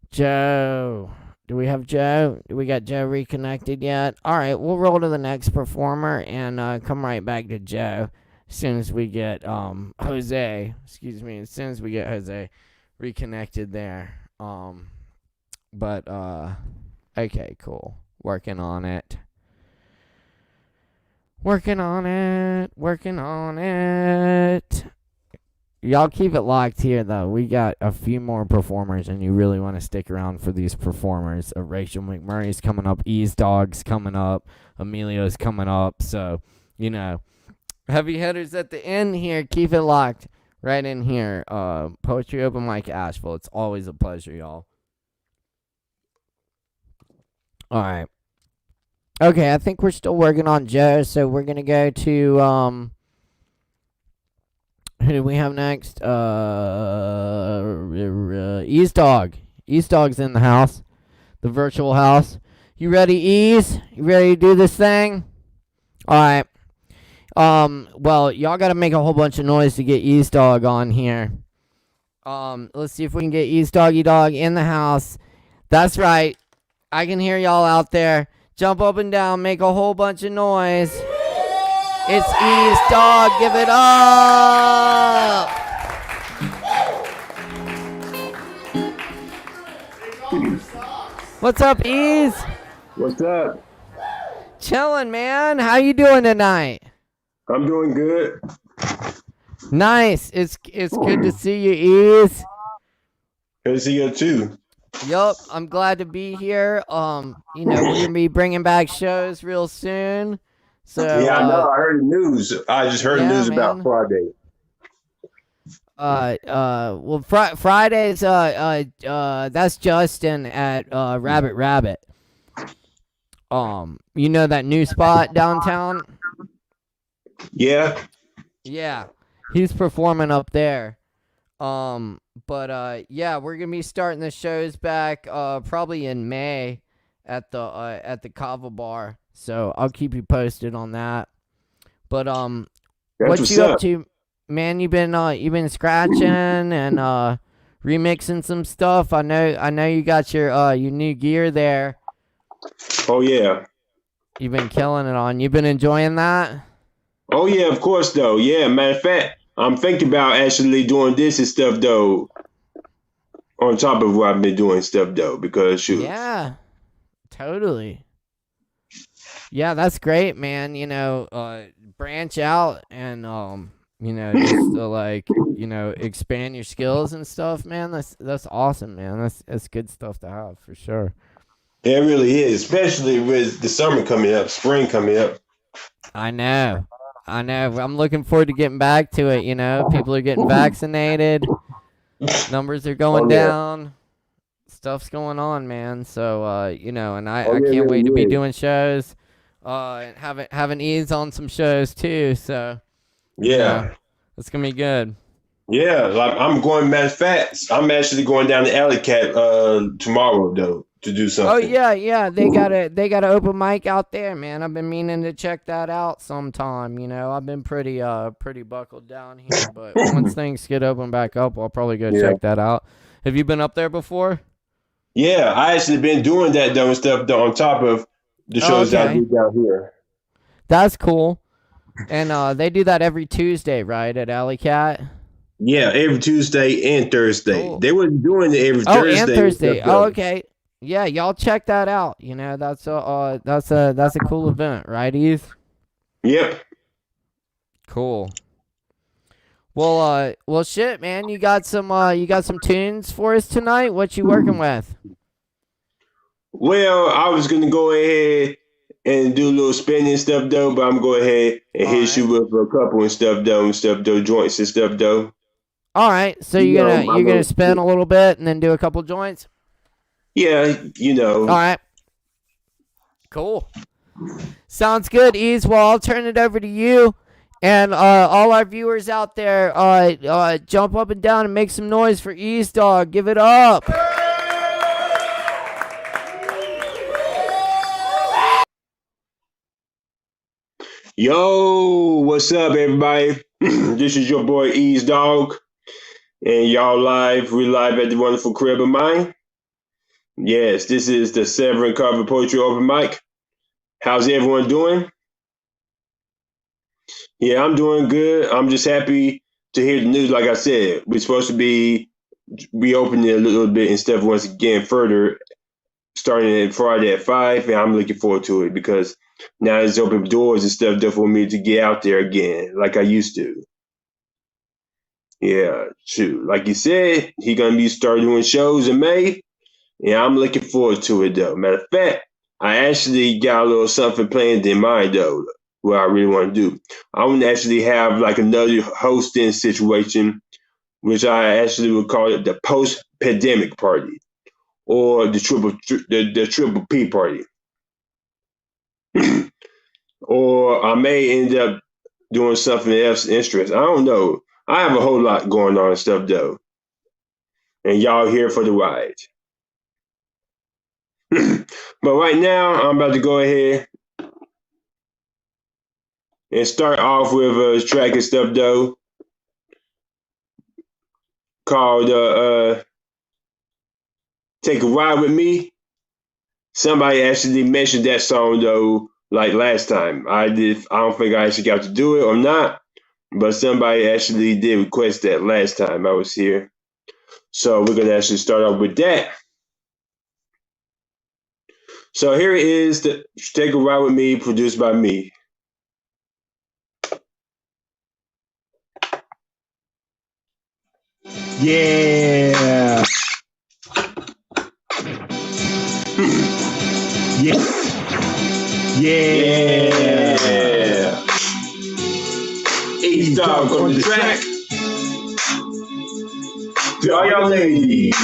Speaker 1: Joe. Do we have Joe? Do we got Joe reconnected yet? All right, we'll roll to the next performer and come right back to Joe as soon as we get Jose. Excuse me, as soon as we get Jose reconnected there. Okay, cool. Working on it. Working on it. Y'all keep it locked here, though. We got a few more performers, and you really want to stick around for these performers. Rachel McMurray's coming up. Ease Dog's coming up. Emilio's coming up. So, heavy hitters at the end here. Keep it locked right in here. Poetry Open Mic Asheville. It's always a pleasure, y'all. All right. Okay, I think we're still working on Joe, so we're going to go to, who do we have next? Ease Dog. Ease Dog's in the house. The virtual house. You ready, Ease? You ready to do this thing? Alright. Well, y'all gotta make a whole bunch of noise to get Ease Dog on here. Let's see if we can get Ease Doggy Dog in the house. That's right. I can hear y'all out there. Jump up and down, make a whole bunch of noise. It's Ease Dog, give it up! What's up, Ease?
Speaker 13: What's up?
Speaker 1: Chilling, man. How you doing tonight?
Speaker 13: I'm doing good.
Speaker 1: Nice. It's good to see you, Ease.
Speaker 13: Good to see you too.
Speaker 1: Yup, I'm glad to be here. We're gonna be bringing back shows real soon. So
Speaker 13: yeah, I know. I heard the news. I just heard the news about Friday.
Speaker 1: Well, Fridays. That's Justin at Rabbit Rabbit. That new spot downtown.
Speaker 13: Yeah.
Speaker 1: Yeah. He's performing up there. Yeah, we're gonna be starting the shows back probably in May at the Kava bar. So I'll keep you posted on that. But
Speaker 13: That's
Speaker 1: what
Speaker 13: what's
Speaker 1: you up
Speaker 13: up.
Speaker 1: to, man? You been scratching and remixing some stuff. I know you got your new gear there.
Speaker 13: Oh yeah.
Speaker 1: You've been killing it on. You've been enjoying that?
Speaker 13: Oh yeah, of course though. Yeah, matter of fact, I'm thinking about actually doing this and stuff though, on top of what I've been doing stuff though, because shoot.
Speaker 1: Yeah, totally. Yeah, that's great, man. Branch out and just to expand your skills and stuff, man. That's awesome, man. That's good stuff to have for sure.
Speaker 13: It really is, especially with the summer coming up, spring coming up.
Speaker 1: I know. I'm looking forward to getting back to it. People are getting vaccinated. Numbers are going down. Stuff's going on, man. So, and I can't wait to be doing shows. And having ease on some shows too. So,
Speaker 13: Yeah.
Speaker 1: it's gonna be good.
Speaker 13: Yeah, like I'm going. Matter of fact, I'm actually going down to Alley Cat tomorrow though to do something.
Speaker 1: Oh yeah. They got a open mic out there, man. I've been meaning to check that out sometime. I've been pretty buckled down here, but once things get open back up, I'll probably go check that out. Have you been up there before?
Speaker 13: Yeah, I actually been doing that though and stuff though on top of the shows that I do down here.
Speaker 1: That's cool. And they do that every Tuesday, right, at Alley Cat?
Speaker 13: Yeah, every Tuesday and Thursday.
Speaker 1: Cool.
Speaker 13: They wasn't doing it every
Speaker 1: Oh,
Speaker 13: Thursday.
Speaker 1: and Thursday.
Speaker 13: Stuff, though.
Speaker 1: Okay. Yeah, y'all check that out. That's a cool event, right, Eve?
Speaker 13: Yep.
Speaker 1: Cool. Well, shit, man. You got some tunes for us tonight? What you working with?
Speaker 13: Well, I was gonna go ahead and do a little spinning stuff though, but I'm going ahead and hit you with a couple and stuff though, joints and stuff though.
Speaker 1: All right, so you're gonna spin a little bit and then do a couple joints.
Speaker 13: Yeah,
Speaker 1: All right. Cool. Sounds good, Ease. Well, I'll turn it over to you, and all our viewers out there, jump up and down and make some noise for Ease Dog. Give it up.
Speaker 13: Yo, what's up, everybody? This is your boy Ease Dog, and y'all we're live at the wonderful crib of mine. Yes, this is the Severin Cover Poetry Open Mic. How's everyone doing? Yeah, I'm doing good. I'm just happy to hear the news. Like I said, we're supposed to be reopening a little bit and stuff once again further, starting at Friday at 5, and I'm looking forward to it because now it's open doors and stuff for me to get out there again like I used to. Yeah, shoot. Like you said, he gonna be starting doing shows in May. Yeah, I'm looking forward to it though. Matter of fact, I actually got a little something planned in mind though, what I really want to do. I want to actually have like another hosting situation, which I actually would call it the post-pandemic party, or the triple P party. Or I may end up doing something else interesting. I don't know. I have a whole lot going on and stuff though, and y'all here for the ride. But right now, I'm about to go ahead and start off with a track and stuff though called Take a Ride With Me. Somebody actually mentioned that song though, like last time. I don't think I actually got to do it or not, but somebody actually did request that last time I was here. So we're gonna actually start off with that. So here it is, the Take a Ride With Me, produced by me. Yeah. Yeah. Yeah. Ease Dog on the track. To all y'all ladies.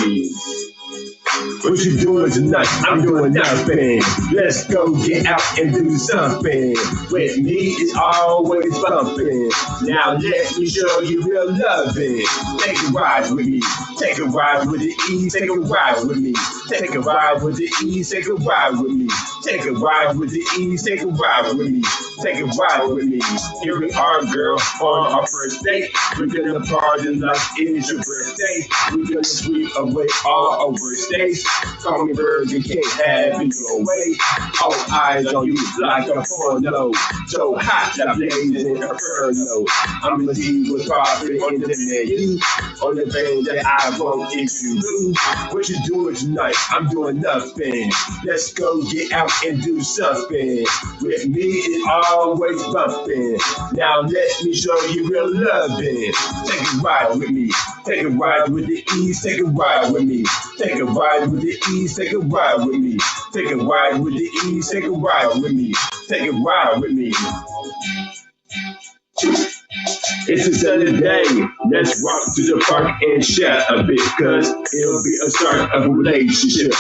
Speaker 13: What you doing tonight? I'm doing nothing. Let's go get out and do something. With me, it's always bumping. Now let me show you real loving. Take a ride with me. Take a ride with the ease. Take a ride with me. Take a ride with the ease. Take a ride with me. Take a ride with the ease. Take a ride with me. Take a ride with me. Here we are, girl, on our first date. We're gonna party like it's your birthday. We're gonna sweep away all our worst days. Call me Burger King, have it your way. All eyes on you like a porno. So hot that I'm blazing inferno. I'm gonna see what's popping in the menu. On the thing that I won't if you lose. What you doing tonight? I'm doing nothing. Let's go get out and do something. With me, it's always bumping. Now let me show you real loving. Take a ride with me. Take a ride with the ease. Take a ride with me. Take a ride with the ease. Take a ride with me. Take a ride with the ease. Take a ride with me. Take a ride with me. It's a sunny day. Let's walk to the park and chat a bit, cause it'll be a start of a relationship.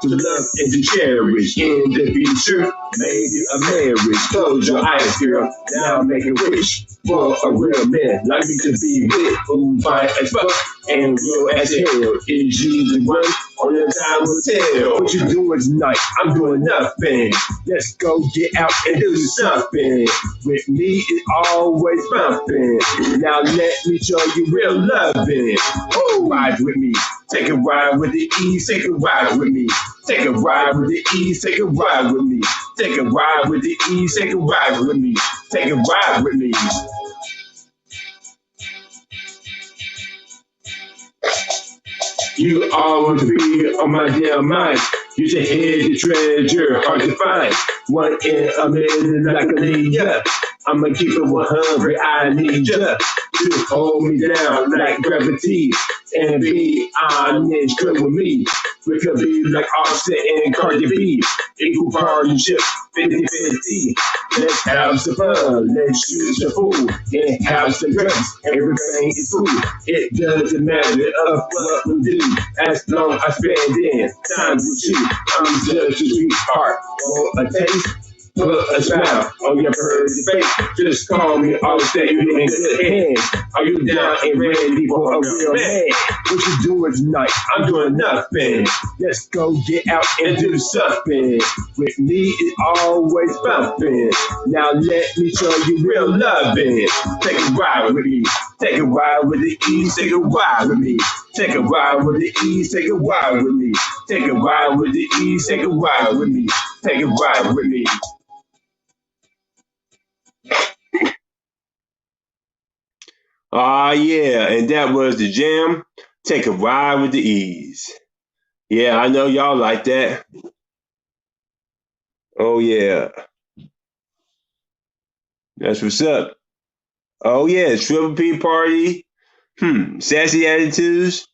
Speaker 13: To love and to cherish in the future, maybe a marriage. Close your eyes, girl. Now make a wish for a real man like me to be with. Who fine as fuck and real as hell. Is you the one? Only time will tell. What you doing tonight? I'm doing nothing. Let's go get out and do something. With me, it's always bumping. Now let me show you real loving. Oh, ride with me. Take a ride with the ease. Take a ride with me. Take a ride with the ease. Take a ride with me. Take a ride with the ease. Take a ride with me. Take a ride with me. You always be on my damn mind. You should hit the treasure, hard to find. 1 in a million like a ninja. I'ma keep it 100, I need ya to hold me down like gravity and be honest, good with me. We could be like Offset and Cardi B, equal partnership, 50-50. Let's have some fun, let's shoot the fool, and have some drinks, everything is cool. It doesn't matter of what we do, as long as I spend in time with you. I'm just a sweetheart, for a taste. Put a smile on your pretty face. Just call me, I'll stay in good hands. Are you down and ready for a real man? What you doing tonight? I'm doing nothing. Let's go get out and do something. With me, it's always bumping. Now let me show you real loving. Take a ride with me. Take a ride with the ease. Take a ride with me. Take a ride with the ease. Take a ride with me. Take a ride with the ease. Take a ride with me. Take a ride with me. Yeah, and that was the jam. Take a ride with the ease. Yeah, I know y'all like that. Oh yeah. That's what's up. Oh yeah, Triple P party. Sassy attitudes.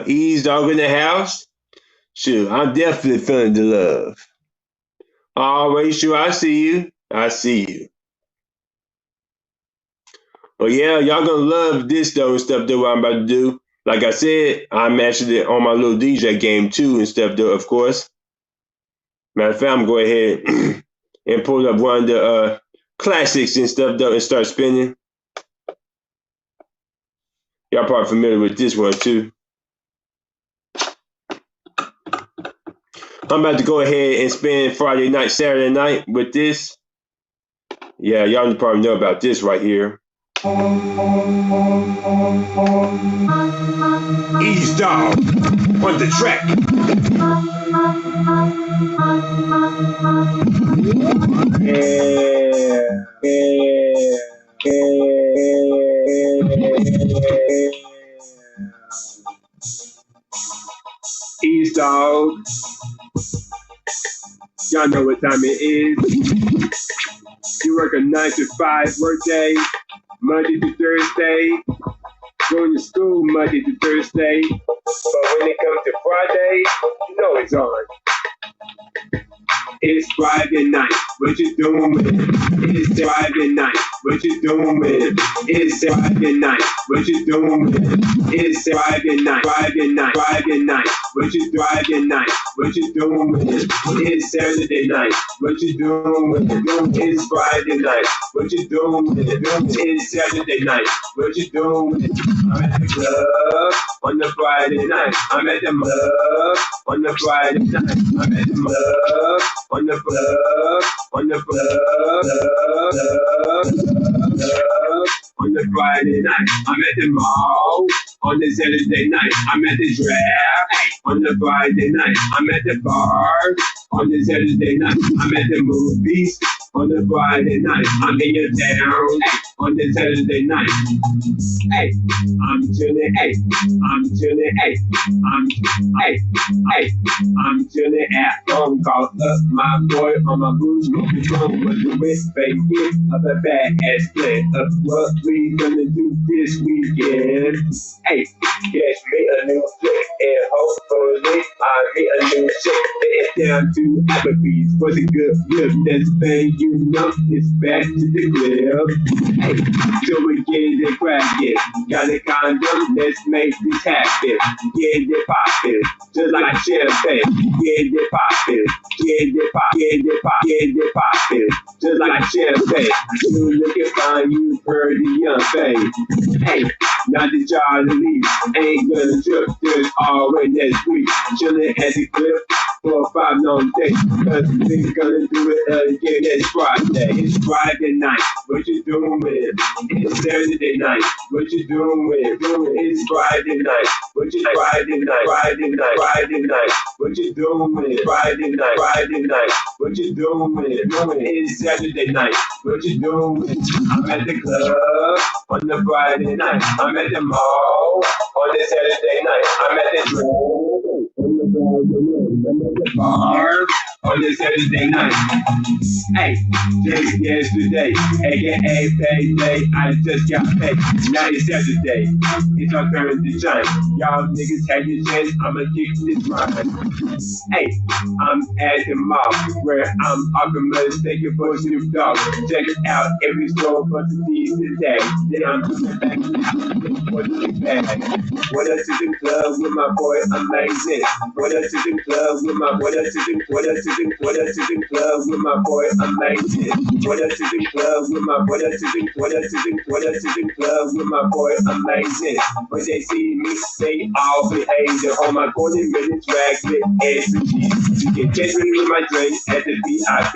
Speaker 13: Ease dog in the house. Sure, I'm definitely feeling the love. Always sure, I see you. I see you. Well, yeah, y'all gonna love this though and stuff though what I'm about to do. Like I said, I'm actually on my little DJ game too and stuff though, of course. Matter of fact, I'm going to go ahead and pull up one of the classics and stuff though and start spinning. Y'all probably familiar with this one too. I'm about to go ahead and spend Friday night, Saturday night with this. Yeah, y'all probably know about this right here. Ease dog on the track. Ease dog. Y'all know what time it is. You work a 9 to 5 workday, Monday to Thursday. Going to school Monday to Thursday. But when it comes to Friday, you know it's on. It's Friday night. What you doing with it? It's Friday night. What you doing with it? It's Friday night. What you doing with it? It's Friday night. Friday night. Friday night. What you Friday night? What you doing with it? It's Saturday night. What you doing with it? It's Friday night. What you doing with it? It's Saturday night. What you doing with it? I'm at the club on the Friday night. I'm at the club on the Friday night. I'm at the club on the club on the club on the Friday night. I'm at the mall on the Saturday night. I'm at the draft on the Friday night. I'm at the bar on the Saturday night. I'm at the movies on the Friday night. I'm in your town on the Saturday night. Hey, I'm chilling. Hey, I'm chilling. Hey, I'm chilling at home. Call up my boy on my boots. Moving home with the wrist fake it of a bad ass plan of what we gonna do this weekend. Hey, catch me a new flick and hopefully I'll meet a new chick. It's down to Applebee's for the good whip. Next thing you know, it's back to the club. Hey, so we get it cracking. Got a condom, let's make this happen. Get it poppin', just like champagne. Get it poppin', get it poppin', get it poppin', get it poppin', just like champagne. You looking fine, you pretty young thing. Hey, now that y'all leave, ain't gonna trip this all way next week. Chillin' at the cliff for 5 long days. Cause we gonna do it again next Friday. It's Friday night, what you doing with it? It's Saturday night, what you doing with it? It's Friday night, what you Friday night, Friday night, Friday night, what you doing with it? Friday night, Friday night, what you doing with it? It's Saturday night, what you doing with it? I'm at the club on the Friday night. I'm at the mall on the Saturday night. I'm at the bar on the Saturday night. Hey, just yesterday, aka payday, I just got paid. Now it's Saturday, it's our turn to shine. Y'all niggas have your chance, I'ma kick this rhyme. Hey, I'm at the mall where I'm offering mistaken for Snoop Dogg. Check out every store for the season today. Then I'm coming back for the bag. What else is the club with my boy Amazing? What else is the club with my what else is the what else is the what else is the club with my boy Amazing? What else is the club with my what else is the what else is the what else is the club with my boy Amazing? When they see me, they all behave. They're on my 40-minute track with expertise. You can catch me with my drink at the VIP.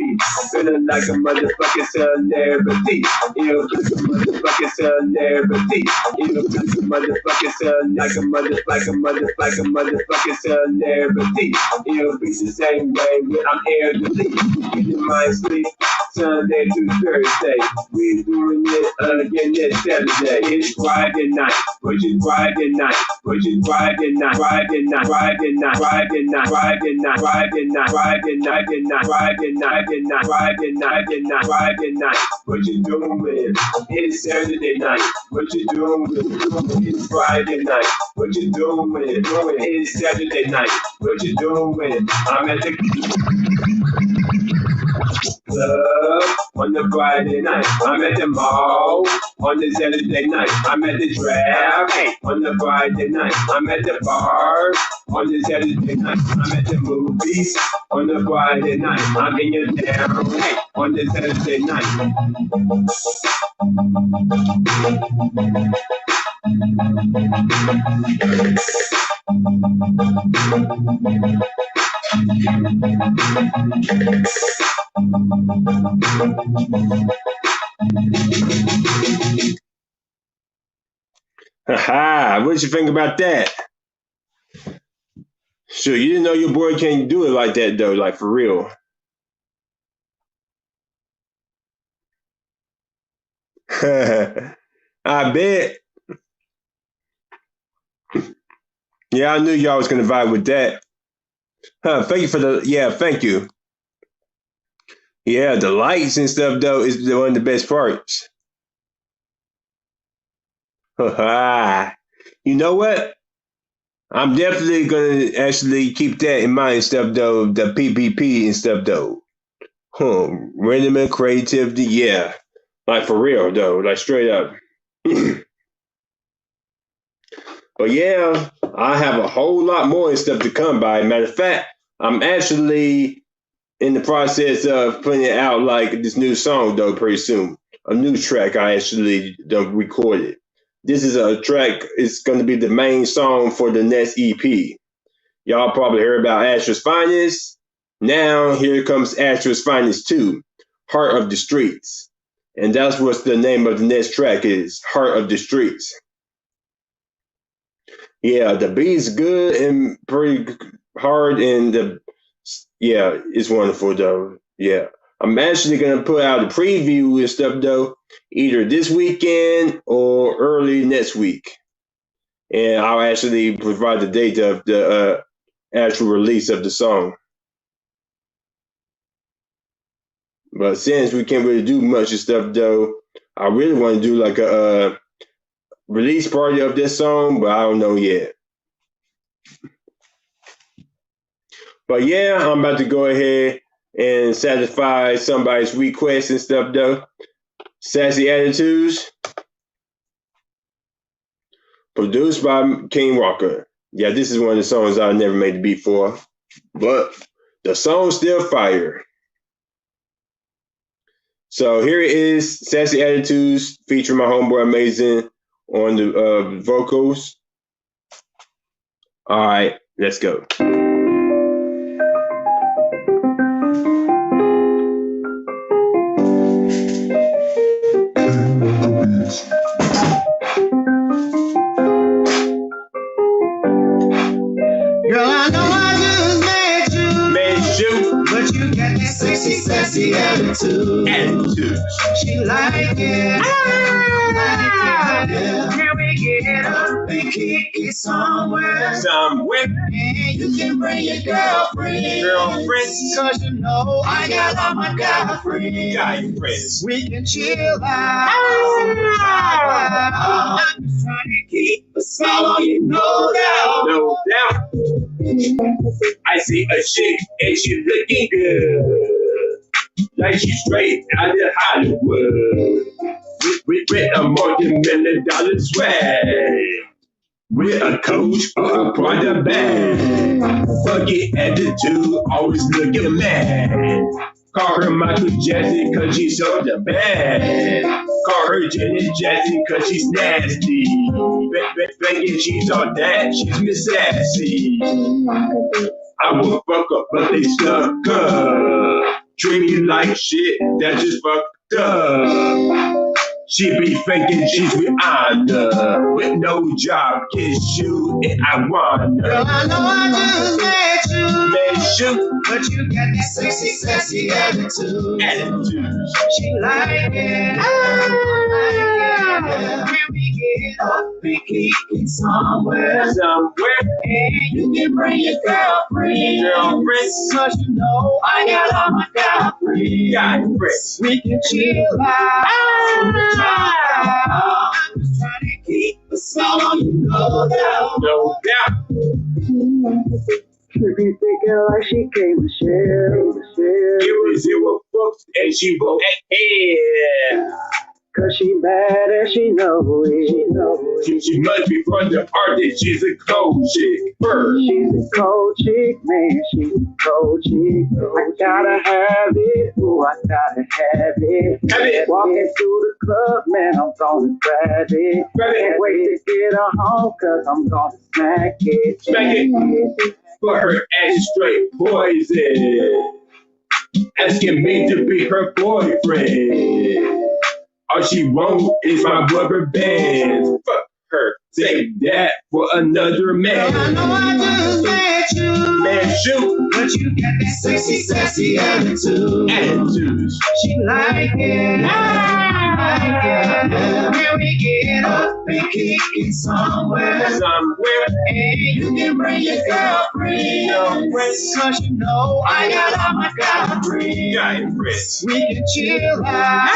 Speaker 13: Feeling like a motherfucking celebrity. You know, motherfucking celebrity. You know, motherfucking celebrity. Like a motherfucking celebrity. It'll be the same way when I'm here to leave. Getting my sleep Sunday to Thursday. We doing it again this Saturday. It's Friday night, which is Friday night, which is Friday night, Friday night, Friday night, Friday night, Friday night, Friday night, Friday night, Friday night, Friday night, Friday night, Friday night. What you doing with? It's Saturday night. What you doing with? It's Friday night. What you doing with? It's Saturday night. What you doing with? I'm at the club on the Friday night. I'm at the mall on the Saturday night. I'm at the draft on the Friday night. I'm at the bar on the Saturday night. I'm at the movies on the Friday night. I'm in your town on the Saturday night. Haha, what you think about that? Sure, you didn't know your boy can't do it like that though, like for real. I bet. Yeah, I knew y'all was gonna vibe with that. Thank you for the thank you. Yeah, the lights and stuff though is one of the best parts. You know what? I'm definitely gonna actually keep that in mind and stuff though, the PPP and stuff though. Rhythm and creativity, yeah. Like for real though, like straight up. But yeah, I have a whole lot more stuff to come by. Matter of fact, I'm actually in the process of putting it out like this new song though pretty soon. A new track I actually recorded. This is a track, it's gonna be the main song for the next EP. Y'all probably heard about Asher's Finest. Now here comes Asher's Finest 2, Heart of the Streets. And that's what the name of the next track is, Heart of the Streets. Yeah, the beat's good and pretty hard, and it's wonderful though. Yeah, I'm actually gonna put out a preview and stuff though, either this weekend or early next week, and I'll actually provide the date of the actual release of the song. But since we can't really do much of stuff though, I really want to do like a release party of this song, but I don't know yet. But yeah, I'm about to go ahead and satisfy somebody's request and stuff though. Sassy Attitudes, produced by King Walker. Yeah, this is one of the songs I never made the beat for, but the song's still fire. So here it is, Sassy Attitudes, featuring my homeboy Amazing on the vocals. All right, let's go.
Speaker 14: Girl, I know I just met you, but you got that sexy, sassy attitude. She like it. Can we get up and kick it somewhere? And you can bring your girlfriend. Cause you know I got all my guy friends. We can chill out. I'm just trying to keep us all on you, no doubt.
Speaker 13: No doubt. I see a chick and she looking good, like she's straight out of Hollywood. With a multi-million-dollar swag, with a coach or a Prada bag. Funky attitude, always looking mad. Call her Michael Jackson cause she's so the bad. Call her Janet Jackson cause she's nasty. Thinking she's all that, she's Miss Sassy. I will fuck up, but they stuck up. Treat me like shit, that's just fucked up. She be thinking she's Rihanna, with no job, kiss you, and I wanna.
Speaker 14: Girl, I know I just met you, but you got that sexy, sassy attitude. She like it. Can we get up and kick it somewhere? And you can bring your girlfriend. Cause you know I got all my guy friends. We can chill out. I'm just trying to keep us all on you, no doubt.
Speaker 13: No doubt.
Speaker 14: She be thinking like she came to share.
Speaker 13: Give her 0 fucks and she won't ahead.
Speaker 14: Cause she bad and she know it.
Speaker 13: She must be from the art that she's a cold chick.
Speaker 14: She's a cold chick, man, she's a cold chick. I gotta have it, ooh, I gotta have it. Walking through the club, man, I'm gonna grab it. Can't wait to get her home, cause I'm gonna smack it.
Speaker 13: For her ass straight poison. Asking me to be her boyfriend. All she want is my rubber band. Fuck her, save that for another man.
Speaker 14: I know I just met you.
Speaker 13: Man, shoot.
Speaker 14: But you got that sexy, sassy attitude. She like it. Can we get up and kick it somewhere? And you can bring your girlfriend. Cause you know I got all my guy friends. We can chill out.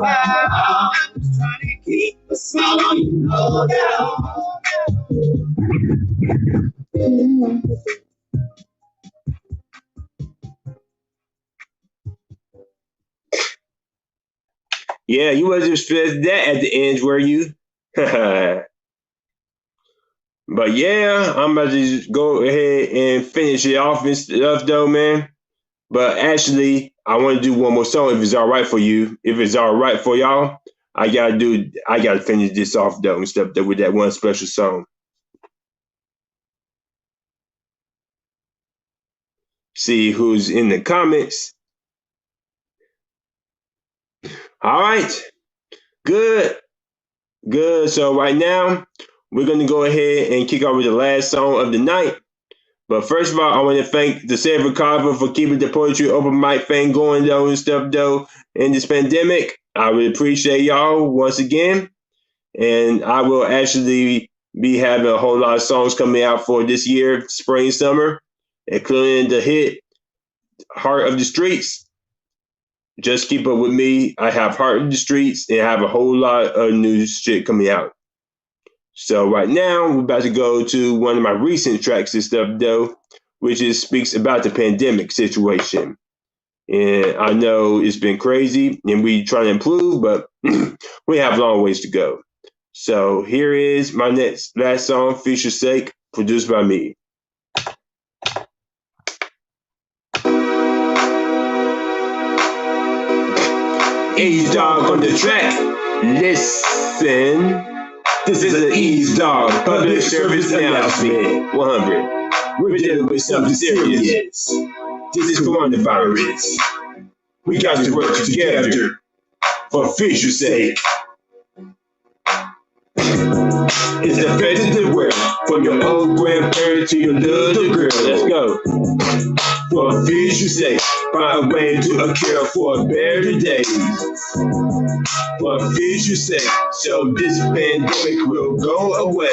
Speaker 14: I'm just trying to keep us all on you, no doubt.
Speaker 13: Yeah, you wasn't expecting that at the end, were you? But yeah, I'm about to just go ahead and finish it off and stuff, though, man. But actually, I want to do one more song if it's all right for you. If it's all right for y'all, I gotta finish this off though and stuff though with that one special song. See who's in the comments. All right, good. So right now, we're gonna go ahead and kick off with the last song of the night. But first of all, I want to thank the Savior Kava for keeping the poetry open mic thing going though and stuff though in this pandemic. I really appreciate y'all once again. And I will actually be having a whole lot of songs coming out for this year, spring, summer, including the hit Heart of the Streets. Just keep up with me. I have Heart of the Streets and I have a whole lot of new shit coming out. So right now, we're about to go to one of my recent tracks and stuff, though, which speaks about the pandemic situation. And I know it's been crazy, and we try to improve, but we have a long ways to go. So here is my last song, Future's Sake, produced by me. Ease Dog on the track. Listen. This is an Ease Dog public service announcement. 100. We're dealing with something serious. This is coronavirus. We got to work together for future's sake. It's affecting the world, from your old grandparent to your little girl. Let's go. For future's sake, find a way to a cure for better days. For future's sake, so this pandemic will go away.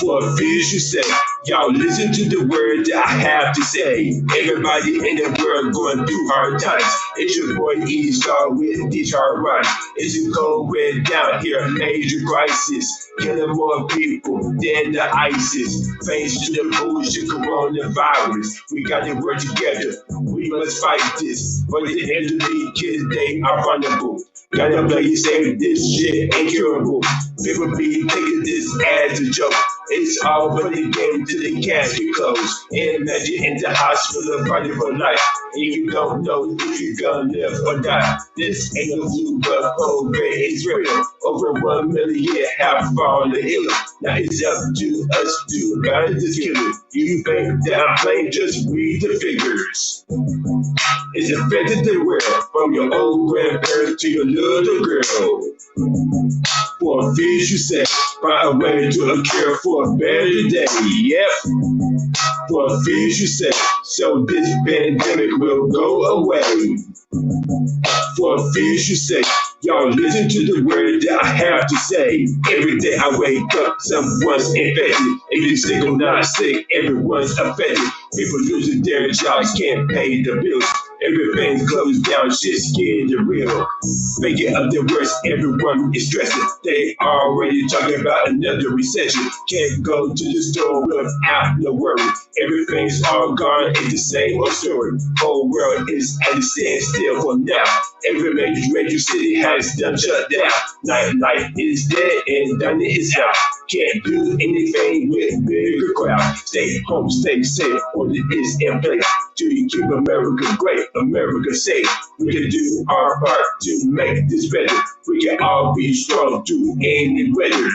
Speaker 13: For future's sake, y'all listen to the word that I have to say. Everybody in the world going through hard times. It's your boy Ease Dog with these hard rhymes. It's a cold red down here, major crisis. Killing more people than the ISIS. Thanks to the bullshit coronavirus. We got to work together. We must fight this. But the elderly kids, they are vulnerable. Gotta play it safe, this shit ain't curable. People be taking this as a joke. It's all for the game till the casket closed. Imagine in the hospital fighting for life. And you don't know if you're gonna live or die. This ain't no flu, but COVID is real. Over 1 million have fallen ill. Now it's up to us to guide this killer. You think that I'm playing, just read the figures. It's affected the world, from your old grandparents to your little girl. For future's sake, find a way to a cure for a better day. Yep. For future's sake, so this pandemic will go away. For future's sake, y'all listen to the word that I have to say. Every day I wake up, someone's infected. If you're sick or not sick, everyone's affected. People losing their jobs, can't pay the bills. Everything's closed down, shit's getting real. Making up the worst, everyone is stressing. They already talking about another recession. Can't go to the store without no worry. Everything's all gone, it's the same old story. Whole world is at a standstill for now. Every major city has done shut down. Nightlife is dead and done is out. Can't do anything with bigger crowd. Stay home, stay safe, order is in place. Do you keep America great, America safe? We can do our part to make this better. We can all be strong through any weather.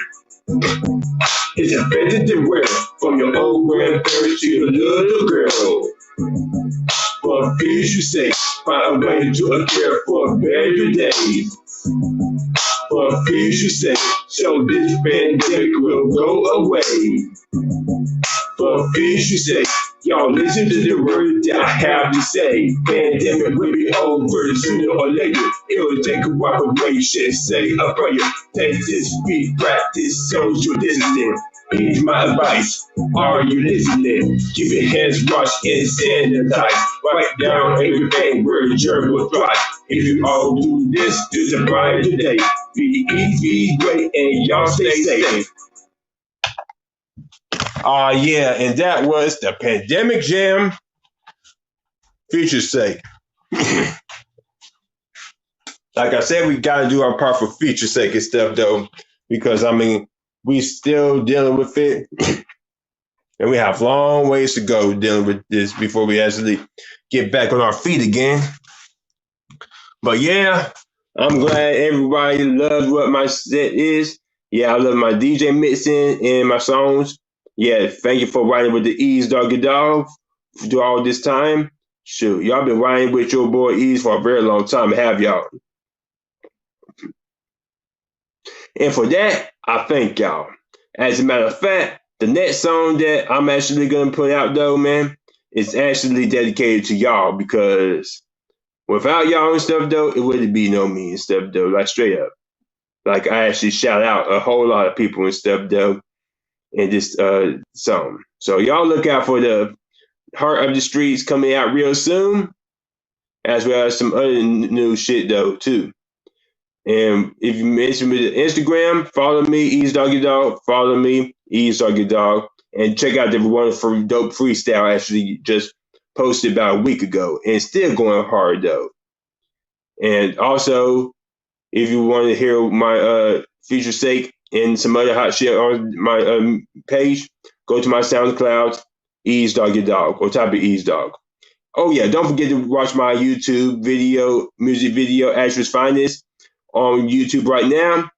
Speaker 13: It's affected the world, from your old grandparents to your little girl. For future's sake, find a way to a cure for a better day. For future's sake, so this pandemic will go away. For future's sake, y'all listen to the word that I have to say. Pandemic will be over sooner or later. It will take cooperation, say a prayer. Take this beat, practice social distancing. Here's my advice. Are you listening? Keep your hands washed and sanitized. Write down everything where the germ will thrive. If you all do this, there's a brighter day. Be easy, great, and y'all stay safe. Yeah, and that was the Pandemic Jam. Future's sake. like I said, we got to do our part for future sake and stuff, though, because I mean, we still dealing with it, and we have long ways to go dealing with this before we actually get back on our feet again. But yeah, I'm glad everybody loves what my set is. Yeah, I love my DJ mixing and my songs. Yeah, thank you for riding with the Ease Doggy Dog through all this time. Shoot, y'all been riding with your boy Ease for a very long time, have y'all? And for that, I thank y'all. As a matter of fact, the next song that I'm actually gonna put out though, man, is actually dedicated to y'all because without y'all and stuff though, it wouldn't be no me and stuff though, like straight up. Like I actually shout out a whole lot of people and stuff though in this song. So y'all look out for the Heart of the Streets coming out real soon, as well as some other new shit though too. And if you mention me to Instagram, follow me, Ease Doggy Dog. Follow me, Ease Doggy Dog. And check out the wonderful dope freestyle I actually just posted about a week ago. And still going hard though. And also, if you want to hear my future sake and some other hot shit on my page, go to my SoundCloud, Ease Doggy Dog, or type of Ease Dog. Oh yeah, don't forget to watch my YouTube video, music video, Asher's Finest on YouTube right now.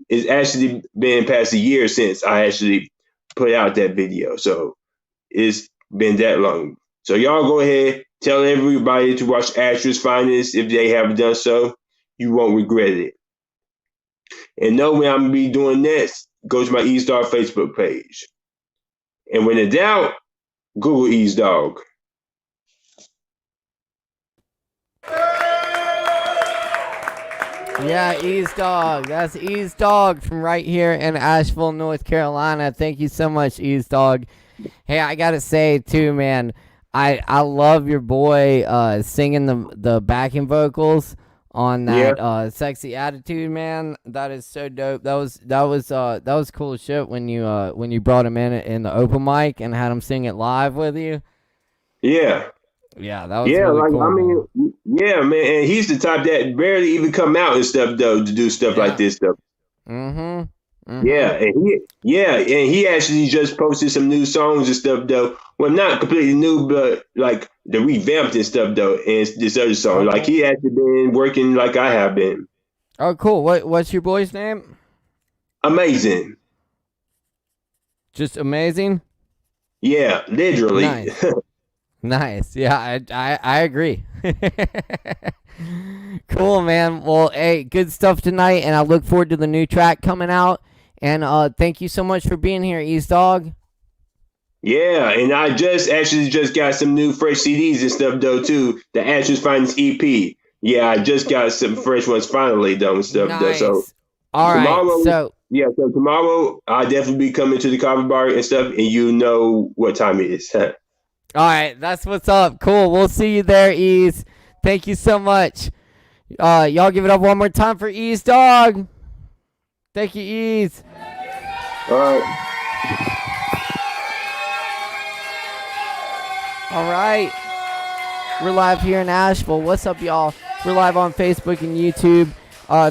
Speaker 13: It's actually been past a year since I actually put out that video. So it's been that long. So y'all go ahead, tell everybody to watch Asher's Finest if they haven't done so. You won't regret it. And know when I'm going to be doing next, go to my Ease Dog Facebook page. And when in doubt, Google Ease Dog.
Speaker 1: Yeah, Ease Dog. That's Ease Dog from right here in Asheville, North Carolina. Thank you so much, Ease Dog. Hey, I gotta say too, man, I love your boy singing the backing vocals on that Sexy Attitude, man. That is so dope. That was cool as shit when you brought him in the open mic and had him sing it live with you.
Speaker 13: Yeah.
Speaker 1: Yeah, that was really cool.
Speaker 13: I mean, yeah, man, and he's the type that barely even come out and stuff though to do stuff like this stuff. Yeah, and he actually just posted some new songs and stuff though. Well, not completely new, but like the revamped and stuff though. And this other song, like he actually been working like I have been.
Speaker 1: Oh, cool. What's your boy's name?
Speaker 13: Amazing.
Speaker 1: Just amazing.
Speaker 13: Yeah, literally.
Speaker 1: Nice. Nice. Yeah, I agree. Cool, man. Well, hey, good stuff tonight, and I look forward to the new track coming out. And thank you so much for being here, Ease Dog.
Speaker 13: Yeah, and I just got some new fresh CDs and stuff though too. The Ashes Finest EP. Yeah, I just got some fresh ones finally though and stuff though. So
Speaker 1: all right. So
Speaker 13: tomorrow I'll definitely be coming to the Kava bar and stuff, and you know what time it is.
Speaker 1: All right, that's what's up. Cool. We'll see you there, Ease. Thank you so much. Y'all give it up one more time for Ease Dog. Thank you, Ease.
Speaker 13: All right.
Speaker 1: All right. We're live here in Asheville. What's up, y'all? We're live on Facebook and YouTube.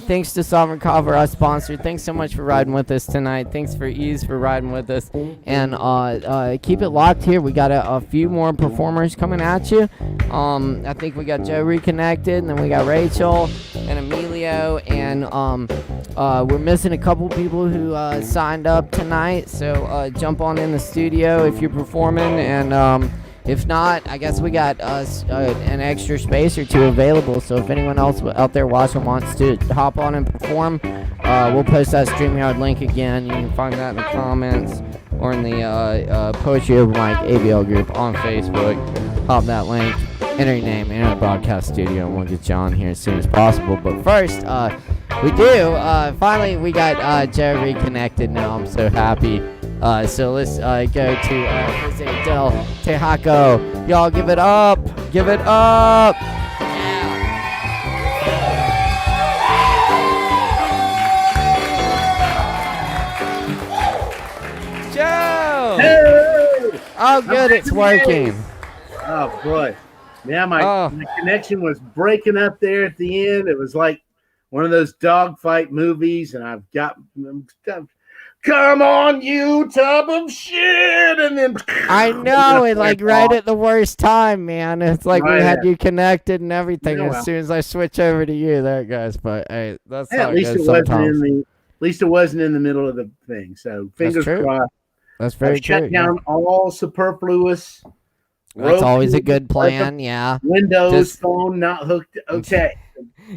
Speaker 1: Thanks to Sovereign Kava, our sponsor. Thanks so much for riding with us tonight. Thanks for Ease for riding with us. And keep it locked here. We got a few more performers coming at you. I think we got Joe Reconnected, and then we got Rachel and Emilio. And we're missing a couple people who signed up tonight. So jump on in the studio if you're performing. And if not, I guess we got an extra space or two available. So if anyone else out there watching wants to hop on and perform, we'll post that StreamYard link again. You can find that in the comments or in the Poetry Open Mic ABL group on Facebook. Hop that link, enter your name, enter the broadcast studio, and we'll get you on here as soon as possible. But first, finally we got Joe Reconnected now. I'm so happy. So let's go to Jose Del Tejaco. Y'all give it up. Give it up. Joe!
Speaker 15: Hey!
Speaker 1: Oh, good, it's working.
Speaker 15: Oh, boy. Yeah, my connection was breaking up there at the end. It was like one of those dogfight movies, and I've got come on, you tub of shit, and then
Speaker 1: I know it, like right at the worst time, man. It's like we had you connected and everything.
Speaker 15: Yeah,
Speaker 1: as soon as I switch over to you, there it goes. But hey, that's how
Speaker 15: at
Speaker 1: it
Speaker 15: least
Speaker 1: goes
Speaker 15: it wasn't
Speaker 1: sometimes.
Speaker 15: at least it wasn't in the middle of the thing. So fingers
Speaker 1: true.
Speaker 15: crossed.
Speaker 1: That's very
Speaker 15: I've shut
Speaker 1: true.
Speaker 15: down all superfluous.
Speaker 1: That's always a
Speaker 15: Roku,
Speaker 1: good plan. Yeah.
Speaker 15: Windows phone not hooked. Okay.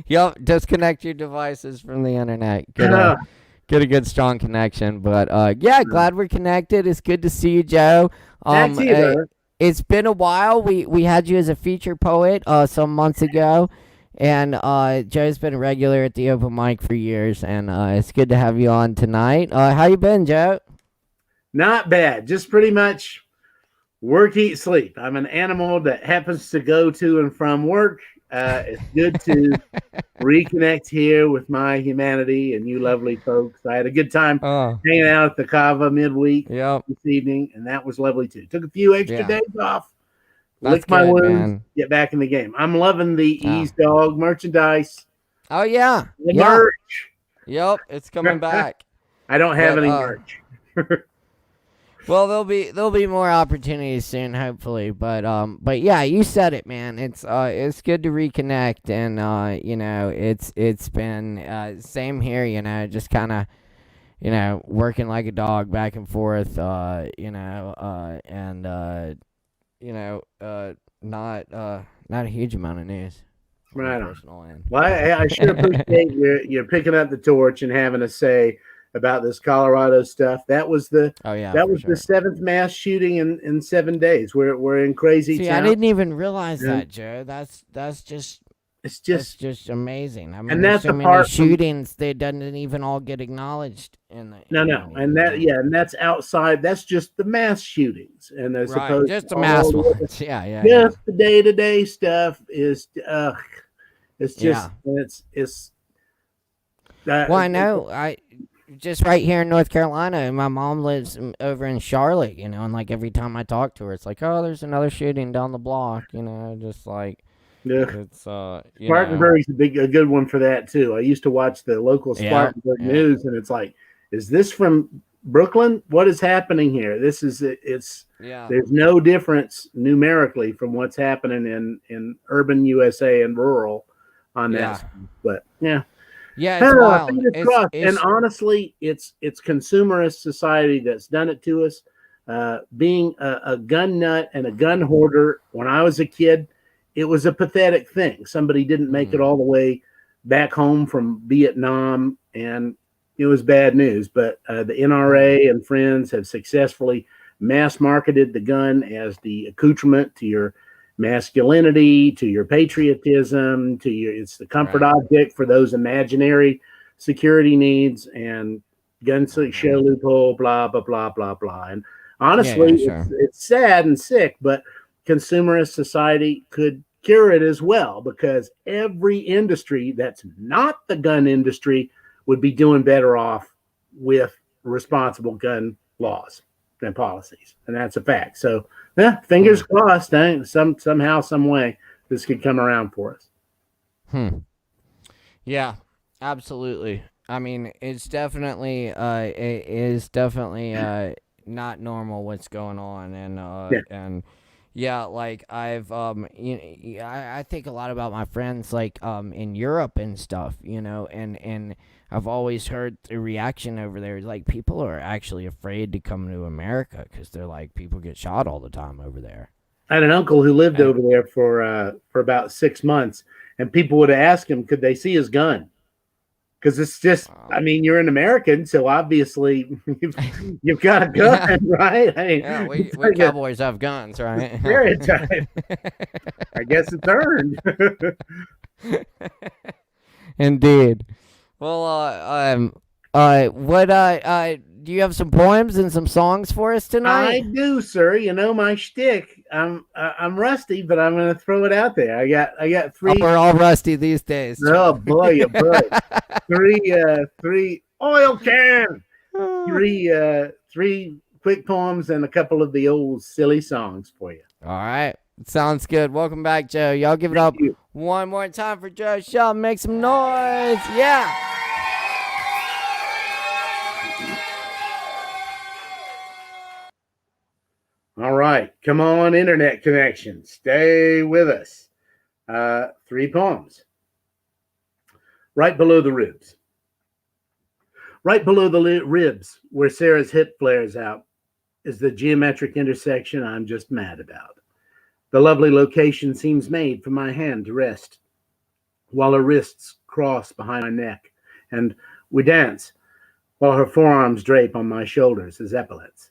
Speaker 1: Yep. Disconnect your devices from the internet. Get a good strong connection. But yeah, glad we're connected. It's good to see you, Joe.
Speaker 15: That's you, brother.
Speaker 1: It's been a while. We had you as a feature poet some months ago, and Joe's been a regular at the open mic for years, and it's good to have you on tonight. How you been, Joe?
Speaker 15: Not bad. Just pretty much work, eat, sleep. I'm an animal that happens to go to and from work. It's good to reconnect here with my humanity and you lovely folks. I had a good time hanging out at the Kava midweek this evening, and that was lovely too. Took a few extra days off, licked my wounds, man. Get back in the game. I'm loving the Ease Dog merchandise.
Speaker 1: Oh yeah,
Speaker 15: the merch.
Speaker 1: Yep, it's coming back.
Speaker 15: I don't have any merch.
Speaker 1: Well, there'll be more opportunities soon, hopefully. But yeah, you said it, man. It's good to reconnect, and you know, it's been same here. You know, just kind of, you know, working like a dog back and forth. You know, and you know, not a huge amount of news.
Speaker 15: Right on. Well, I sure appreciate you're picking up the torch and having a say about this Colorado stuff. That was the the seventh mass shooting in 7 days. We're in crazy town.
Speaker 1: I didn't even realize that, Joe. That's just amazing. I mean, and that's so many shootings they doesn't even all get acknowledged in the
Speaker 15: and that's outside. That's just the mass shootings, and they're supposed
Speaker 1: just the mass ones. Yeah.
Speaker 15: Just the day-to-day stuff is it's just it's
Speaker 1: well, I know just right here in North Carolina, and my mom lives over in Charlotte, you know, and like every time I talk to her, it's like, oh, there's another shooting down the block, you know, just like it's
Speaker 15: Spartanburg's a good one for that too. I used to watch the local Spartanburg news, and it's like, is this from Brooklyn? What is happening here? This is there's no difference numerically from what's happening in urban USA and rural on that, but
Speaker 1: yeah, it's wild.
Speaker 15: And honestly, it's consumerist society that's done it to us. Being a gun nut and a gun hoarder, when I was a kid, it was a pathetic thing. Somebody didn't make it all the way back home from Vietnam, and it was bad news. But the NRA and friends have successfully mass marketed the gun as the accoutrement to your masculinity, to your patriotism, it's the comfort object for those imaginary security needs, and gun show loophole, blah blah blah blah blah. And honestly, it's sad and sick, but consumerist society could cure it as well, because every industry that's not the gun industry would be doing better off with responsible gun laws and policies, and that's a fact. So fingers crossed, somehow, some way, this could come around for us.
Speaker 1: Yeah, absolutely. I mean, it's definitely not normal what's going on, and like I've I think a lot about my friends like in Europe and stuff, you know, and I've always heard the reaction over there. Like, people are actually afraid to come to America because they're like, people get shot all the time over there.
Speaker 15: I had an uncle who lived over there for about 6 months, and people would ask him, could they see his gun? Because it's just, I mean, you're an American, so obviously you've got a gun, right? I mean,
Speaker 1: we cowboys have guns, right?
Speaker 15: Stereotype. I guess it's earned.
Speaker 1: Indeed. Well, do you have some poems and some songs for us tonight?
Speaker 15: I do, sir. You know my shtick. I'm rusty, but I'm going to throw it out there. I got three.
Speaker 1: Oh, we're all rusty these days.
Speaker 15: Oh boy, oh boy. three oil can. Three quick poems and a couple of the old silly songs for you.
Speaker 1: All right. Sounds good. Welcome back, Joe. Y'all give it up One more time for Joe Shelton. Make some noise. Yeah.
Speaker 15: All right. Come on, internet connection. Stay with us. 3 poems. Right below the ribs. Right below the ribs, where Sarah's hip flares out, is the geometric intersection I'm just mad about. The lovely location seems made for my hand to rest, while her wrists cross behind my neck, and we dance, while her forearms drape on my shoulders as epaulets.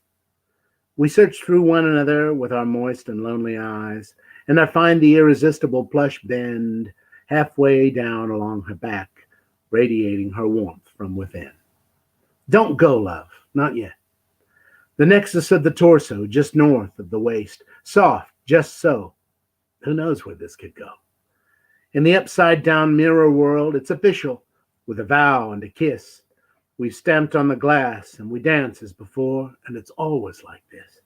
Speaker 15: We search through one another with our moist and lonely eyes, and I find the irresistible plush bend halfway down along her back, radiating her warmth from within. Don't go, love, not yet. The nexus of the torso, just north of the waist, soft, just so. Who knows where this could go? In the upside-down mirror world, it's official, with a vow and a kiss. We've stamped on the glass, and we dance as before, and it's always like this.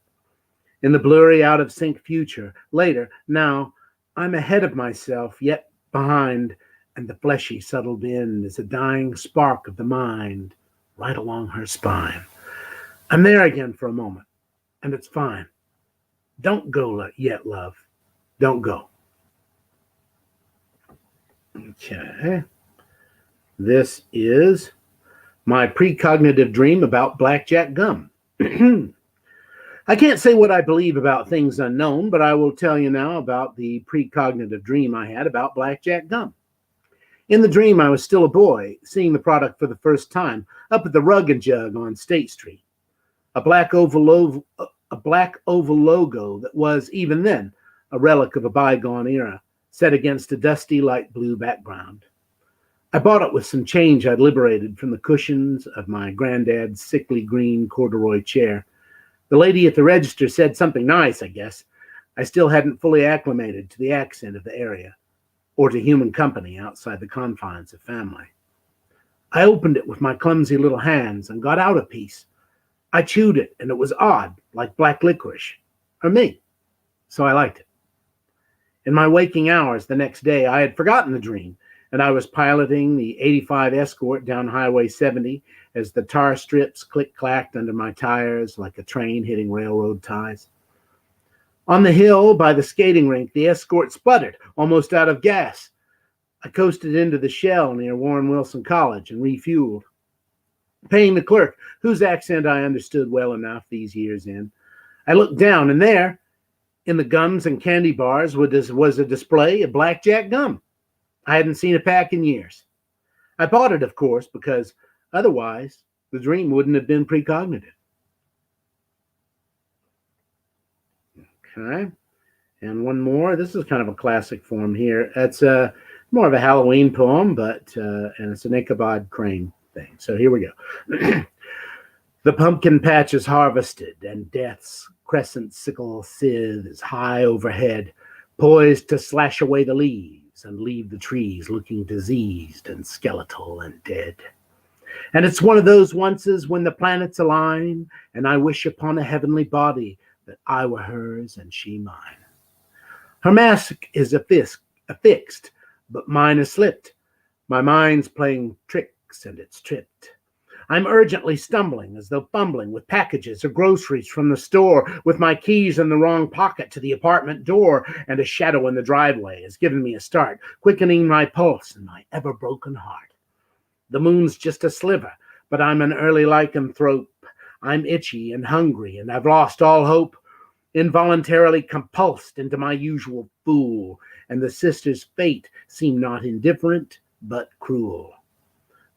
Speaker 15: In the blurry, out-of-sync future, later, now, I'm ahead of myself, yet behind, and the fleshy, subtle bend is a dying spark of the mind, right along her spine. I'm there again for a moment, and it's fine. Don't go yet, love. Don't go. Okay. This is my precognitive dream about blackjack gum. I can't say what I believe about things unknown, but I will tell you now about the precognitive dream I had about blackjack gum. In the dream, I was still a boy, seeing the product for the first time up at the Rug and Jug on State Street. A black oval logo that was, even then, a relic of a bygone era, set against a dusty light blue background. I bought it with some change I'd liberated from the cushions of my granddad's sickly green corduroy chair. The lady at the register said something nice, I guess. I still hadn't fully acclimated to the accent of the area, or to human company outside the confines of family. I opened it with my clumsy little hands and got out a piece. I chewed it, and it was odd, like black licorice, or me, so I liked it. In my waking hours the next day, I had forgotten the dream, and I was piloting the 85 Escort down Highway 70 as the tar strips click-clacked under my tires like a train hitting railroad ties. On the hill by the skating rink, the Escort sputtered, almost out of gas. I coasted into the Shell near Warren Wilson College and refueled. Paying the clerk, whose accent I understood well enough these years in, I looked down, and there, in the gums and candy bars, was a display of blackjack gum. I hadn't seen a pack in years. I bought it, of course, because otherwise the dream wouldn't have been precognitive. Okay. And one more. This is kind of a classic form here. It's more of a Halloween poem, but and it's an Ichabod Crane thing. So here we go. The pumpkin patch is harvested, and death's crescent sickle sieve is high overhead, poised to slash away the leaves and leave the trees looking diseased and skeletal and dead. And it's one of those onces when the planets align, and I wish upon a heavenly body that I were hers and she mine. Her mask is affixed, but mine is slipped. My mind's playing tricks, and it's tripped. I'm urgently stumbling as though fumbling with packages or groceries from the store, with my keys in the wrong pocket to the apartment door, and a shadow in the driveway has given me a start, quickening my pulse and my ever-broken heart. The moon's just a sliver, but I'm an early lycanthrope. I'm itchy and hungry, and I've lost all hope, involuntarily compulsed into my usual fool, and the sister's fate seemed not indifferent, but cruel.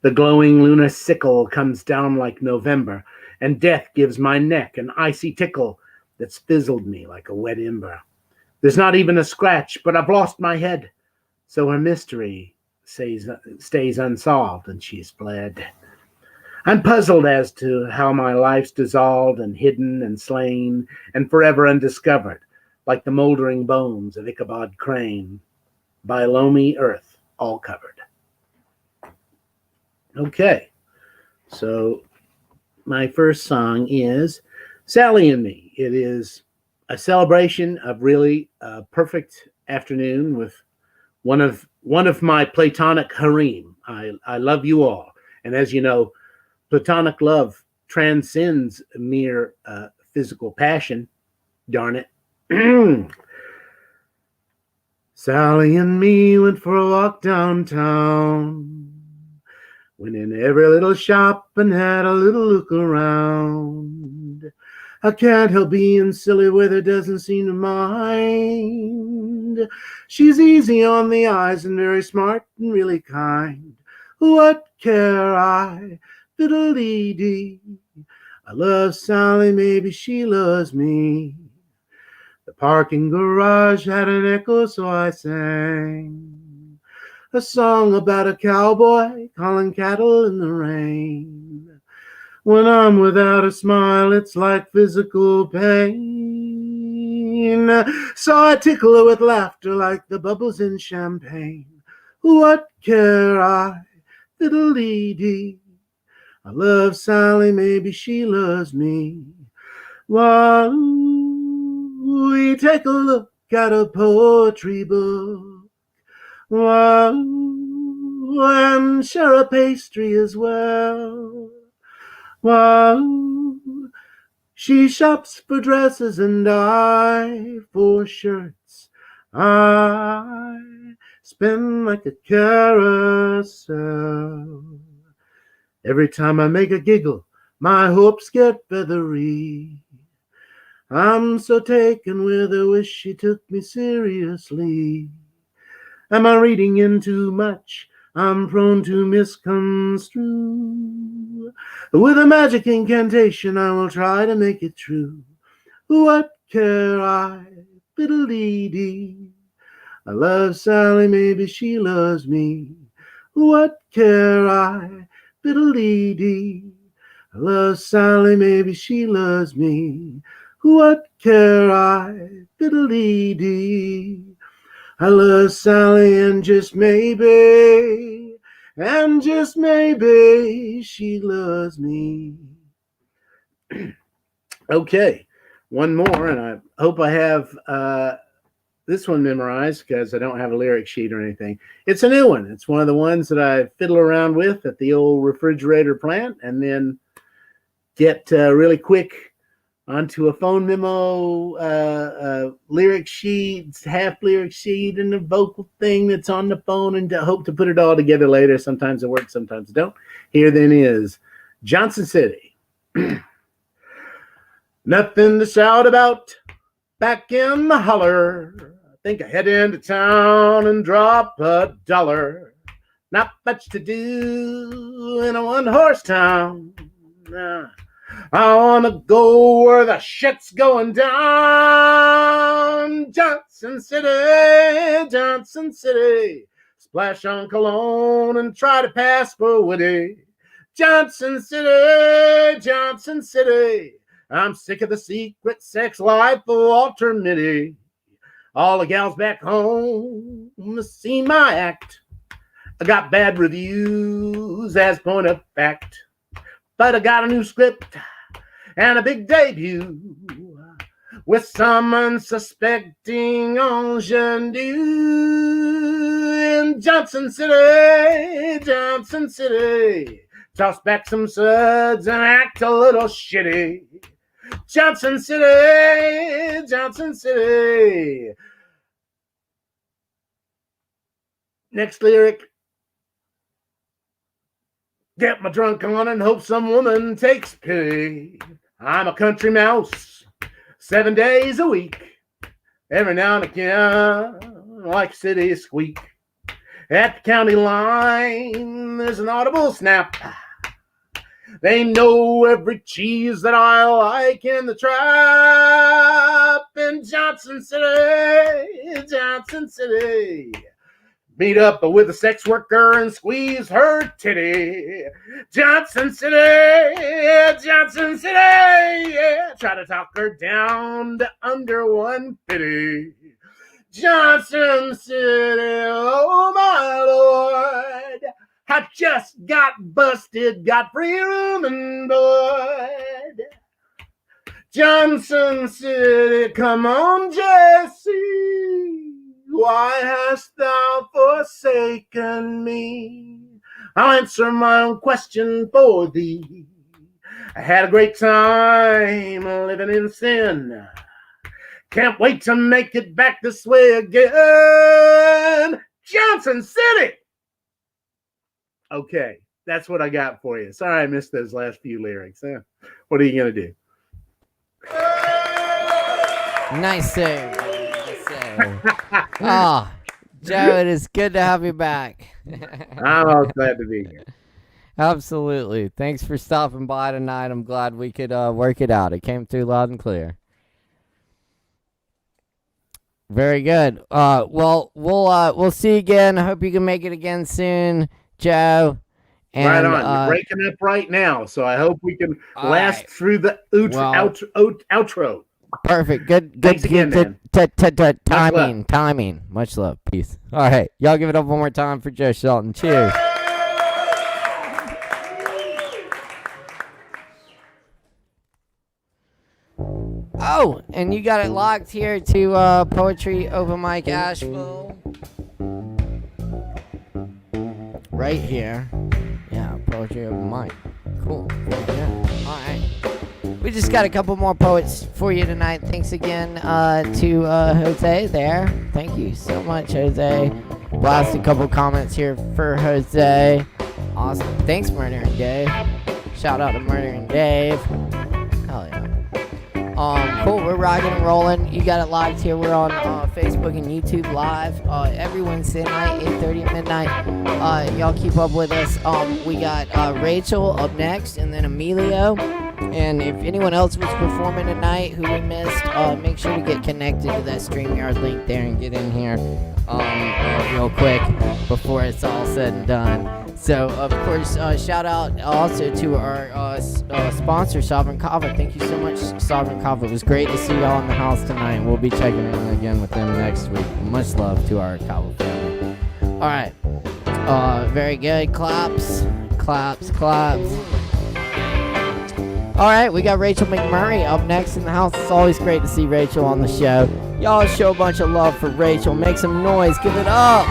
Speaker 15: The glowing lunar sickle comes down like November, and death gives my neck an icy tickle that's fizzled me like a wet ember. There's not even a scratch, but I've lost my head, so her mystery stays unsolved, and she's fled. I'm puzzled as to how my life's dissolved and hidden and slain and forever undiscovered, like the moldering bones of Ichabod Crane, by loamy earth all covered. Okay, so my first song is Sally and Me. It is a celebration of really a perfect afternoon with one of my platonic harem. I love you all. And as you know, platonic love transcends mere physical passion. Darn it. Sally and me went for a walk downtown. Went in every little shop and had a little look around. I can't help being silly, weather doesn't seem to mind. She's easy on the eyes and very smart and really kind. What care I? Fiddle-dee-dee. I love Sally, maybe she loves me. The parking garage had an echo, so I sang a song about a cowboy calling cattle in the rain. When I'm without a smile, it's like physical pain. So I tickle her with laughter like the bubbles in champagne. What care I? Fiddle-dee-dee. I love Sally, maybe she loves me. While we take a look at a poetry book, and share a pastry as well. While she shops for dresses and I for shirts, I spin like a carousel. Every time I make a giggle, my hopes get feathery. I'm so taken with her, wish she took me seriously. Am I reading in too much? I'm prone to misconstrue. With a magic incantation, I will try to make it true. What care I? Fiddle-dee-dee. I love Sally, maybe she loves me. What care I? Fiddle-dee-dee. I love Sally, maybe she loves me. What care I? Fiddle-dee-dee. I love Sally, and just maybe, she loves me. Okay, one more, and I hope I have this one memorized because I don't have a lyric sheet or anything. It's a new one. It's one of the ones that I fiddle around with at the old refrigerator plant and then get really quick onto a phone memo, lyric sheets, half lyric sheet, and the vocal thing that's on the phone, and hope to put it all together later. Sometimes it works, sometimes it don't. Here then is Johnson City. Nothing to shout about back in the holler. I think I head into town and drop $1. Not much to do in a one-horse town. I want to go where the shit's going down. Johnson City, Johnson City. Splash on cologne and try to pass for witty. Johnson City, Johnson City. I'm sick of the secret sex life of Walter Mitty. All the gals back home see my act. I got bad reviews as point of fact. But I got a new script and a big debut with some unsuspecting ingenue in Johnson City, Johnson City. Toss back some suds and act a little shitty. Johnson City, Johnson City. Next lyric. Get my drunk on and hope some woman takes pity. I'm a country mouse, 7 days a week. Every now and again, like city squeak. At the county line, there's an audible snap. They know every cheese that I like in the trap. In Johnson City, Johnson City. Meet up with a sex worker and squeeze her titty. Johnson City, Johnson City. Yeah. Try to talk her down to under 150. Johnson City, oh my Lord. I just got busted, got free room and board. Johnson City, come on, Jesse. why hast thou forsaken me? I'll answer my own question for thee. I had a great time living in sin. Can't wait to make it back this way again. Johnson City! Okay, that's what I got for you. Sorry I missed those last few lyrics. What are you going to do?
Speaker 1: Nice save. Nice save. Oh, Joe, it is good to have you back.
Speaker 15: I'm all glad to be here.
Speaker 1: Absolutely. Thanks for stopping by tonight. I'm glad we could work it out. It came through loud and clear. Very good. Well, we'll see you again. I hope you can make it again soon, Joe. And,
Speaker 15: right on. You're breaking up right now, so I hope we can last through the outro.
Speaker 1: Perfect. Good.
Speaker 15: Thanks again, man.
Speaker 1: Timing. Much love. Peace. All right. Y'all give it up one more time for Joe Shelton. Cheers. Oh, and you got it locked here to Poetry Open Mic Asheville. Right here. Yeah, Poetry Open Mic. Cool. Yeah. All right. We just got a couple more poets for you tonight. Thanks again to Jose there. Thank you so much, Jose. Blast a couple comments here for Jose. Awesome. Thanks, Murdering Dave. Shout out to Murdering Dave. Hell yeah. Cool. We're rocking and rolling. You got it locked here. We're on Facebook and YouTube live every Wednesday night, 8:30 at midnight. Y'all keep up with us. We got Rachel up next, and then Emilio. And if anyone else was performing tonight who we missed, make sure to get connected to that StreamYard link there and get in here real quick before it's all said and done. So, of course, shout out also to our sponsor, Sovereign Kava. Thank you so much, Sovereign Kava. It was great to see y'all in the house tonight. We'll be checking in again with them next week. Much love to our Kava family. All right. Very good. Claps. All right, we got Rachel McMurray up next in the house. It's always great to see Rachel on the show. Y'all show a bunch of love for Rachel. Make some noise. Give it up.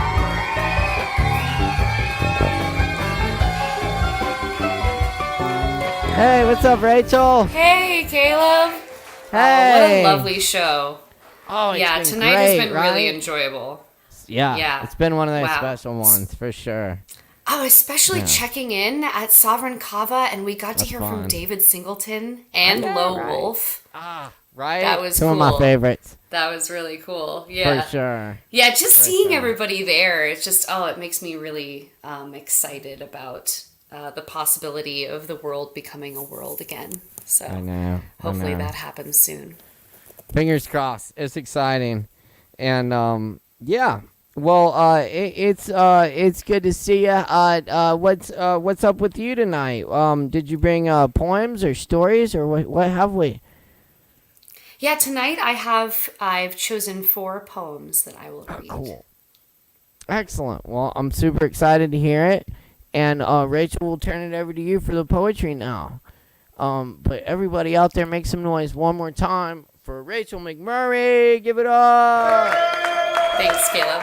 Speaker 1: Hey, what's up, Rachel?
Speaker 16: Hey, Caleb.
Speaker 1: Hey.
Speaker 16: What a lovely show.
Speaker 1: Oh,
Speaker 16: yeah, tonight
Speaker 1: great,
Speaker 16: has been really enjoyable.
Speaker 1: Yeah, it's been one of those
Speaker 16: Wow.
Speaker 1: special ones for sure.
Speaker 16: Oh, especially checking in at Sovereign Kava, and we got to hear from
Speaker 1: fun.
Speaker 16: David Singleton and Low Wolf.
Speaker 1: Right?
Speaker 16: That was
Speaker 1: Two
Speaker 16: cool.
Speaker 1: of my favorites.
Speaker 16: That was really cool. Yeah.
Speaker 1: For sure.
Speaker 16: Yeah, just
Speaker 1: For
Speaker 16: seeing
Speaker 1: sure.
Speaker 16: everybody there, it's just, it makes me really excited about the possibility of the world becoming a world again. So
Speaker 1: I know.
Speaker 16: hopefully that happens soon.
Speaker 1: Fingers crossed. It's exciting. And yeah. Well, it's good to see you. What's up with you tonight? Did you bring poems or stories or what have we?
Speaker 16: Yeah, tonight I've chosen 4 poems that I will read.
Speaker 1: Cool. Excellent. Well, I'm super excited to hear it. And Rachel, will turn it over to you for the poetry now. But everybody out there, make some noise one more time for Rachel McMurray. Give it up.
Speaker 16: Thanks, Caleb.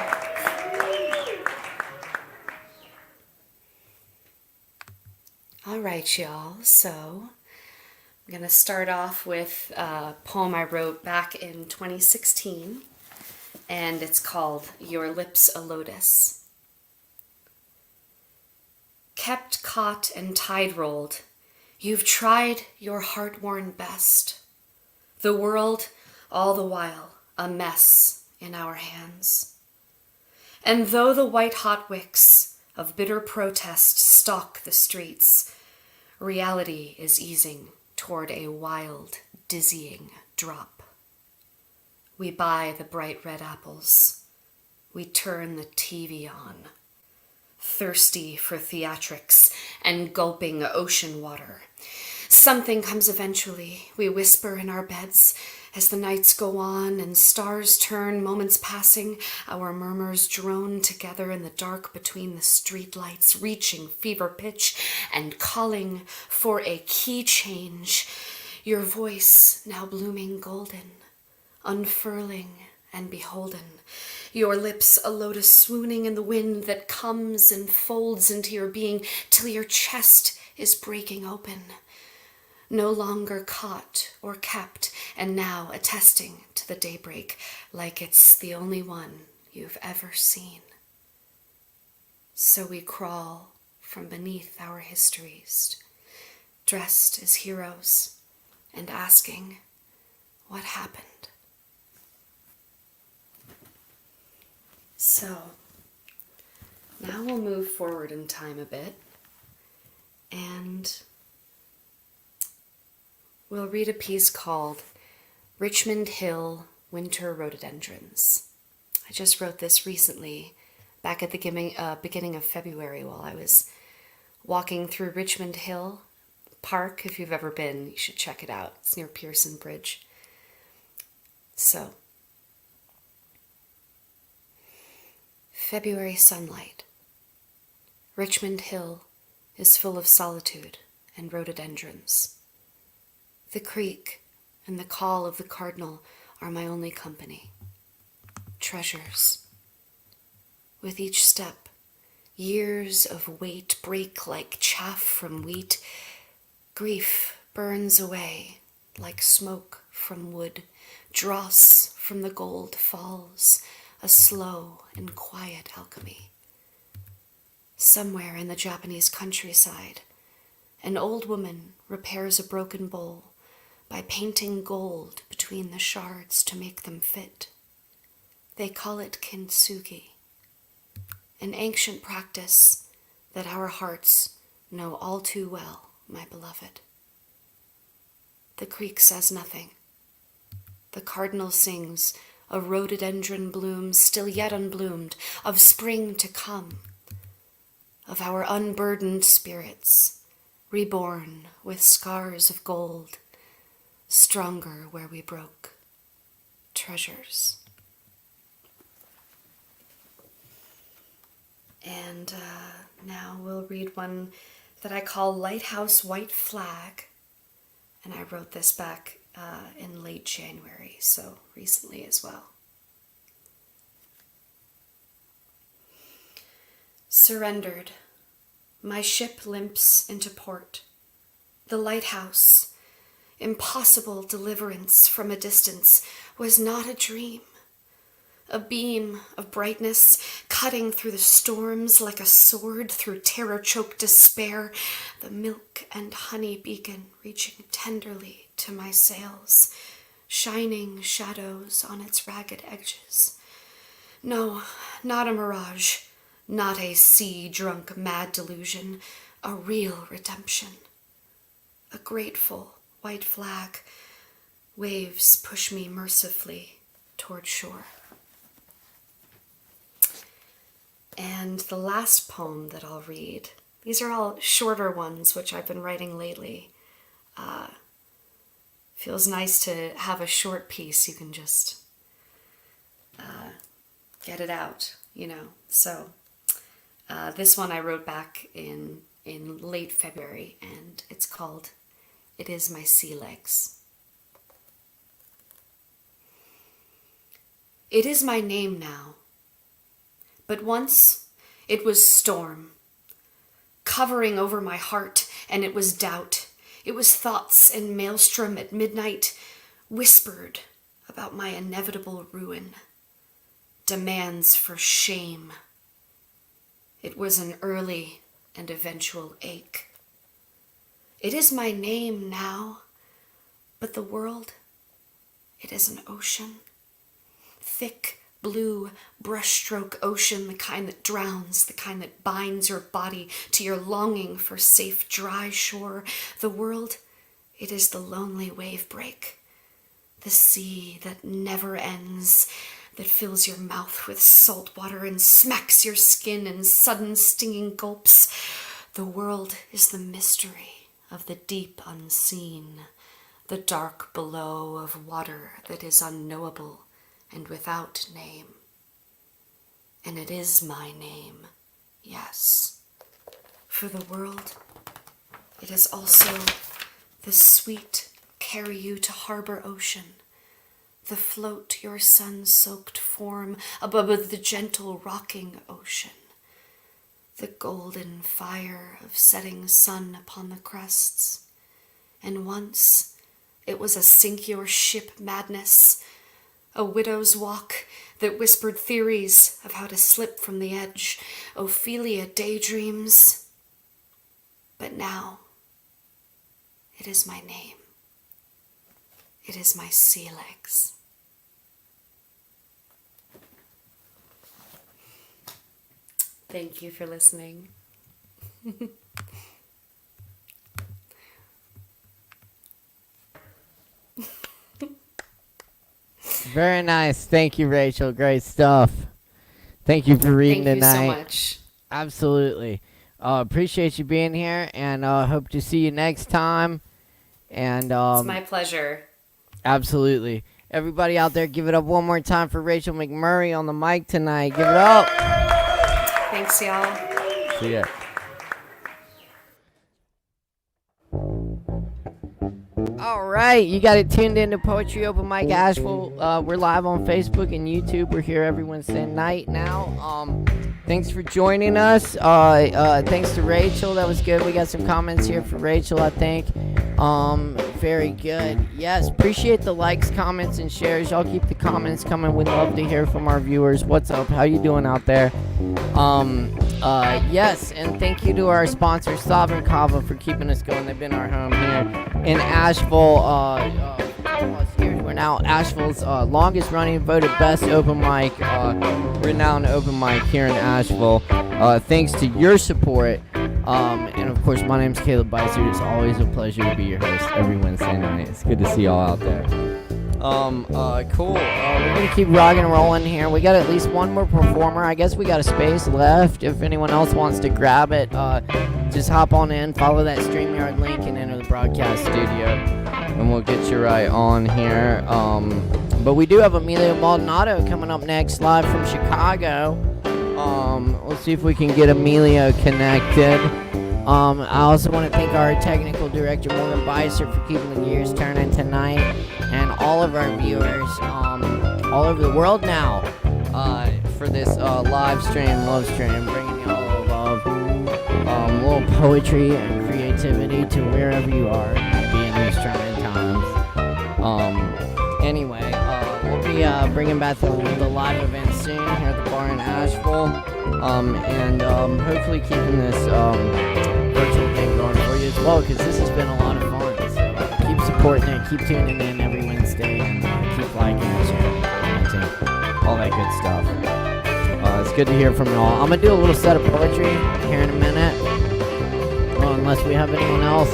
Speaker 16: All right, y'all. So I'm going to start off with a poem I wrote back in 2016, and it's called Your Lips a Lotus. Kept caught and tide rolled, you've tried your heart-worn best. The world, all the while, a mess in our hands. And though the white-hot wicks of bitter protest stalk the streets, reality is easing toward a wild, dizzying drop. We buy the bright red apples. We turn the TV on, thirsty for theatrics and gulping ocean water. Something comes eventually, we whisper in our beds as the nights go on and stars turn, moments passing, our murmurs drone together in the dark between the streetlights, reaching fever pitch and calling for a key change. Your voice now blooming golden, unfurling and beholden, your lips a lotus swooning in the wind that comes and folds into your being till your chest is breaking open, no longer caught or kept, and now attesting to the daybreak like it's the only one you've ever seen. So we crawl from beneath our histories, dressed as heroes and asking what happened. So now we'll move forward in time a bit, and we'll read a piece called Richmond Hill Winter Rhododendrons. I just wrote this recently, back at the beginning of February, while I was walking through Richmond Hill Park. If you've ever been, you should check it out. It's near Pearson Bridge. So, February sunlight. Richmond Hill is full of solitude and rhododendrons. The creek and the call of the cardinal are my only company. Treasures. With each step, years of weight break like chaff from wheat. Grief burns away like smoke from wood. Dross from the gold falls, a slow and quiet alchemy. Somewhere in the Japanese countryside, an old woman repairs a broken bowl by painting gold between the shards to make them fit. They call it kintsugi, an ancient practice that our hearts know all too well, my beloved. The creek says nothing. The cardinal sings of rhododendron blooms still yet unbloomed, of spring to come, of our unburdened spirits, reborn with scars of gold, stronger where we broke, treasures. And now we'll read one that I call Lighthouse White Flag, and I wrote this back in late January, so recently as well. Surrendered, my ship limps into port. The lighthouse, impossible deliverance from a distance, was not a dream. A beam of brightness cutting through the storms like a sword through terror-choked despair, the milk and honey beacon reaching tenderly to my sails, shining shadows on its ragged edges. No, not a mirage, not a sea-drunk mad delusion, a real redemption. A grateful white flag. Waves push me mercifully toward shore. And the last poem that I'll read, these are all shorter ones, which I've been writing lately. Feels nice to have a short piece. You can just get it out, you know. So this one I wrote back in late February, and it's called It Is My Sea Legs. It is my name now. But once it was storm, covering over my heart, and it was doubt. It was thoughts and maelstrom at midnight, whispered about my inevitable ruin, demands for shame. It was an early and eventual ache. It is my name now, but the world, it is an ocean, thick, blue brushstroke ocean, the kind that drowns, the kind that binds your body to your longing for safe, dry shore. The world, it is the lonely wave break, the sea that never ends, that fills your mouth with salt water and smacks your skin in sudden stinging gulps. The world is the mystery of the deep unseen, the dark below of water that is unknowable and without name. And it is my name, yes. For the world, it is also the sweet carry you to harbor ocean, the float your sun-soaked form above the gentle rocking ocean, the golden fire of setting sun upon the crests. And once it was a sink your ship madness, a widow's walk that whispered theories of how to slip from the edge, Ophelia daydreams. But now it is my name. It is my sea legs. Thank you for listening.
Speaker 1: Very nice. Thank you, Rachel. Great stuff. Thank you for reading
Speaker 16: Thank
Speaker 1: tonight.
Speaker 16: you so much.
Speaker 1: Absolutely. Appreciate you being here, and hope to see you next time. And
Speaker 16: It's my pleasure.
Speaker 1: absolutely. Everybody out there, give it up one more time for Rachel McMurray on the mic tonight. Give it up.
Speaker 16: Thanks, y'all.
Speaker 1: See ya. All right, you got it tuned into Poetry Open Mic Asheville. We're live on Facebook and YouTube. We're here every Wednesday night now. Thanks for joining us. Thanks to Rachel. That was good. We got some comments here for Rachel, I think. Very good. Yes, appreciate the likes, comments, and shares. Y'all keep the comments coming. We'd love to hear from our viewers. What's up? How you doing out there? Yes, and thank you to our sponsor, Sovereign Kava, for keeping us going. They've been our home here in Asheville. We're now Asheville's longest running, voted best open mic, renowned open mic here in Asheville. Thanks to your support. And of course, my name's Caleb Beissert. It's always a pleasure to be your host every Wednesday night. It's good to see y'all out there. Cool. We're gonna keep rocking and rolling here. We got at least one more performer. I guess we got a space left. If anyone else wants to grab it, just hop on in, follow that StreamYard link, and enter the broadcast studio, and we'll get you right on here. But we do have Emilio Maldonado coming up next, live from Chicago. Let's see if we can get Emilio connected. I also want to thank our technical director, Caleb Beissert, for keeping the gears turning tonight, and all of our viewers all over the world now for this live stream, love stream, bringing you all love, a little poetry and creativity to wherever you are, maybe in these trying times. Anyway, we'll be bringing back the live event soon here at the bar in Asheville, and hopefully keeping this virtual thing going for you as well, because this has been a lot of fun. So keep supporting it, keep tuning in every Wednesday, and keep liking and sharing, commenting, all that good stuff. It's good to hear from y'all. I'm gonna do a little set of poetry here in a minute, unless we have anyone else.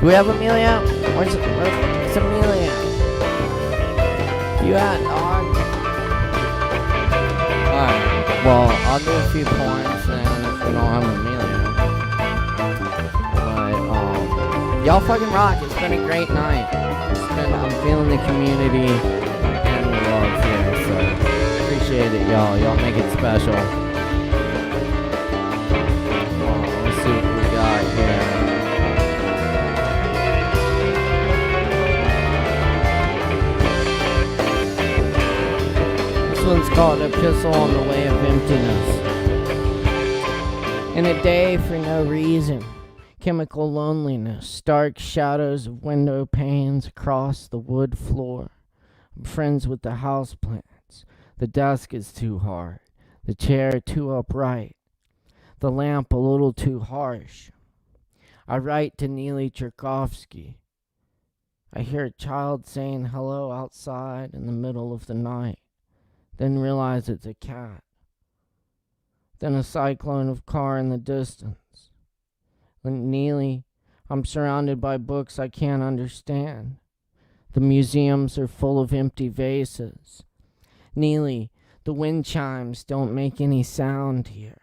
Speaker 1: Do we have Amelia? Where's Amelia? You at, dog? Alright, well, I'll do a few points then if we don't have Amelia. But, y'all fucking rock. It's been a great night. I'm feeling the community and the love here, so appreciate it, y'all. Y'all make it special. Let's see what we got here. This one's called Epistle on the Way of Emptiness. In a day for no reason, chemical loneliness, stark shadows of window panes across the wood floor. I'm friends with the houseplants. The desk is too hard, the chair too upright, the lamp a little too harsh. I write to Neely Tchaikovsky. I hear a child saying hello outside in the middle of the night. Then realize it's a cat. Then a cyclone of car in the distance. Neely, I'm surrounded by books I can't understand. The museums are full of empty vases. Neely, the wind chimes don't make any sound here.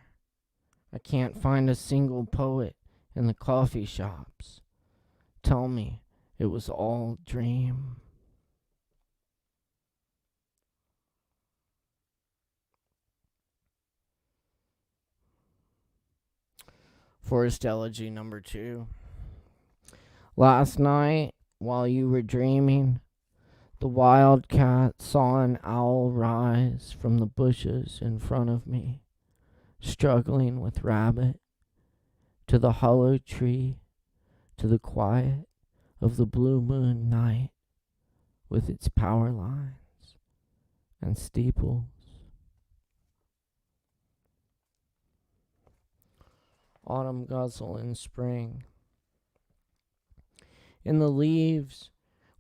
Speaker 1: I can't find a single poet in the coffee shops. Tell me it was all dream. Forest Elegy number 2. Last night, while you were dreaming, The wildcat saw an owl rise from the bushes in front of me, struggling with rabbit, to the hollow tree, to the quiet of the blue moon night with its power lines and steeples. Autumn guzzle in spring. In the leaves,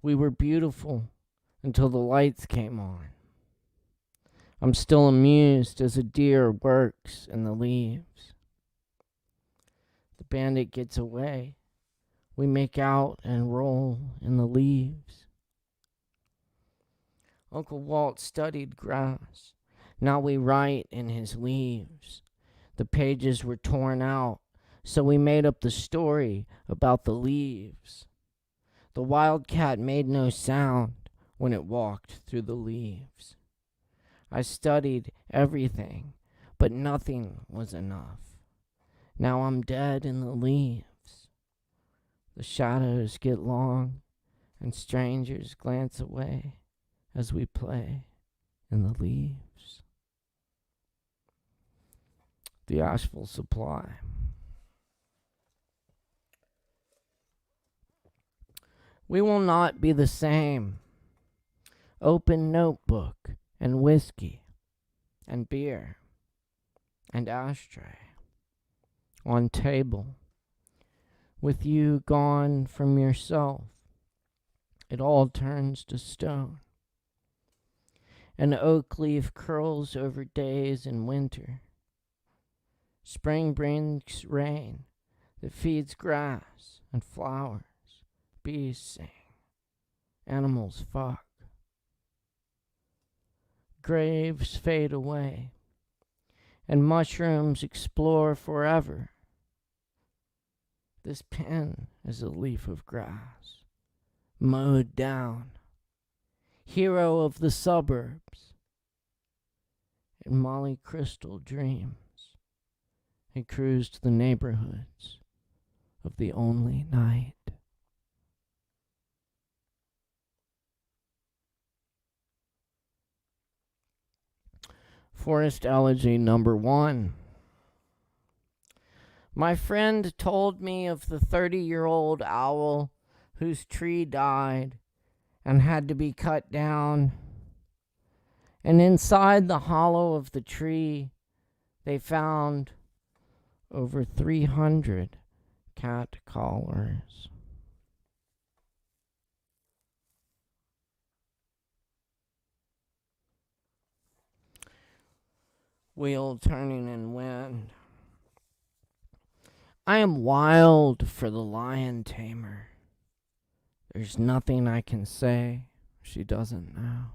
Speaker 1: we were beautiful until the lights came on. I'm still amused as a deer works in the leaves. The bandit gets away. We make out and roll in the leaves. Uncle Walt studied grass. Now we write in his leaves. The pages were torn out, so we made up the story about the leaves. The wildcat made no sound when it walked through the leaves. I studied everything, but nothing was enough. Now I'm dead in the leaves. The shadows get long, and strangers glance away as we play in the leaves. The ASHEViLLE Supply. We will not be the same. Open notebook and whiskey and beer and ashtray on table. With you gone from yourself, it all turns to stone. An oak leaf curls over days in winter. Spring brings rain that feeds grass and flowers. Bees sing. Animals fuck. Graves fade away, and mushrooms explore forever. This pen is a leaf of grass, mowed down. Hero of the suburbs. In Molly Crystal dreams, he cruised the neighborhoods of the only night. Forest Elegy number 1. My friend told me of the 30-year-old owl whose tree died and had to be cut down. And inside the hollow of the tree, they found over 300 cat collars. Wheel turning in wind. I am wild for the lion tamer. There's nothing I can say she doesn't know.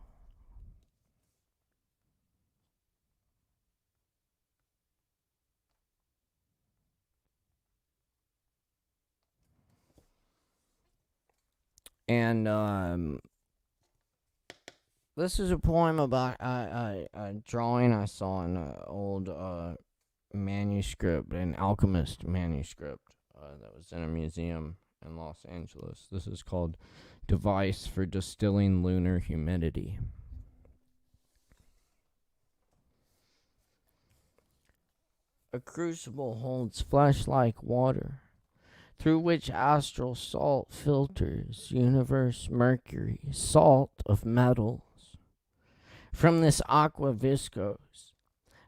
Speaker 1: And this is a poem about a drawing I saw in an old manuscript, an alchemist manuscript that was in a museum in Los Angeles. This is called Device for Distilling Lunar Humidity. A crucible holds flesh-like water, through which astral salt filters universe mercury, salt of metals. From this aqua viscose,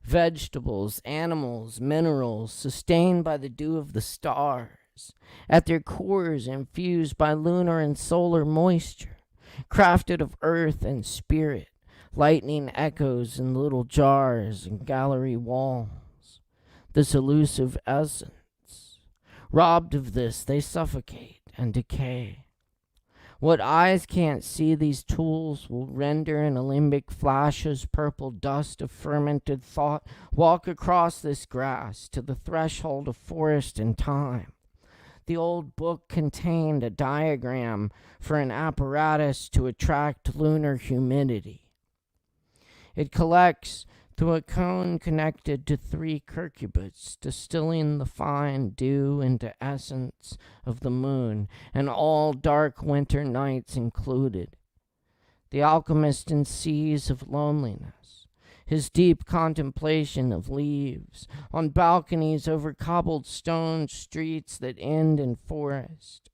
Speaker 1: vegetables, animals, minerals, sustained by the dew of the stars, at their cores infused by lunar and solar moisture, crafted of earth and spirit, lightning echoes in little jars and gallery walls. This elusive essence, robbed of this, they suffocate and decay. What eyes can't see, these tools will render in alembic flashes, purple dust of fermented thought. Walk across this grass to the threshold of forest and time. The old book contained a diagram for an apparatus to attract lunar humidity. It collects through a cone connected to 3 curcubits, distilling the fine dew into essence of the moon, and all dark winter nights included. the alchemist in seas of loneliness, his deep contemplation of leaves on balconies over cobbled stone streets that end in forest.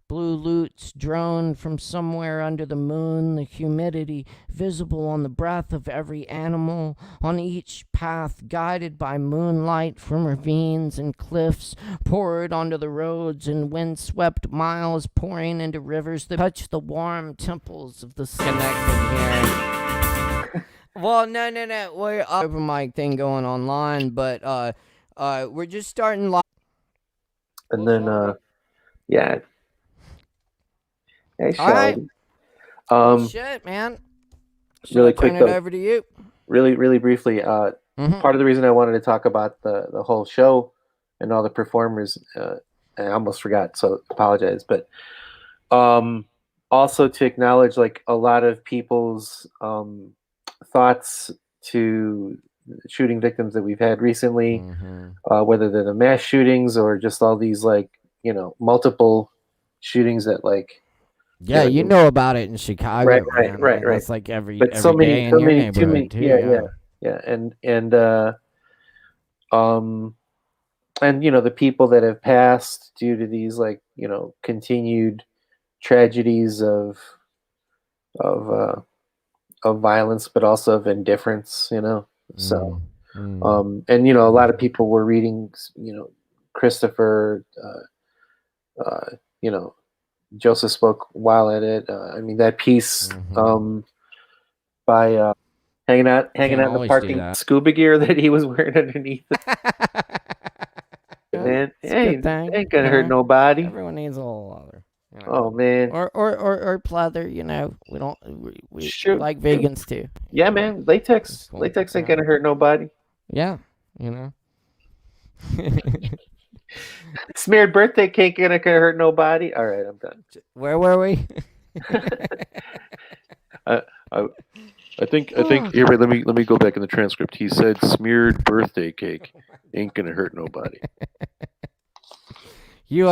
Speaker 1: Blue lutes drone from somewhere under the moon, the humidity visible on the breath of every animal, on each path guided by moonlight from ravines and cliffs, poured onto the roads and windswept miles pouring into rivers that touch the warm temples of the connected here. Well, no. We're open mic thing going online, but we're just starting live.
Speaker 17: And then yeah. Hey,
Speaker 1: All right.
Speaker 17: Sheldon.
Speaker 1: Well, shit, man. Should
Speaker 17: Really
Speaker 1: I
Speaker 17: quick
Speaker 1: turn it
Speaker 17: though,
Speaker 1: over to you?
Speaker 17: really briefly. Part of the reason I wanted to talk about the whole show and all the performers, I almost forgot, so apologize. But also to acknowledge like a lot of people's thoughts to shooting victims that we've had recently, whether they're the mass shootings or just all these like multiple shootings that like.
Speaker 1: Yeah, you know about it in Chicago, man. I mean, that's like every
Speaker 17: But so
Speaker 1: day in your neighborhood too.
Speaker 17: Yeah, and the people that have passed due to these like continued tragedies of violence, but also of indifference. So and a lot of people were reading Christopher. Joseph spoke while at it. I mean that piece by hanging out in the parking scuba gear that he was wearing underneath it. Man, ain't gonna hurt nobody.
Speaker 1: Everyone needs a little leather.
Speaker 17: Oh man,
Speaker 1: or pleather. We don't. We like vegans too.
Speaker 17: Yeah, man, latex ain't gonna hurt nobody.
Speaker 1: Yeah,
Speaker 17: Smeared birthday cake ain't gonna hurt nobody. All right, I'm done.
Speaker 1: Where were we?
Speaker 18: I think here, wait, let me go back in the transcript. He said smeared birthday cake ain't gonna hurt nobody.
Speaker 1: You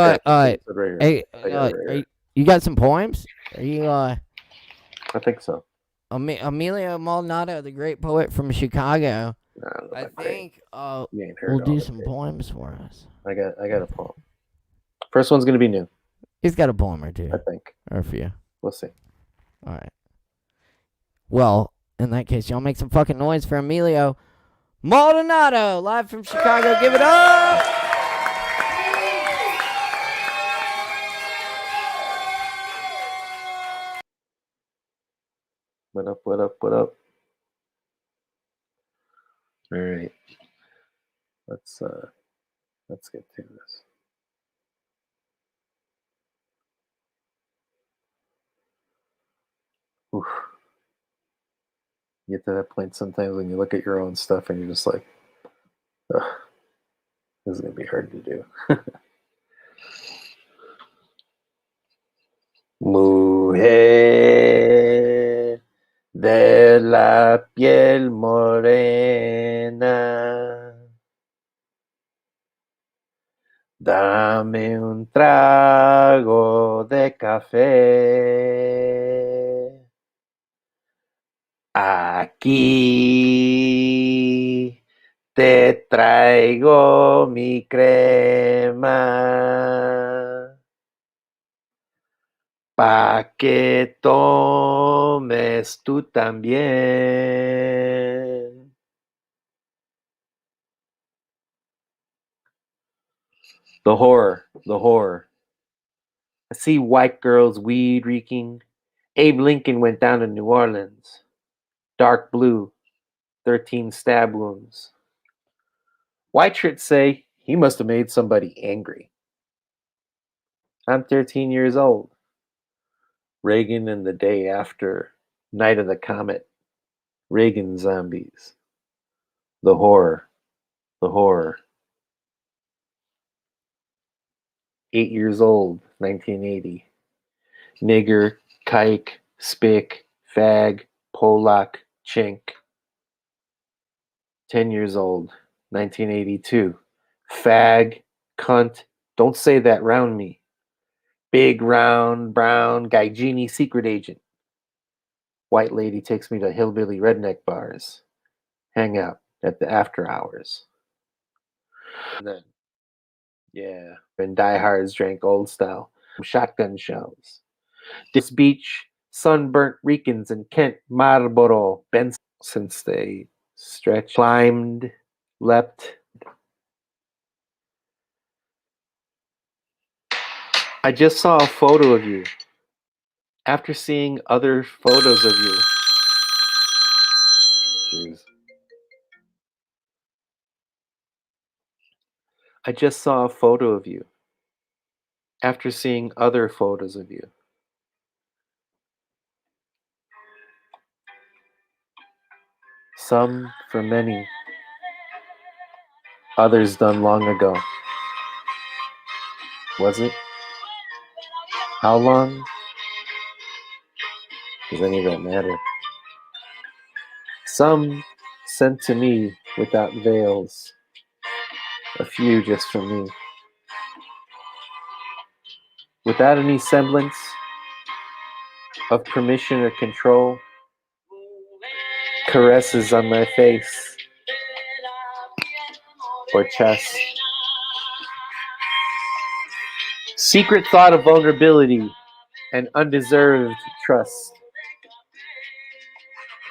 Speaker 1: you got some poems? Are you
Speaker 17: I think so.
Speaker 1: Emilio Maldonado, the great poet from Chicago. I think will do some poems for us.
Speaker 17: I got a poem. First one's gonna be new.
Speaker 1: He's got a poem or two.
Speaker 17: I think.
Speaker 1: Or a few.
Speaker 17: We'll see.
Speaker 1: All right. Well, in that case, y'all make some fucking noise for Emilio Maldonado, live from Chicago. Give it up!
Speaker 17: What up? All right. Let's get to this. Oof. You get to that point sometimes when you look at your own stuff and you're just like, ugh, this is gonna be hard to do. Mujer de la piel morena, dame un trago de café. Aquí te traigo mi crema pa' que tomes tú también. The horror. I see white girls weed reeking. Abe Lincoln went down to New Orleans. Dark blue, 13 stab wounds. White shirts say he must have made somebody angry. I'm 13 years old. Reagan and the day after, Night of the Comet, Reagan zombies. The horror. 8 years old, 1980. Nigger, kike, spick, fag, Polak, chink. 10 years old, 1982. Fag, cunt, don't say that round me. Big, round, brown, Gaijini secret agent. White lady takes me to hillbilly redneck bars. Hang out at the after hours. And then, yeah. And diehards drank old style. Shotgun shells. This beach, sunburnt Ricans and Kent Marlboro Benson since they stretched, climbed, leapt. I just saw a photo of you. After seeing other photos of you. Jeez. I just saw a photo of you. After seeing other photos of you. Some for many. Others done long ago. Was it? How long? Does any of that matter? Some sent to me without veils. A few just for me. Without any semblance of permission or control. Caresses on my face or chest. Secret thought of vulnerability and undeserved trust.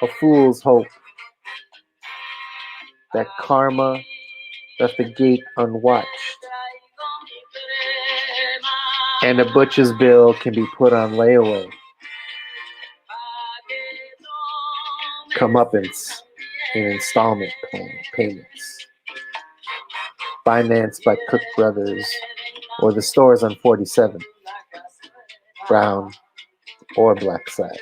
Speaker 17: A fool's hope that karma left the gate unwatched. And a butcher's bill can be put on layaway. Comeuppance in installment payments. Financed by Cook Brothers or the stores on 47. Brown or black side.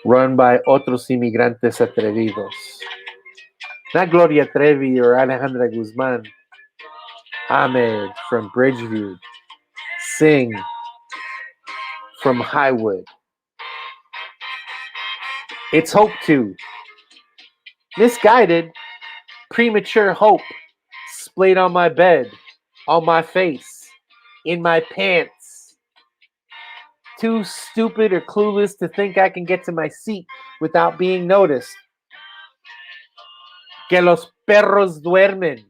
Speaker 17: Run by otros inmigrantes atrevidos. Not Gloria Trevi or Alejandra Guzman. Ahmed from Bridgeview. Singh from Highwood. It's hope to. Misguided, premature hope. Splayed on my bed, on my face, in my pants. Too stupid or clueless to think I can get to my seat without being noticed. Que los perros duermen.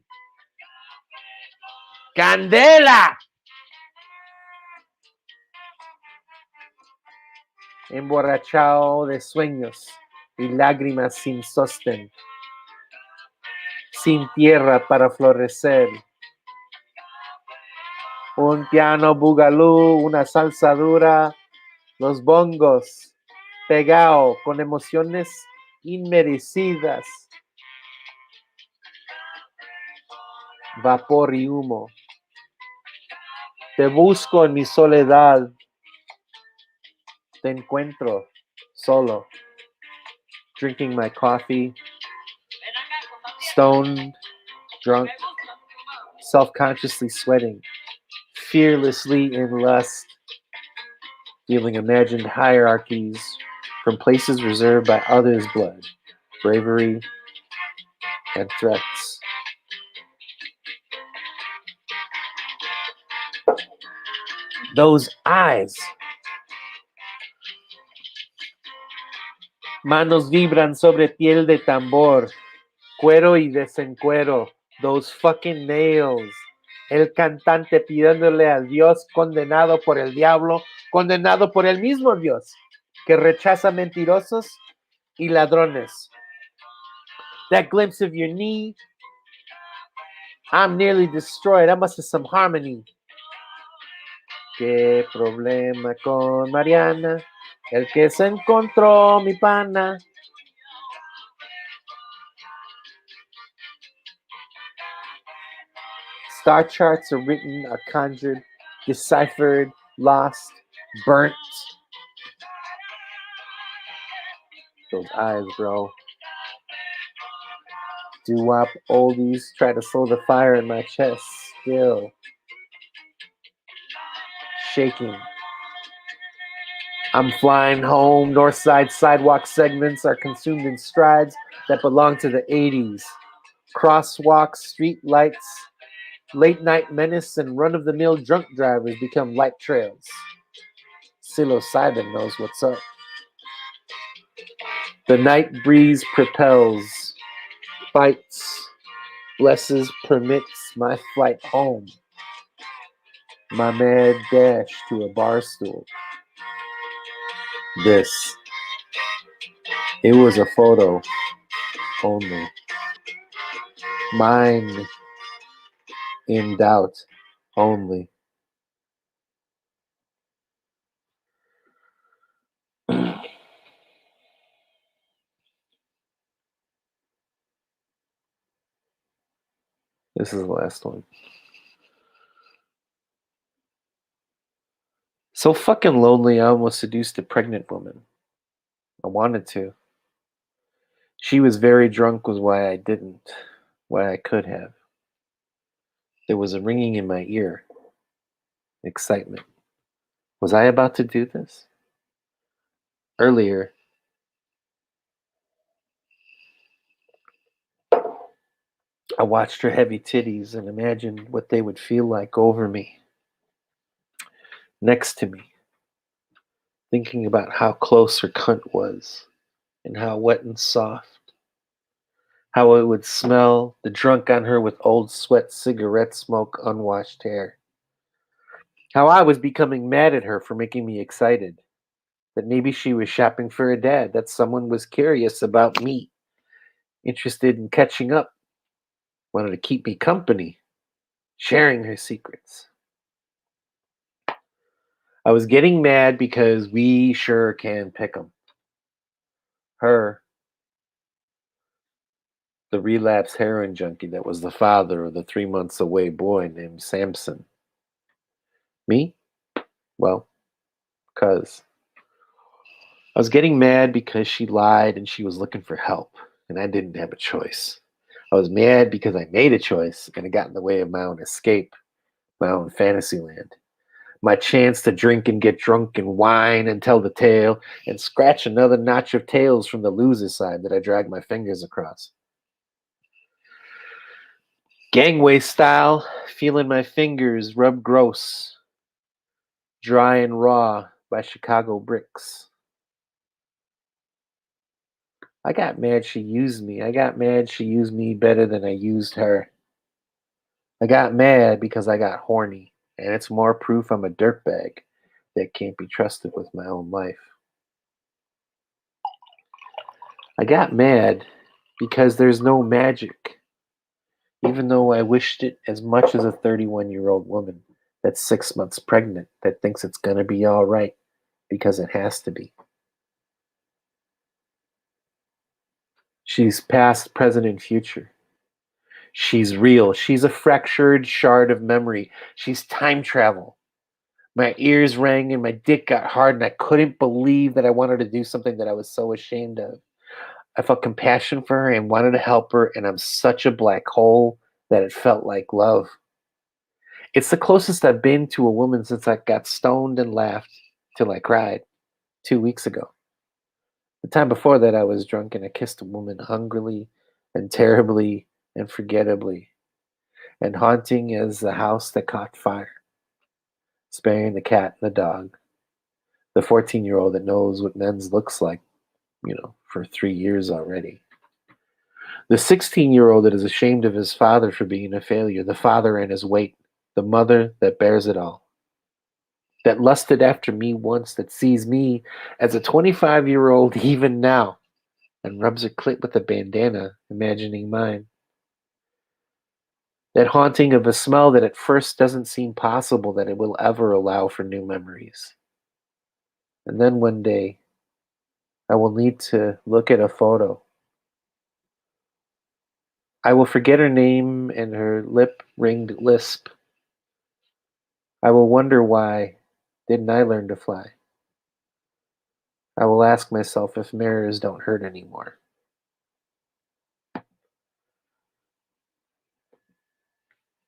Speaker 17: Candela! Emborrachado de sueños y lágrimas sin sostén. Sin tierra para florecer. Un piano bugalú, una salsa dura, los bongos, pegado con emociones inmerecidas. Vapor y humo. Te busco en mi soledad. Te encuentro solo. Drinking my coffee. Stoned, drunk, self-consciously sweating. Fearlessly in lust. Feeling imagined hierarchies from places reserved by others' blood, bravery, and threats. Those eyes. Manos vibran sobre piel de tambor, cuero y desencuero. Those fucking nails. El cantante pidiéndole a Dios condenado por el diablo, condenado por el mismo Dios, que rechaza mentirosos y ladrones. That glimpse of your knee. I'm nearly destroyed. I must have some harmony. Qué problema con Mariana, el que se encontró mi pana. Star charts are written, are conjured, deciphered, lost, burnt. Those eyes, bro. Doo-wop oldies try to slow the fire in my chest. Still shaking. I'm flying home. North side sidewalk segments are consumed in strides that belong to the 80s. Crosswalks, street lights, late night menace, and run-of-the-mill drunk drivers become light trails. psilocybin knows what's up. The night breeze propels, fights, blesses, permits my flight home. My mad dash to a bar stool. It was a photo only. Mine in doubt only. This is the last one. So fucking lonely, I almost seduced a pregnant woman. I wanted to. She was very drunk was why I didn't. Why I could have. There was a ringing in my ear. Excitement. Was I about to do this? Earlier, I watched her heavy titties and imagined what they would feel like over me. Next to me. Thinking about how close her cunt was. And how wet and soft. How it would smell, the drunk on her with old sweat, cigarette smoke, unwashed hair. How I was becoming mad at her for making me excited. That maybe she was shopping for a dad. That someone was curious about me. Interested in catching up. Wanted to keep me company. Sharing her secrets. I was getting mad because we sure can pick 'em. Her, the relapsed heroin junkie that was the father of the 3 months away boy named Samson. Me? Well, 'cause I was getting mad because she lied and she was looking for help, and I didn't have a choice. I was mad because I made a choice and it got in the way of my own escape, my own fantasy land. My chance to drink and get drunk and whine and tell the tale and scratch another notch of tails from the loser side that I dragged my fingers across. Gangway style, feeling my fingers rub gross, dry and raw by Chicago bricks. I got mad she used me. I got mad she used me better than I used her. I got mad because I got horny, and it's more proof I'm a dirtbag that can't be trusted with my own life. I got mad because there's no magic, even though I wished it as much as a 31-year-old woman that's 6 months pregnant that thinks it's gonna be all right because it has to be. She's past, present, and future. She's real. She's a fractured shard of memory. She's time travel. My ears rang and my dick got hard and I couldn't believe that I wanted to do something that I was so ashamed of. I felt compassion for her and wanted to help her, and I'm such a black hole that it felt like love. It's the closest I've been to a woman since I got stoned and laughed till I cried 2 weeks ago. The time before that, I was drunk and I kissed a woman hungrily and terribly and forgettably, and haunting as the house that caught fire, sparing the cat and the dog, the 14-year-old that knows what men's looks like, for 3 years already. The 16-year-old that is ashamed of his father for being a failure, the father and his weight, the mother that bears it all, that lusted after me once, that sees me as a 25-year-old even now, and rubs her clit with a bandana, imagining mine. That haunting of a smell that at first doesn't seem possible that it will ever allow for new memories. And then one day, I will need to look at a photo. I will forget her name and her lip-ringed lisp. I will wonder why didn't I learn to fly. I will ask myself if mirrors don't hurt anymore.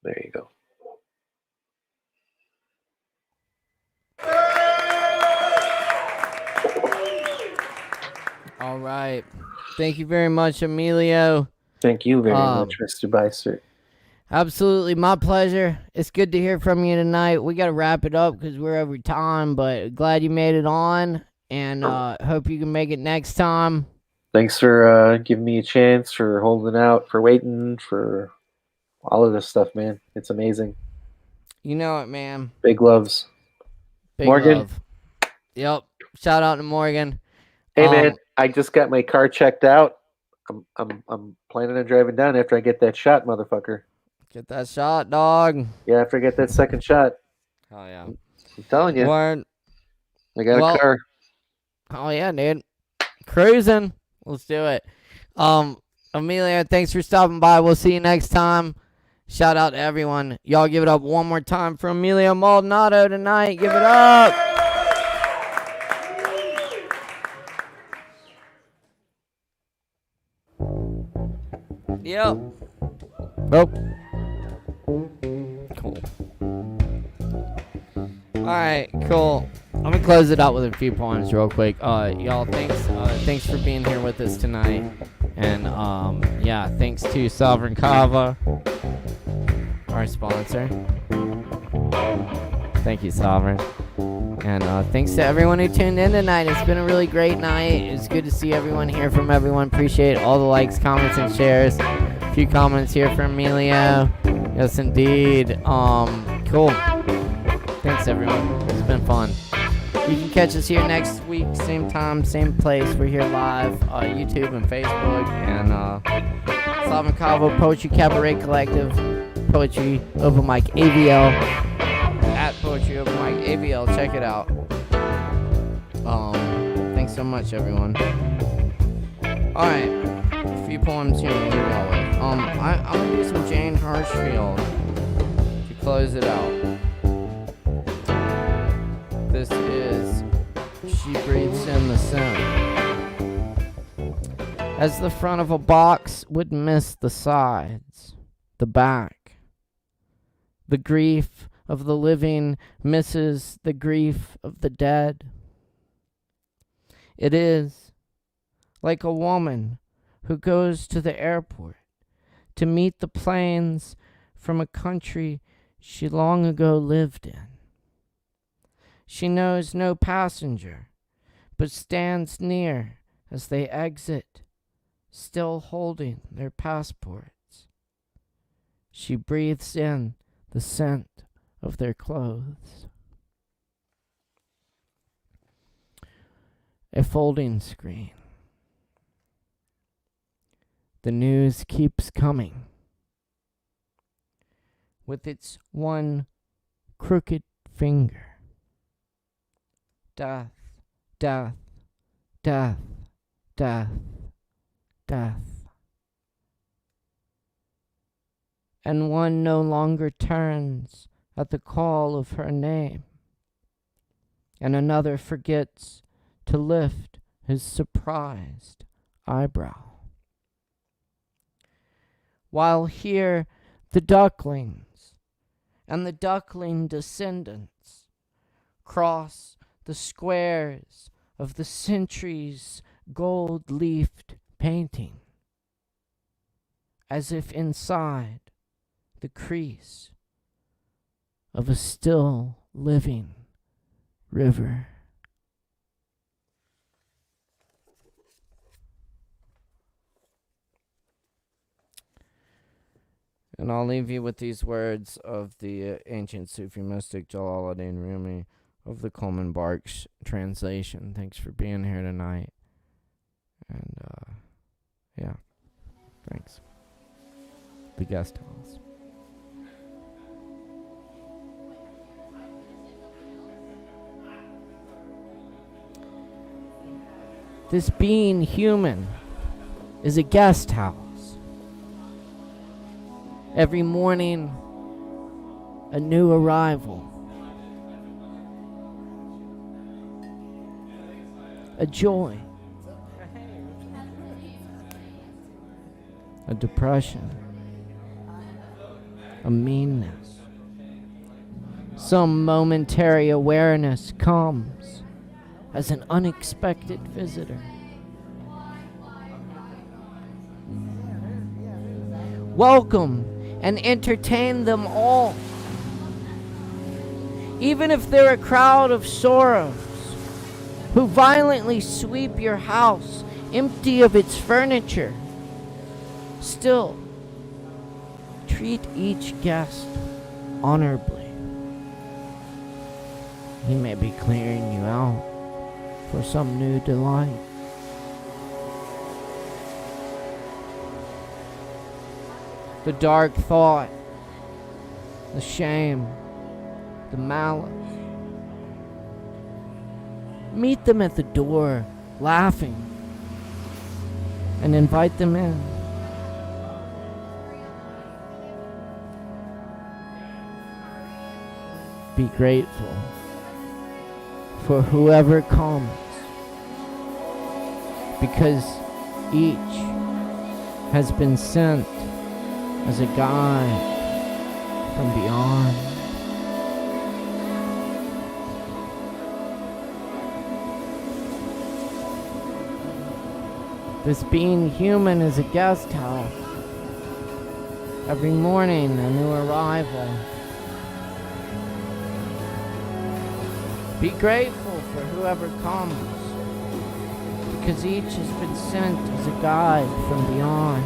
Speaker 17: There you go.
Speaker 1: All right. Thank you very much, Emilio.
Speaker 17: Thank you very much, Mr. Beissert.
Speaker 1: Absolutely, my pleasure. It's good to hear from you tonight. We got to wrap it up because we're over time, but glad you made it on, and hope you can make it next time.
Speaker 17: Thanks for giving me a chance, for holding out, for waiting, for all of this stuff, man. It's amazing.
Speaker 1: You know it, man.
Speaker 17: Big loves.
Speaker 1: Big
Speaker 17: Morgan.
Speaker 1: love. Yep. Shout out to Morgan.
Speaker 17: Hey, man, I just got my car checked out. I'm planning on driving down after I get that shot, motherfucker.
Speaker 1: Get that shot, dog.
Speaker 17: Yeah, after I get that second shot.
Speaker 1: Oh, yeah.
Speaker 17: I'm telling you.
Speaker 1: Word.
Speaker 17: I got a car.
Speaker 1: Oh, yeah, dude. Cruising. Let's do it. Emilio, thanks for stopping by. We'll see you next time. Shout out to everyone. Y'all give it up one more time for Emilio Maldonado tonight. Give it up. Yep. Oh. Cool. Alright, cool. I'm gonna close it out with a few poems real quick. Y'all, thanks for being here with us tonight. And yeah, thanks to Sovereign Kava, our sponsor. Thank you, Sovereign. And thanks to everyone who tuned in tonight. It's been a really great night. It's good to see everyone, hear from everyone. Appreciate all the likes, comments, and shares. A few comments here from Emilio. Yes, indeed. Cool. Thanks, everyone. It's been fun. You can catch us here next week, same time, same place. We're here live, YouTube and Facebook, and Sovereign Kava Poetry Cabaret Collective, Poetry Open Mic AVL, at Poetry Open Mic AVL. Check it out. Thanks so much, everyone. All right, a few poems here to leave y'all with. I'm gonna do some Jane Hirschfield to close it out. This is She Breathes in the Sun. As the front of a box would miss the sides, the back. The grief of the living misses the grief of the dead. It is like a woman who goes to the airport to meet the planes from a country she long ago lived in. She knows no passenger, but stands near as they exit, still holding their passports. She breathes in the scent of their clothes. A folding screen. The news keeps coming. With its one crooked finger. Death, death, death, death, death. And one no longer turns at the call of her name, and another forgets to lift his surprised eyebrow. While here the ducklings and the duckling descendants cross the squares of the centuries' gold-leafed painting, as if inside the crease of a still living river. And I'll leave you with these words of the ancient Sufi mystic Jalaluddin Rumi of the Coleman Barks translation. Thanks for being here tonight. And, yeah. Thanks. The guest house. This being human is a guest house. Every morning, a new arrival. A joy. A depression. A meanness. Some momentary awareness comes as an unexpected visitor. Welcome and entertain them all. Even if they're a crowd of sorrows who violently sweep your house empty of its furniture, still treat each guest honorably. He may be clearing you out for some new delight. The dark thought, the shame, the malice. Meet them at the door, laughing, and invite them in. Be grateful for whoever comes, because each has been sent as a guide from beyond. This being human is a guest house. Every morning a new arrival. Be grateful for whoever comes, because each has been sent as a guide from beyond.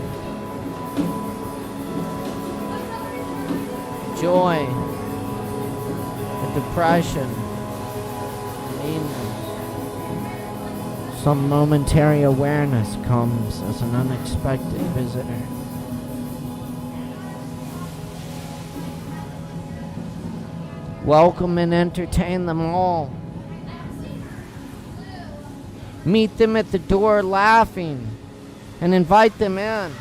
Speaker 1: Joy, a depression, meanness. Some momentary awareness comes as an unexpected visitor. Welcome and entertain them all. Meet them at the door laughing and invite them in.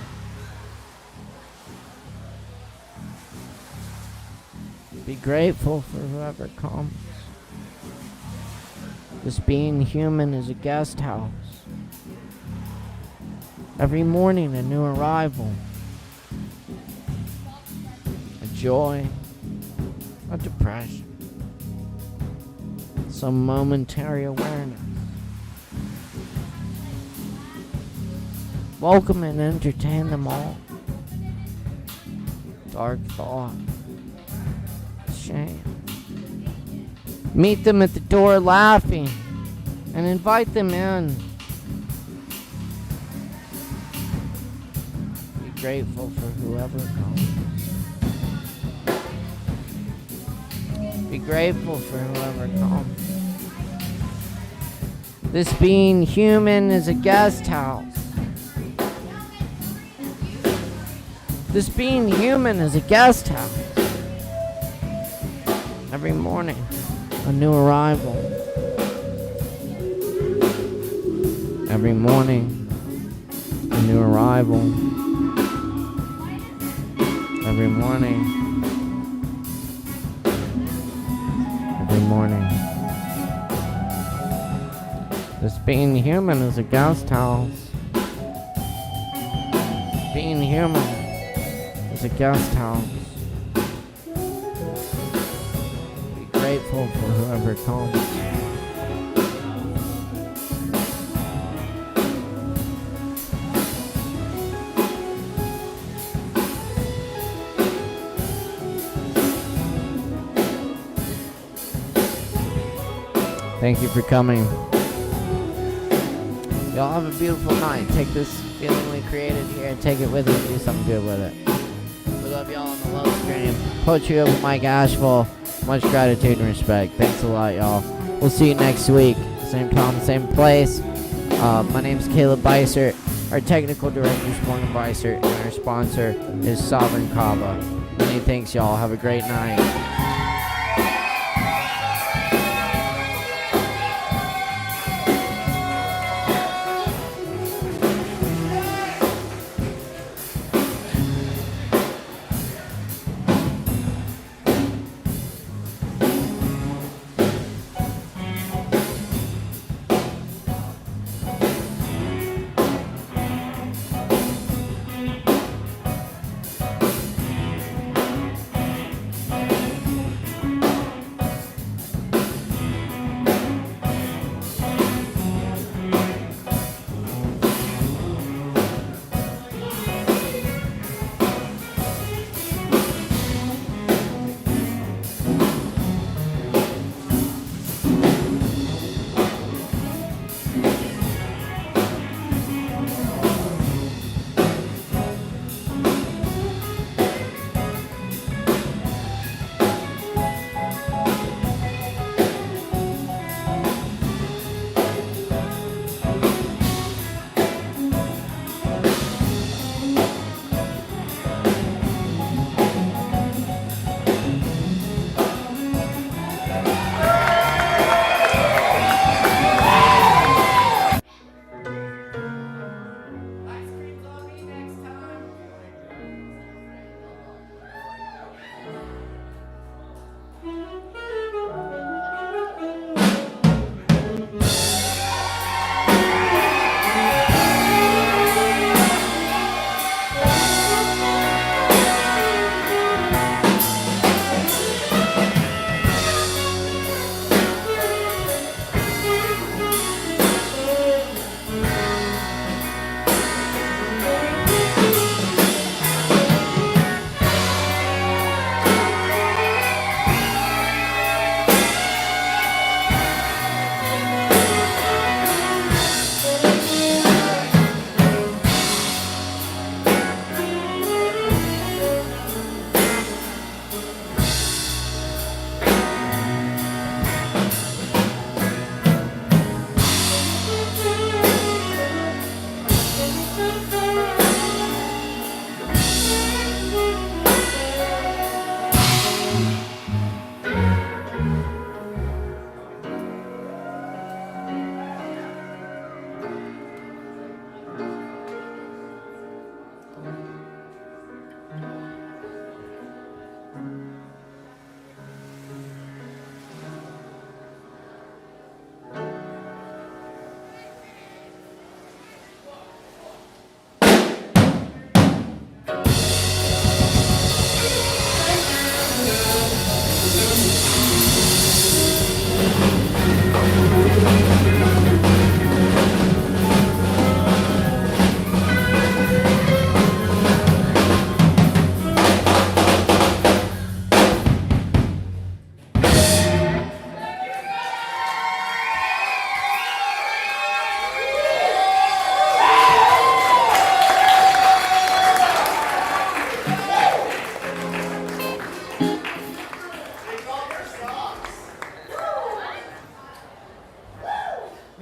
Speaker 1: Be grateful for whoever comes. This being human is a guest house. Every morning a new arrival. A joy, a depression, some momentary awareness. Welcome and entertain them all. Dark thought, shame. Meet them at the door laughing and invite them in. Be grateful for whoever comes. Be grateful for whoever comes. This being human is a guest house. This being human is a guest house. Every morning, a new arrival. Every morning, a new arrival. Every morning. Every morning. This being human is a guest house. Being human is a guest house. Be grateful for whoever comes. Thank you for coming. Y'all have a beautiful night. Take this feeling we created here and take it with you and do something good with it. We love y'all on the love stream. Poetry Open Mic Asheville. Much gratitude and respect. Thanks a lot, y'all. We'll see you next week. Same time, same place. My name's Caleb Beissert. Our technical director is Morgan Beissert. And our sponsor is Sovereign Kava. Many thanks, y'all. Have a great night.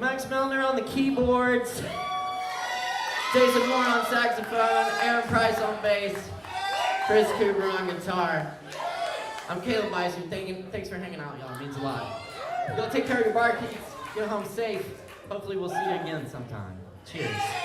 Speaker 1: Max Milner on the keyboards, Jason Moore on saxophone, Aaron Price on bass, Chris Cooper on guitar. I'm Caleb Beissert. Thanks for hanging out, y'all. It means a lot. Y'all take care of your bar keys. Get home safe. Hopefully we'll see you again sometime. Cheers.